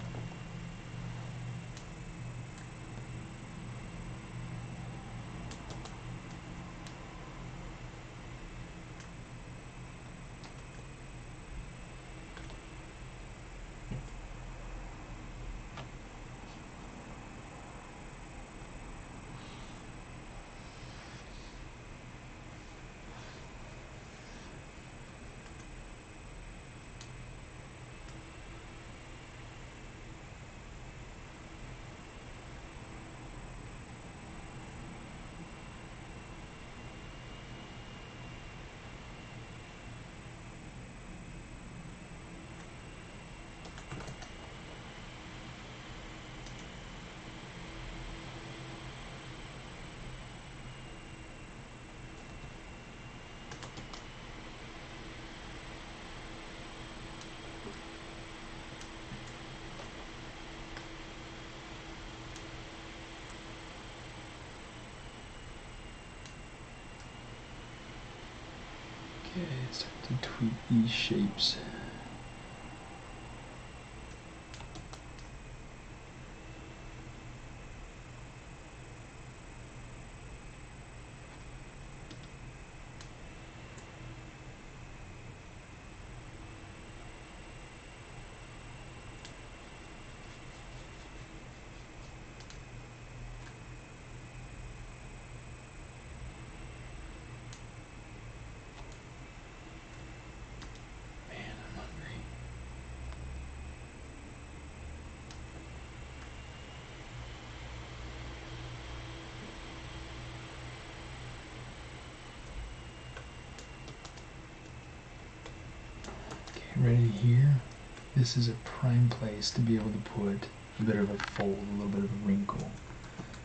Okay, start to tweak these shapes. Ready here, this is a prime place to be able to put a bit of a fold, a little bit of a wrinkle.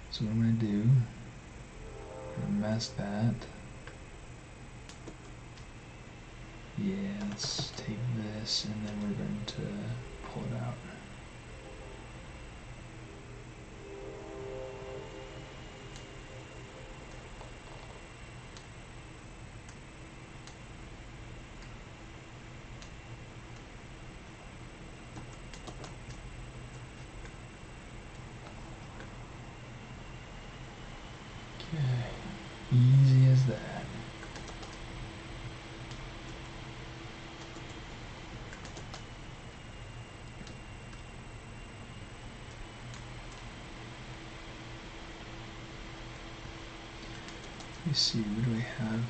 So what I'm going to do, I'm going to mask that. Yeah, let's take this and then we're going to pull it out. Okay, easy as that. Let me see, what do I have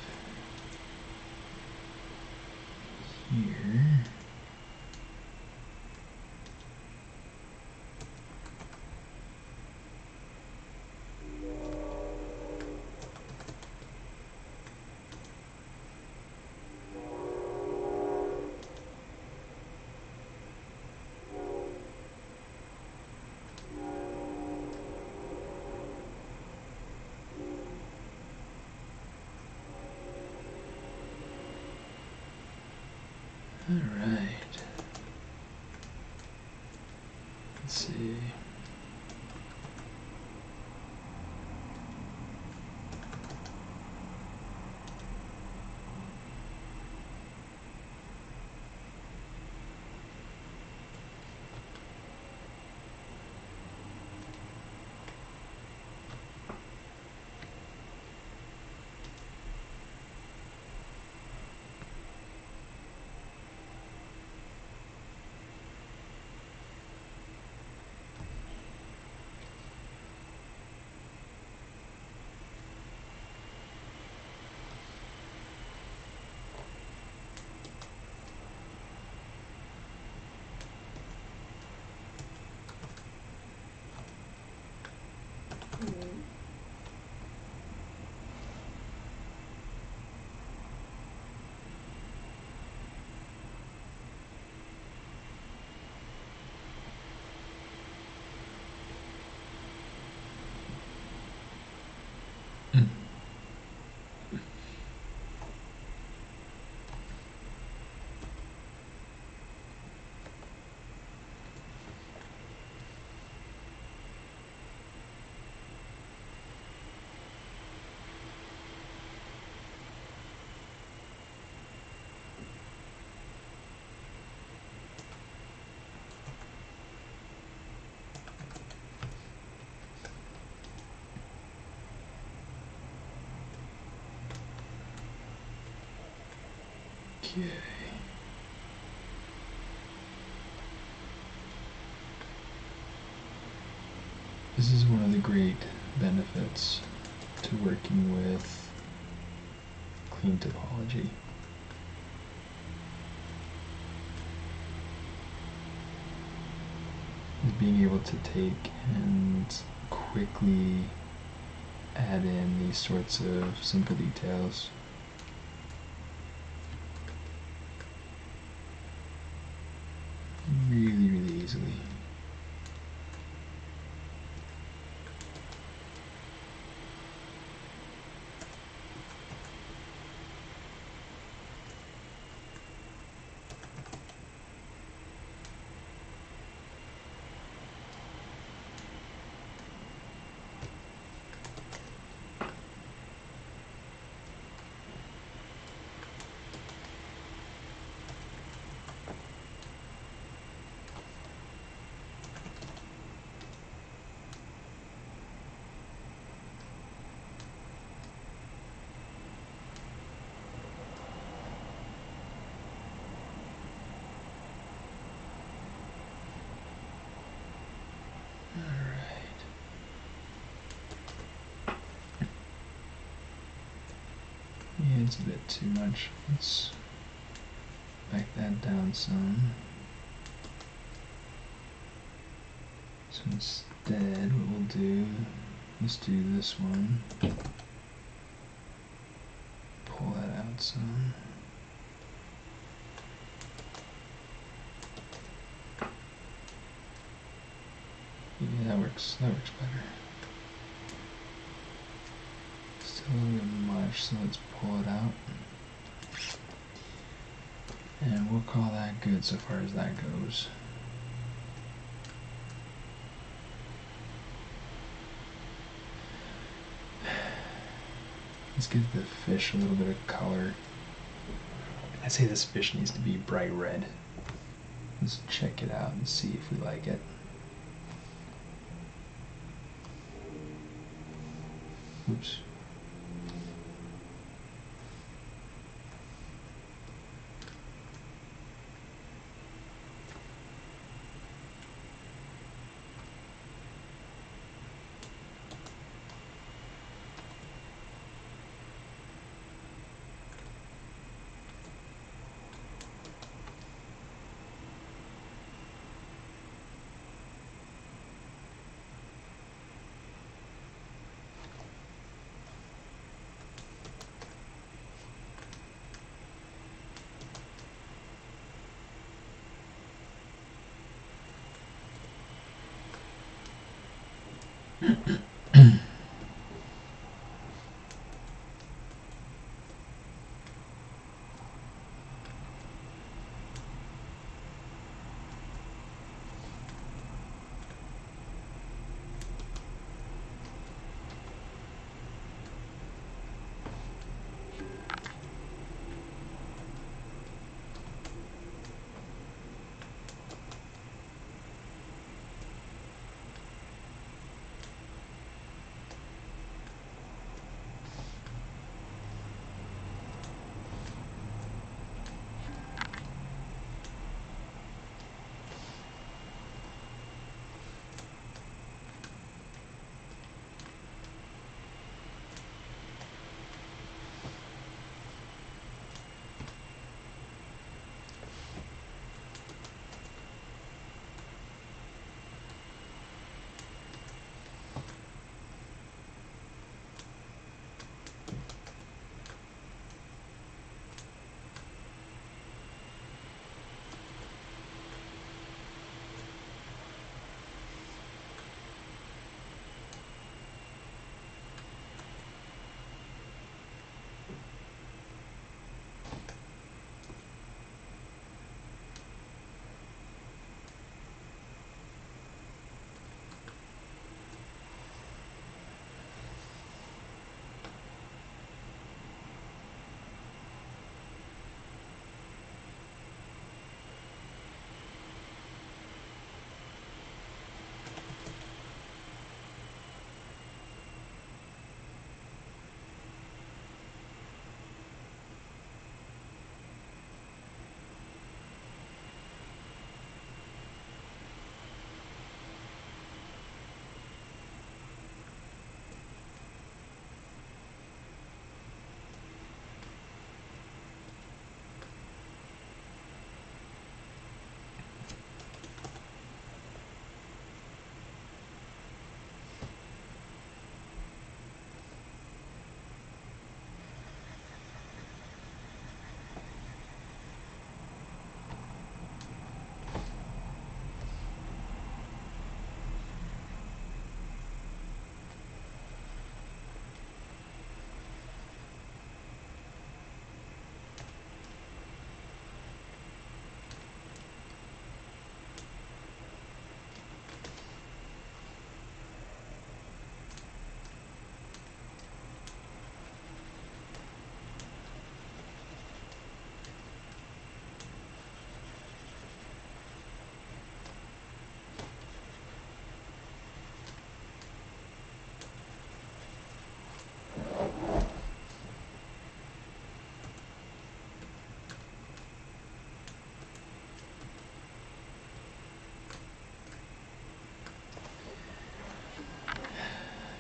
here? All right. Let's see. Okay. This is one of the great benefits to working with clean topology. Is being able to take and quickly add in these sorts of simple details. Really, really easily. That's a bit too much. Let's back that down some. So instead, what we'll do, let's do this one. Pull that out some. Yeah, that works better. Still a little bit much, so let's pull it out. And we'll call that good so far as that goes. Let's give the fish a little bit of color. I'd say this fish needs to be bright red. Let's check it out and see if we like it. Oops.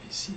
See.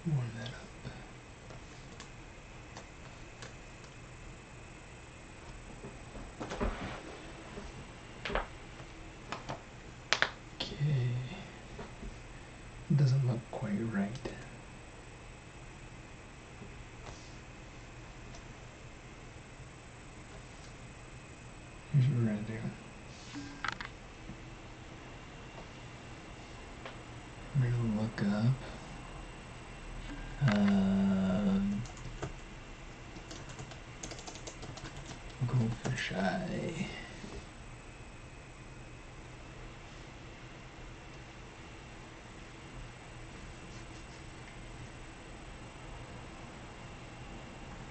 Warm that up. Okay. Doesn't look quite right. Here's what we're gonna do. We're gonna look up goldfish eye.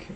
Okay.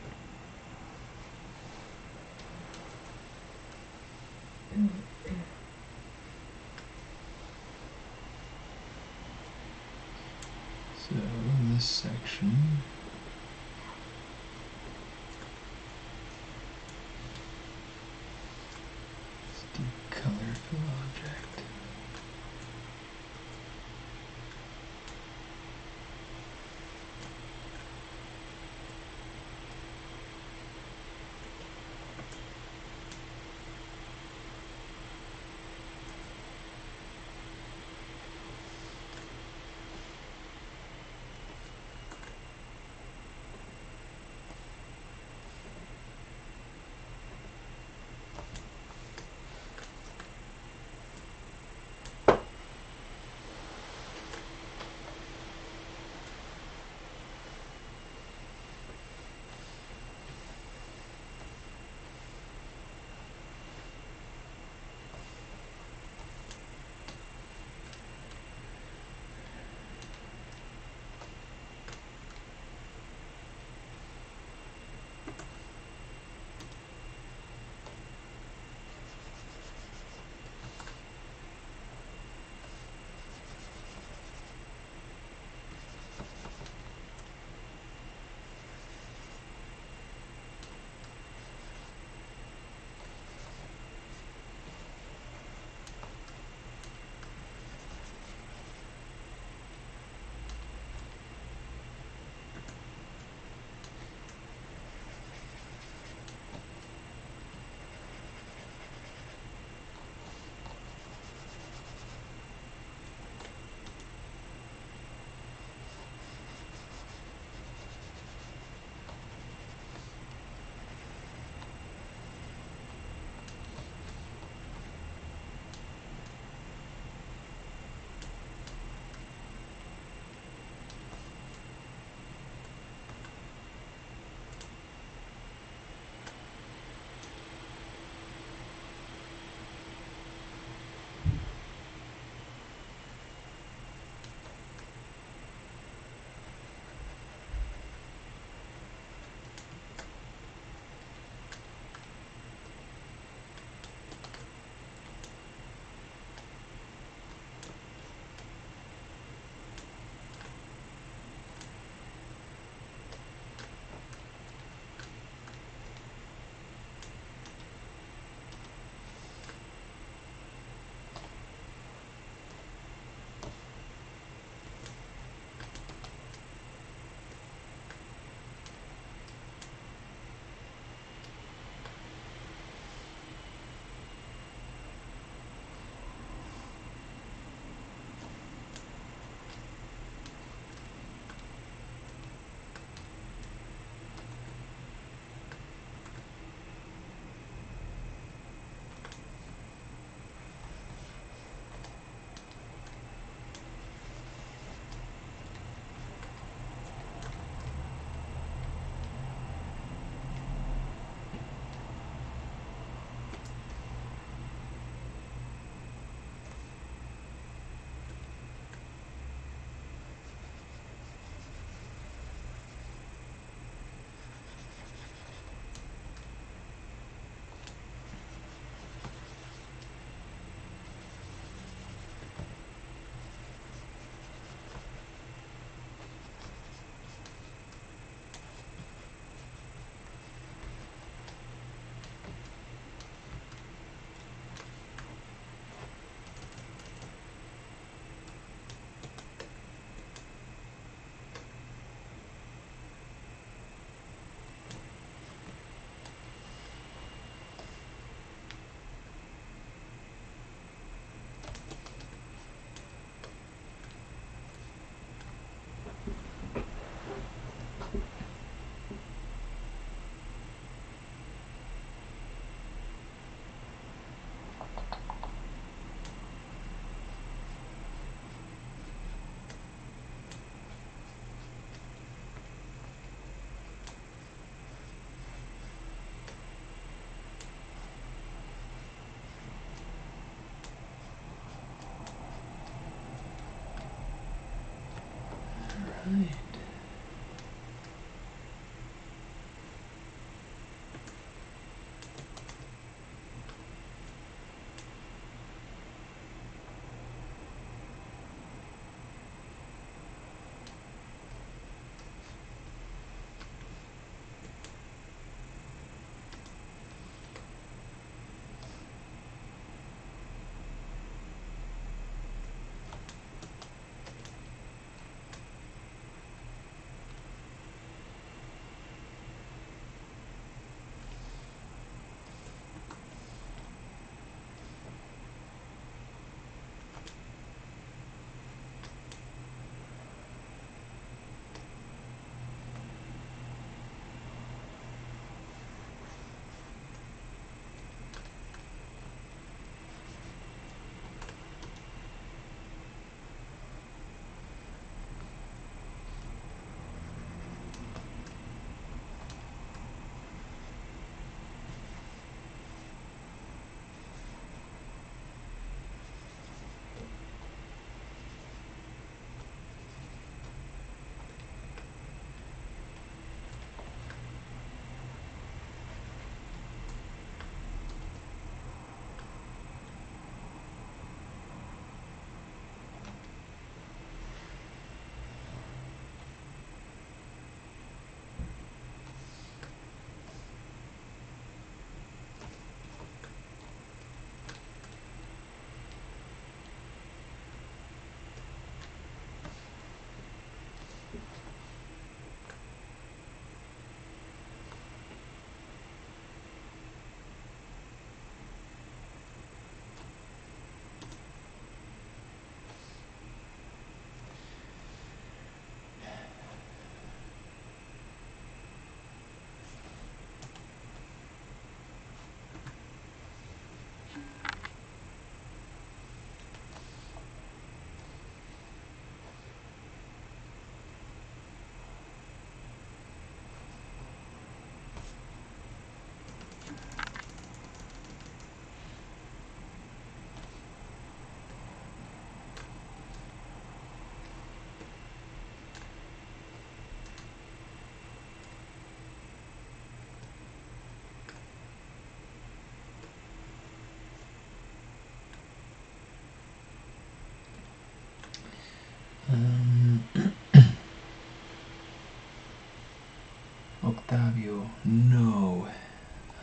Octavio, no.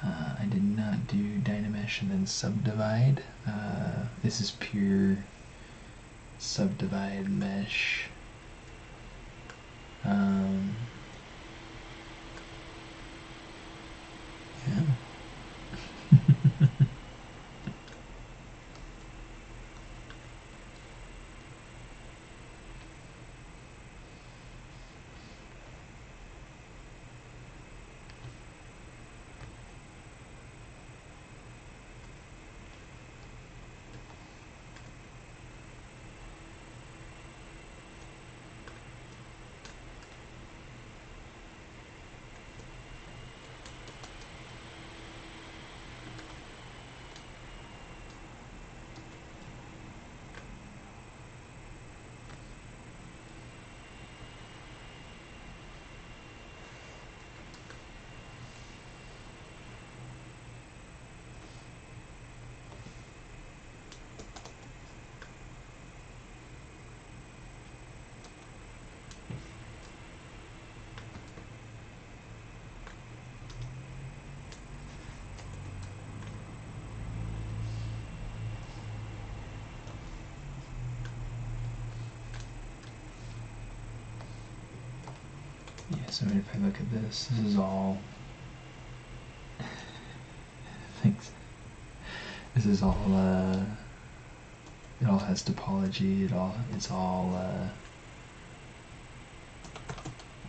I did not do Dynamesh and then Subdivide. This is pure Subdivide mesh. Yeah. Yeah, so if I look at this is all thanks. This is all it all has topology, it's all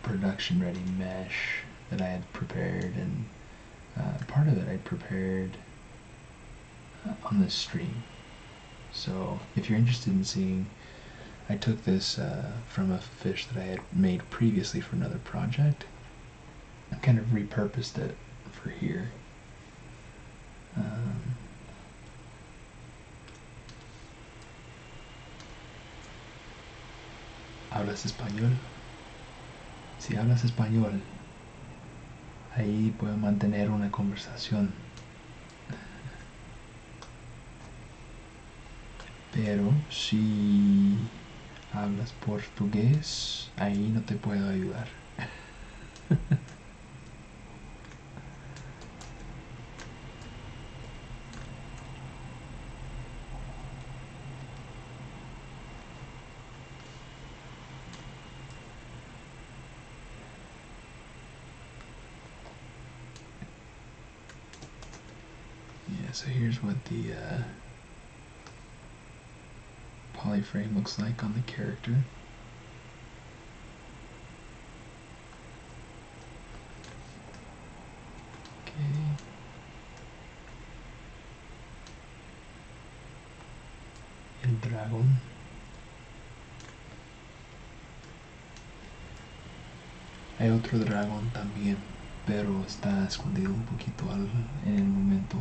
production ready mesh that I had prepared, and part of it I prepared on this stream. So if you're interested in seeing, I took this from a fish that I had made previously for another project. I kind of repurposed it for here. ¿Hablas español? Si hablas español, ahí puedo mantener una conversación. Pero si hablas portugués, ahí no te puedo ayudar. Yeah, so here's what the polyframe looks like on the character. Okay. El dragón. Hay otro dragón también, pero está escondido un poquito en el momento.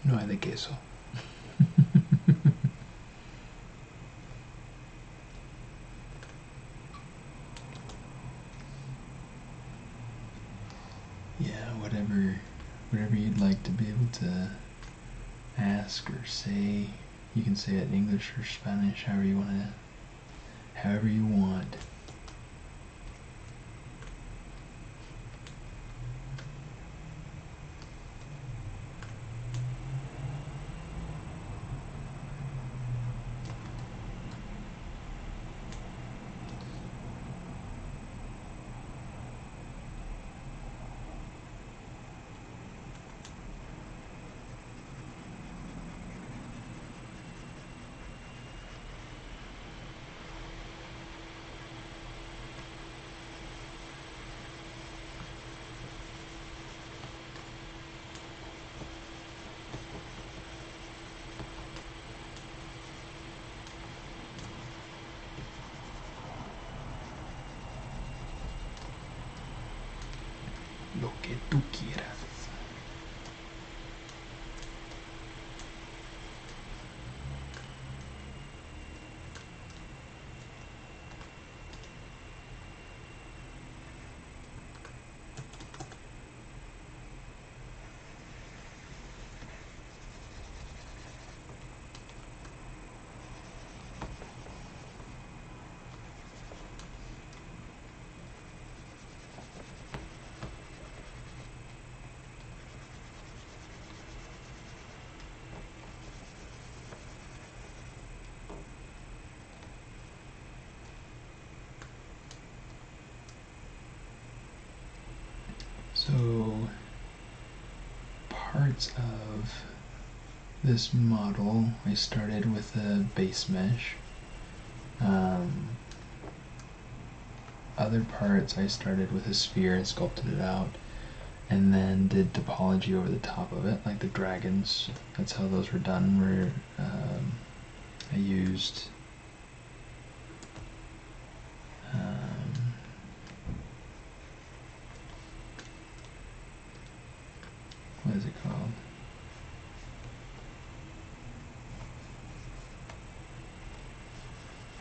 No hay de queso. Yeah, whatever you'd like to be able to ask or say. You can say it in English or Spanish, however you want. lo que tú quieras. So parts of this model, I started with a base mesh. Other parts I started with a sphere and sculpted it out, and then did topology over the top of it, like the dragons. That's how those were done, where I used what is it called?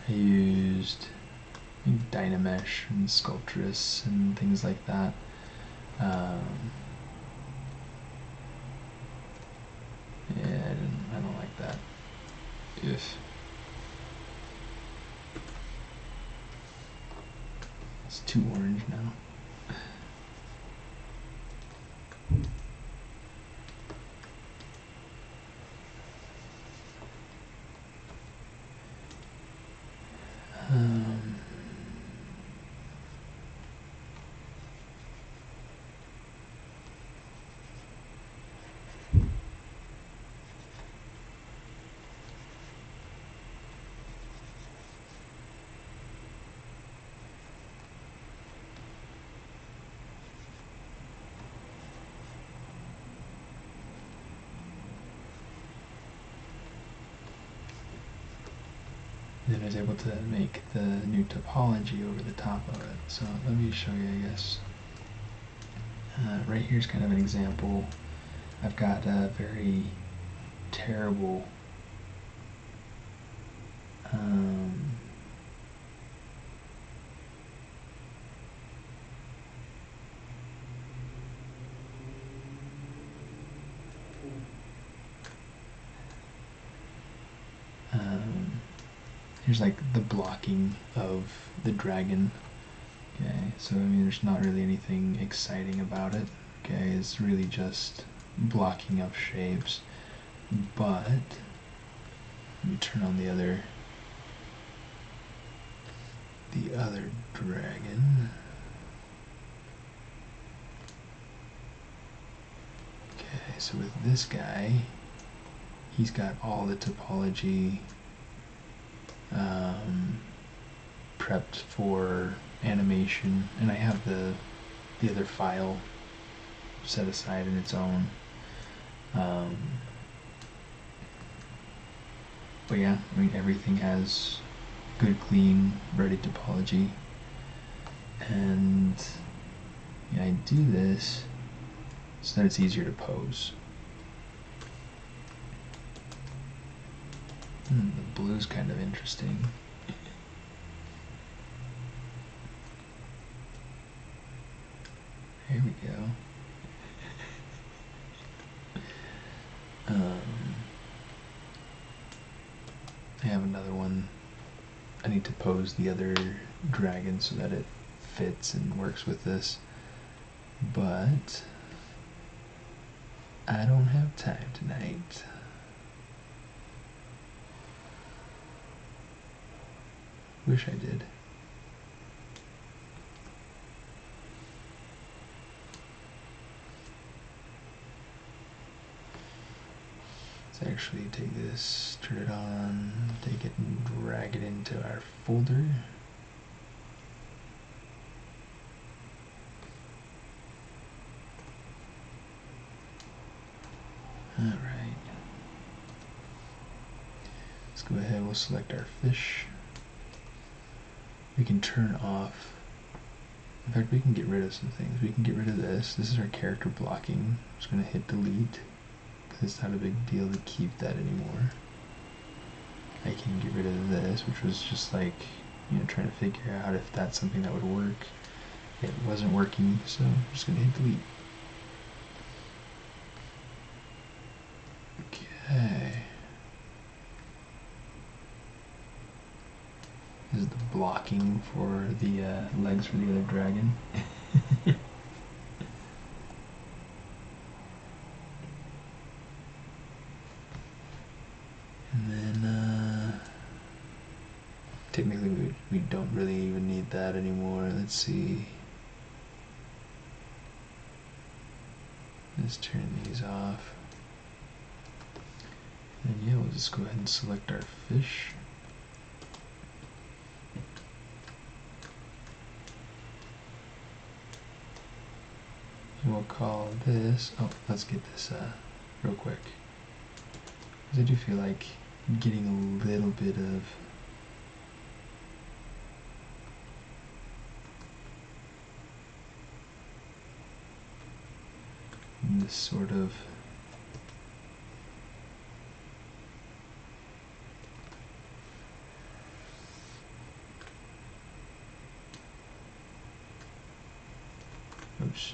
I used Dynamesh and Sculptress and things like that. Yeah, I don't like that. If it's too orange now. Then I was able to make the new topology over the top of it. So let me show you, I guess. Right here's kind of an example. I've got a very terrible here's like the blocking of the dragon. Okay, so I mean there's not really anything exciting about it. Okay, it's really just blocking up shapes. But let me turn on the other dragon. Okay, so with this guy, he's got all the topology prepped for animation, and I have the other file set aside in its own. But yeah, I mean everything has good, clean, ready topology, and yeah, I do this so that it's easier to pose. The blue's kind of interesting. Here we go. I have another one. I need to pose the other dragon so that it fits and works with this, but I don't have time tonight. Wish I did. Let's actually take this, turn it on, take it and drag it into our folder. Alright. Let's go ahead, we'll select our fish. We can turn off In fact, we can get rid of some things. We can get rid of this. This is our character blocking. I'm just going to hit delete because it's not a big deal to keep that anymore. I can get rid of this, which was just like, trying to figure out if that's something that would work. It wasn't working, so I'm just going to hit delete. Okay. This is the blocking for the legs for the other dragon. And then, technically we don't really even need that anymore. Let's see. Let's turn these off. And yeah, we'll just go ahead and select our fish. And we'll call this, let's get this real quick. Because I do feel like getting a little bit of this sort of oops.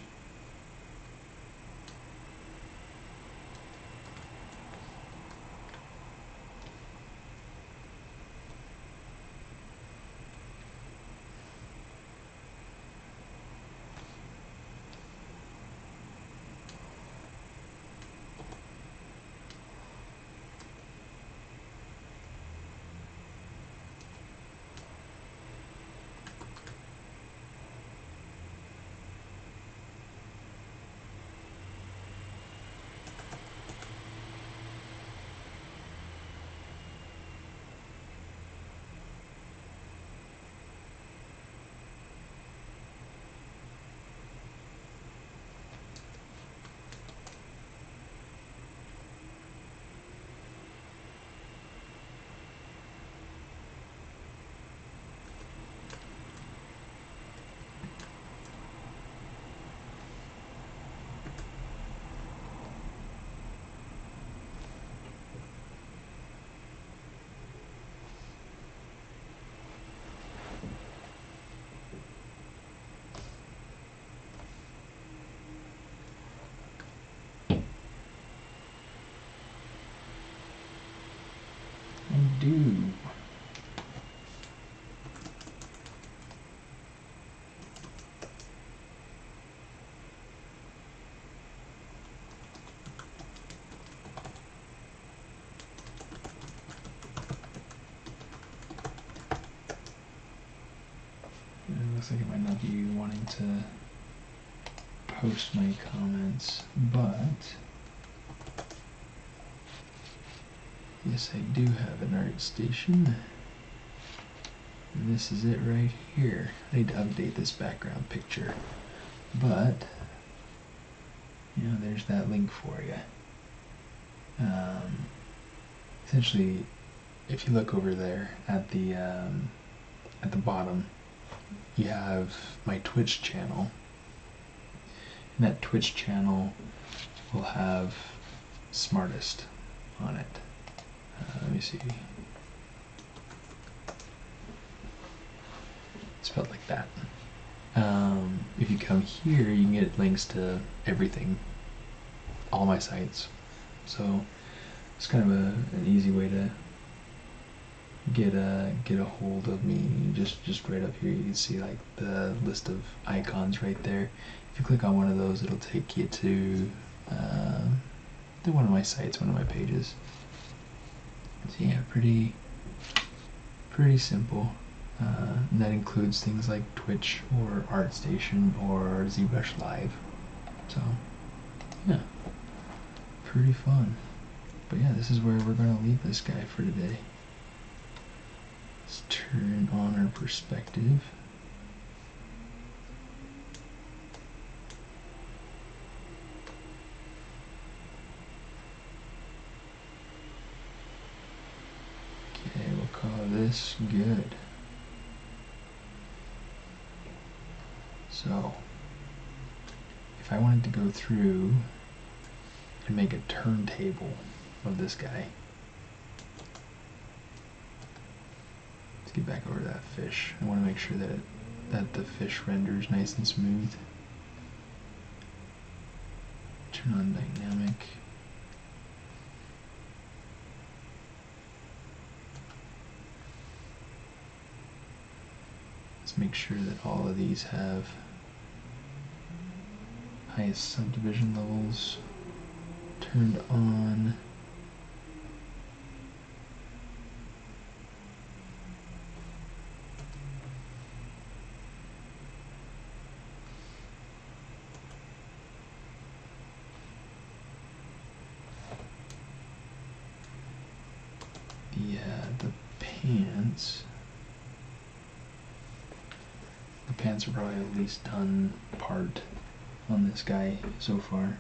Do. It looks like it might not be wanting to post my comments, but yes, I do have an art station. And this is it right here. I need to update this background picture, but there's that link for you. Essentially, if you look over there at the bottom, you have my Twitch channel, and that Twitch channel will have Smartest on it. Let me see. It's spelled like that. If you come here, you can get links to everything, all my sites. So it's kind of an easy way to get a hold of me. Just right up here, you can see like the list of icons right there. If you click on one of those, it'll take you to one of my sites, one of my pages. So yeah, pretty simple. And that includes things like Twitch or ArtStation or ZBrush Live. So yeah, pretty fun. But yeah, this is where we're going to leave this guy for today. Let's turn on our perspective. Okay, we'll call this good. So if I wanted to go through and make a turntable of this guy, let's get back over to that fish. I want to make sure that the fish renders nice and smooth. Turn on dynamic. Let's make sure that all of these have highest subdivision levels turned on. Yeah, the pants are probably the least done part on this guy so far,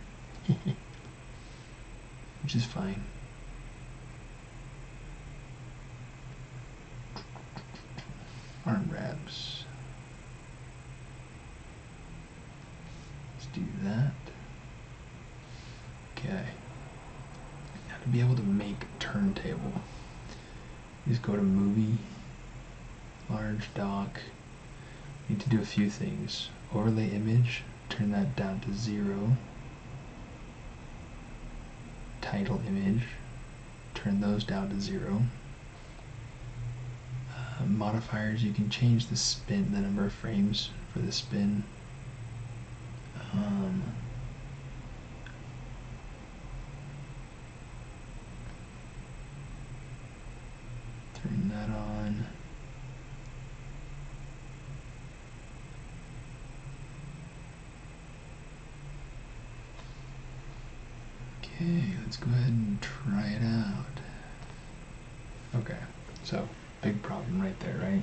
which is fine. Arm wraps. Let's do that. Okay. Now to be able to make a turntable, you just go to movie, large dock. Need to do a few things. Overlay image, turn that down to 0. Title image, turn those down to 0. Modifiers, you can change the spin, the number of frames for the spin. Turn that on. Okay, let's go ahead and try it out. Okay, so big problem right there, right?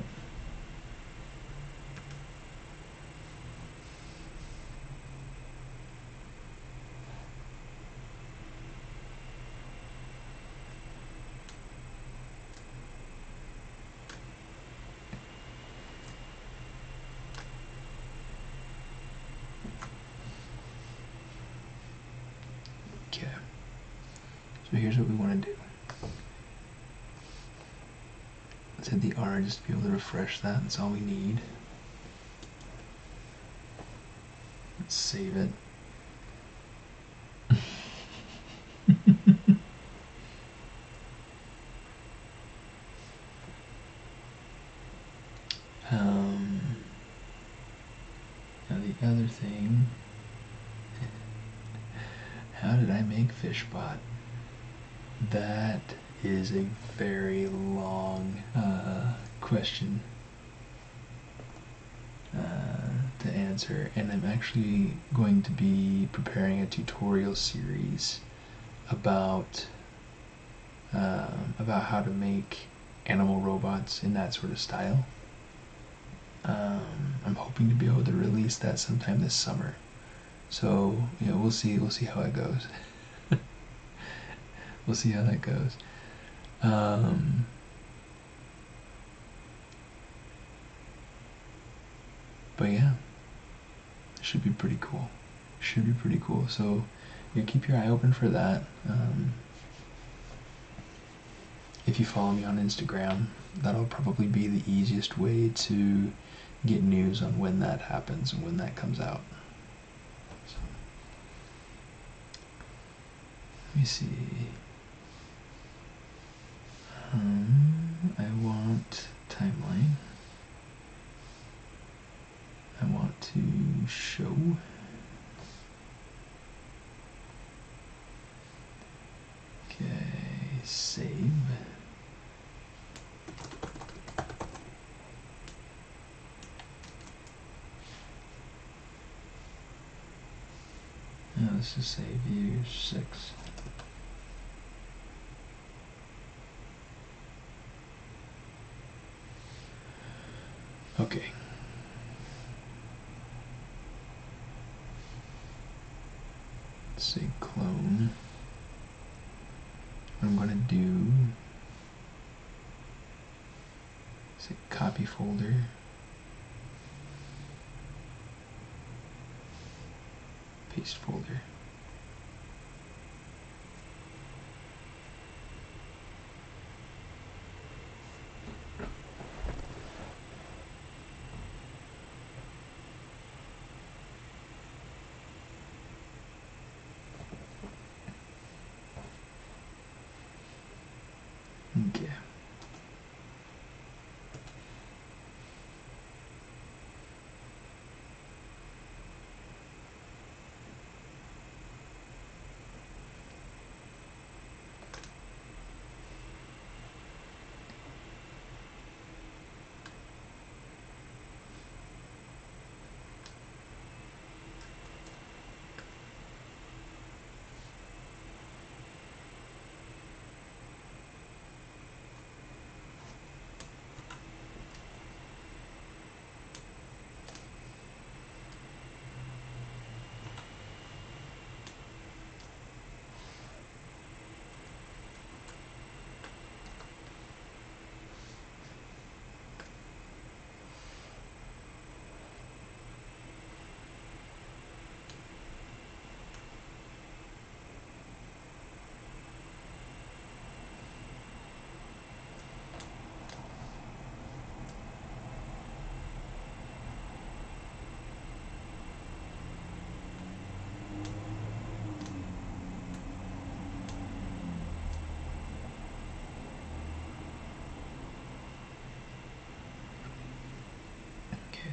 Okay, so here's what we want to do. Let's hit the R just to be able to refresh that. That's all we need. Let's save it. Now the other thing, how did I make FishBot? That is a very long question to answer, and I'm actually going to be preparing a tutorial series about how to make animal robots in that sort of style. I'm hoping to be able to release that sometime this summer. So we'll see how it goes. We'll see how that goes. But yeah, it should be pretty cool. Should be pretty cool. So keep your eye open for that. If you follow me on Instagram, that'll probably be the easiest way to get news on when that happens and when that comes out. So, let me see. I want timeline. I want to show. Okay, save. Now let's just say view 6. Okay. Let's say clone. What I'm going to do is say copy folder. paste folder. Okay.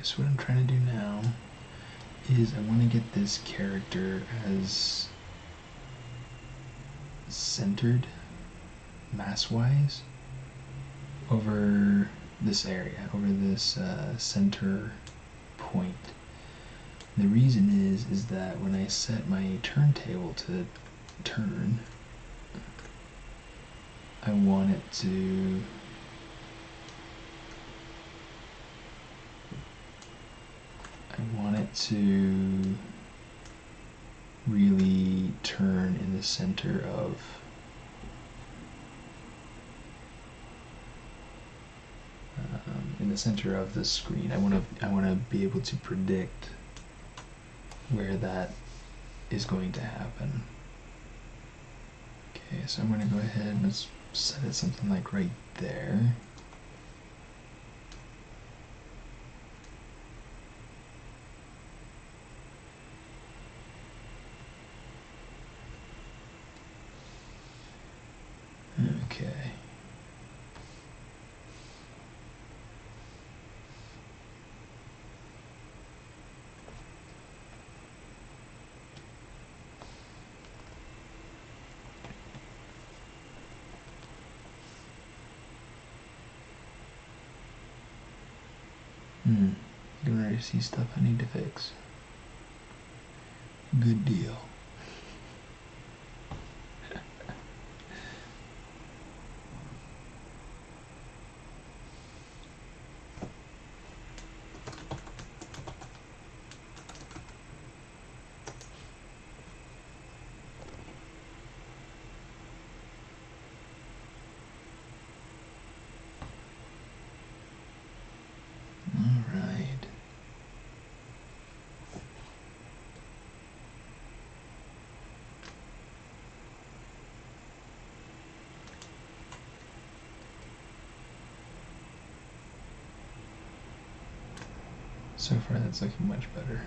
So what I'm trying to do now is I want to get this character as centered mass-wise over this area, over this center point. And the reason is that when I set my turntable to turn, I want it to really turn in the center of the screen. I want to be able to predict where that is going to happen. Okay, so I'm going to go ahead and let's set it something like right there. Okay. I can already see stuff I need to fix. Good deal. Alright. So far that's looking much better.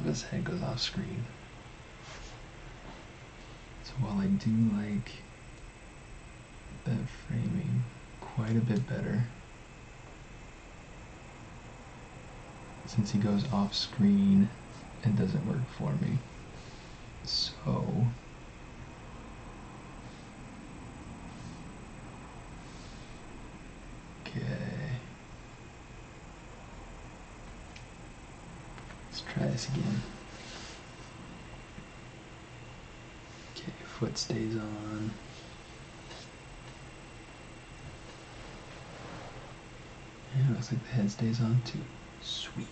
his head goes off screen. So while I do like that framing quite a bit better, since he goes off screen, it doesn't work for me. So okay, let's try this again. Okay, foot stays on. And it looks like the head stays on too. Sweet.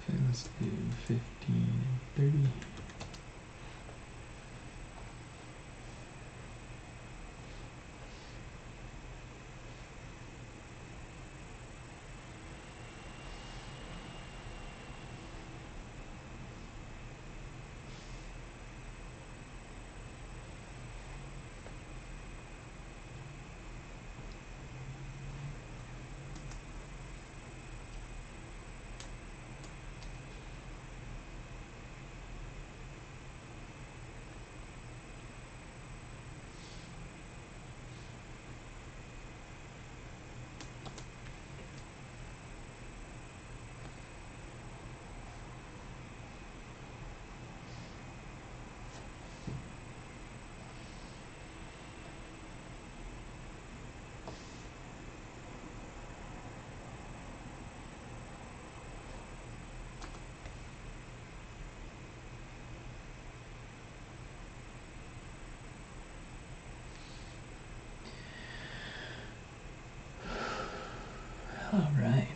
Okay, let's do 15 and 30. All right.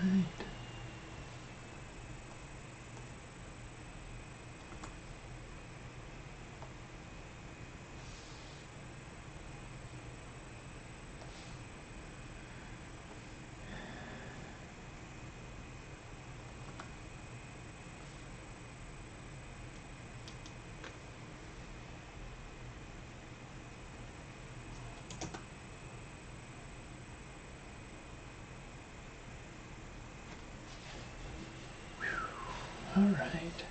right. All right.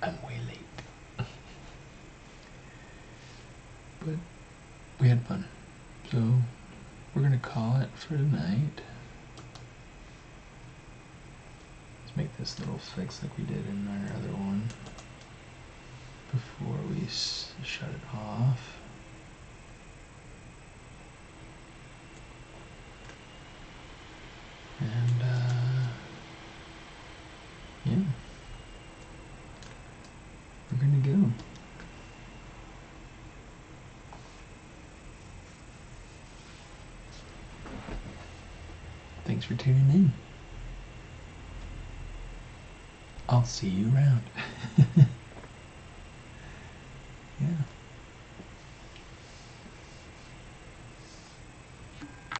I'm way late. But we had fun. So we're gonna call it for tonight. Let's make this little fix like we did in our other one before we shut it off. And yeah, we're gonna go. Thanks for tuning in. I'll see you around.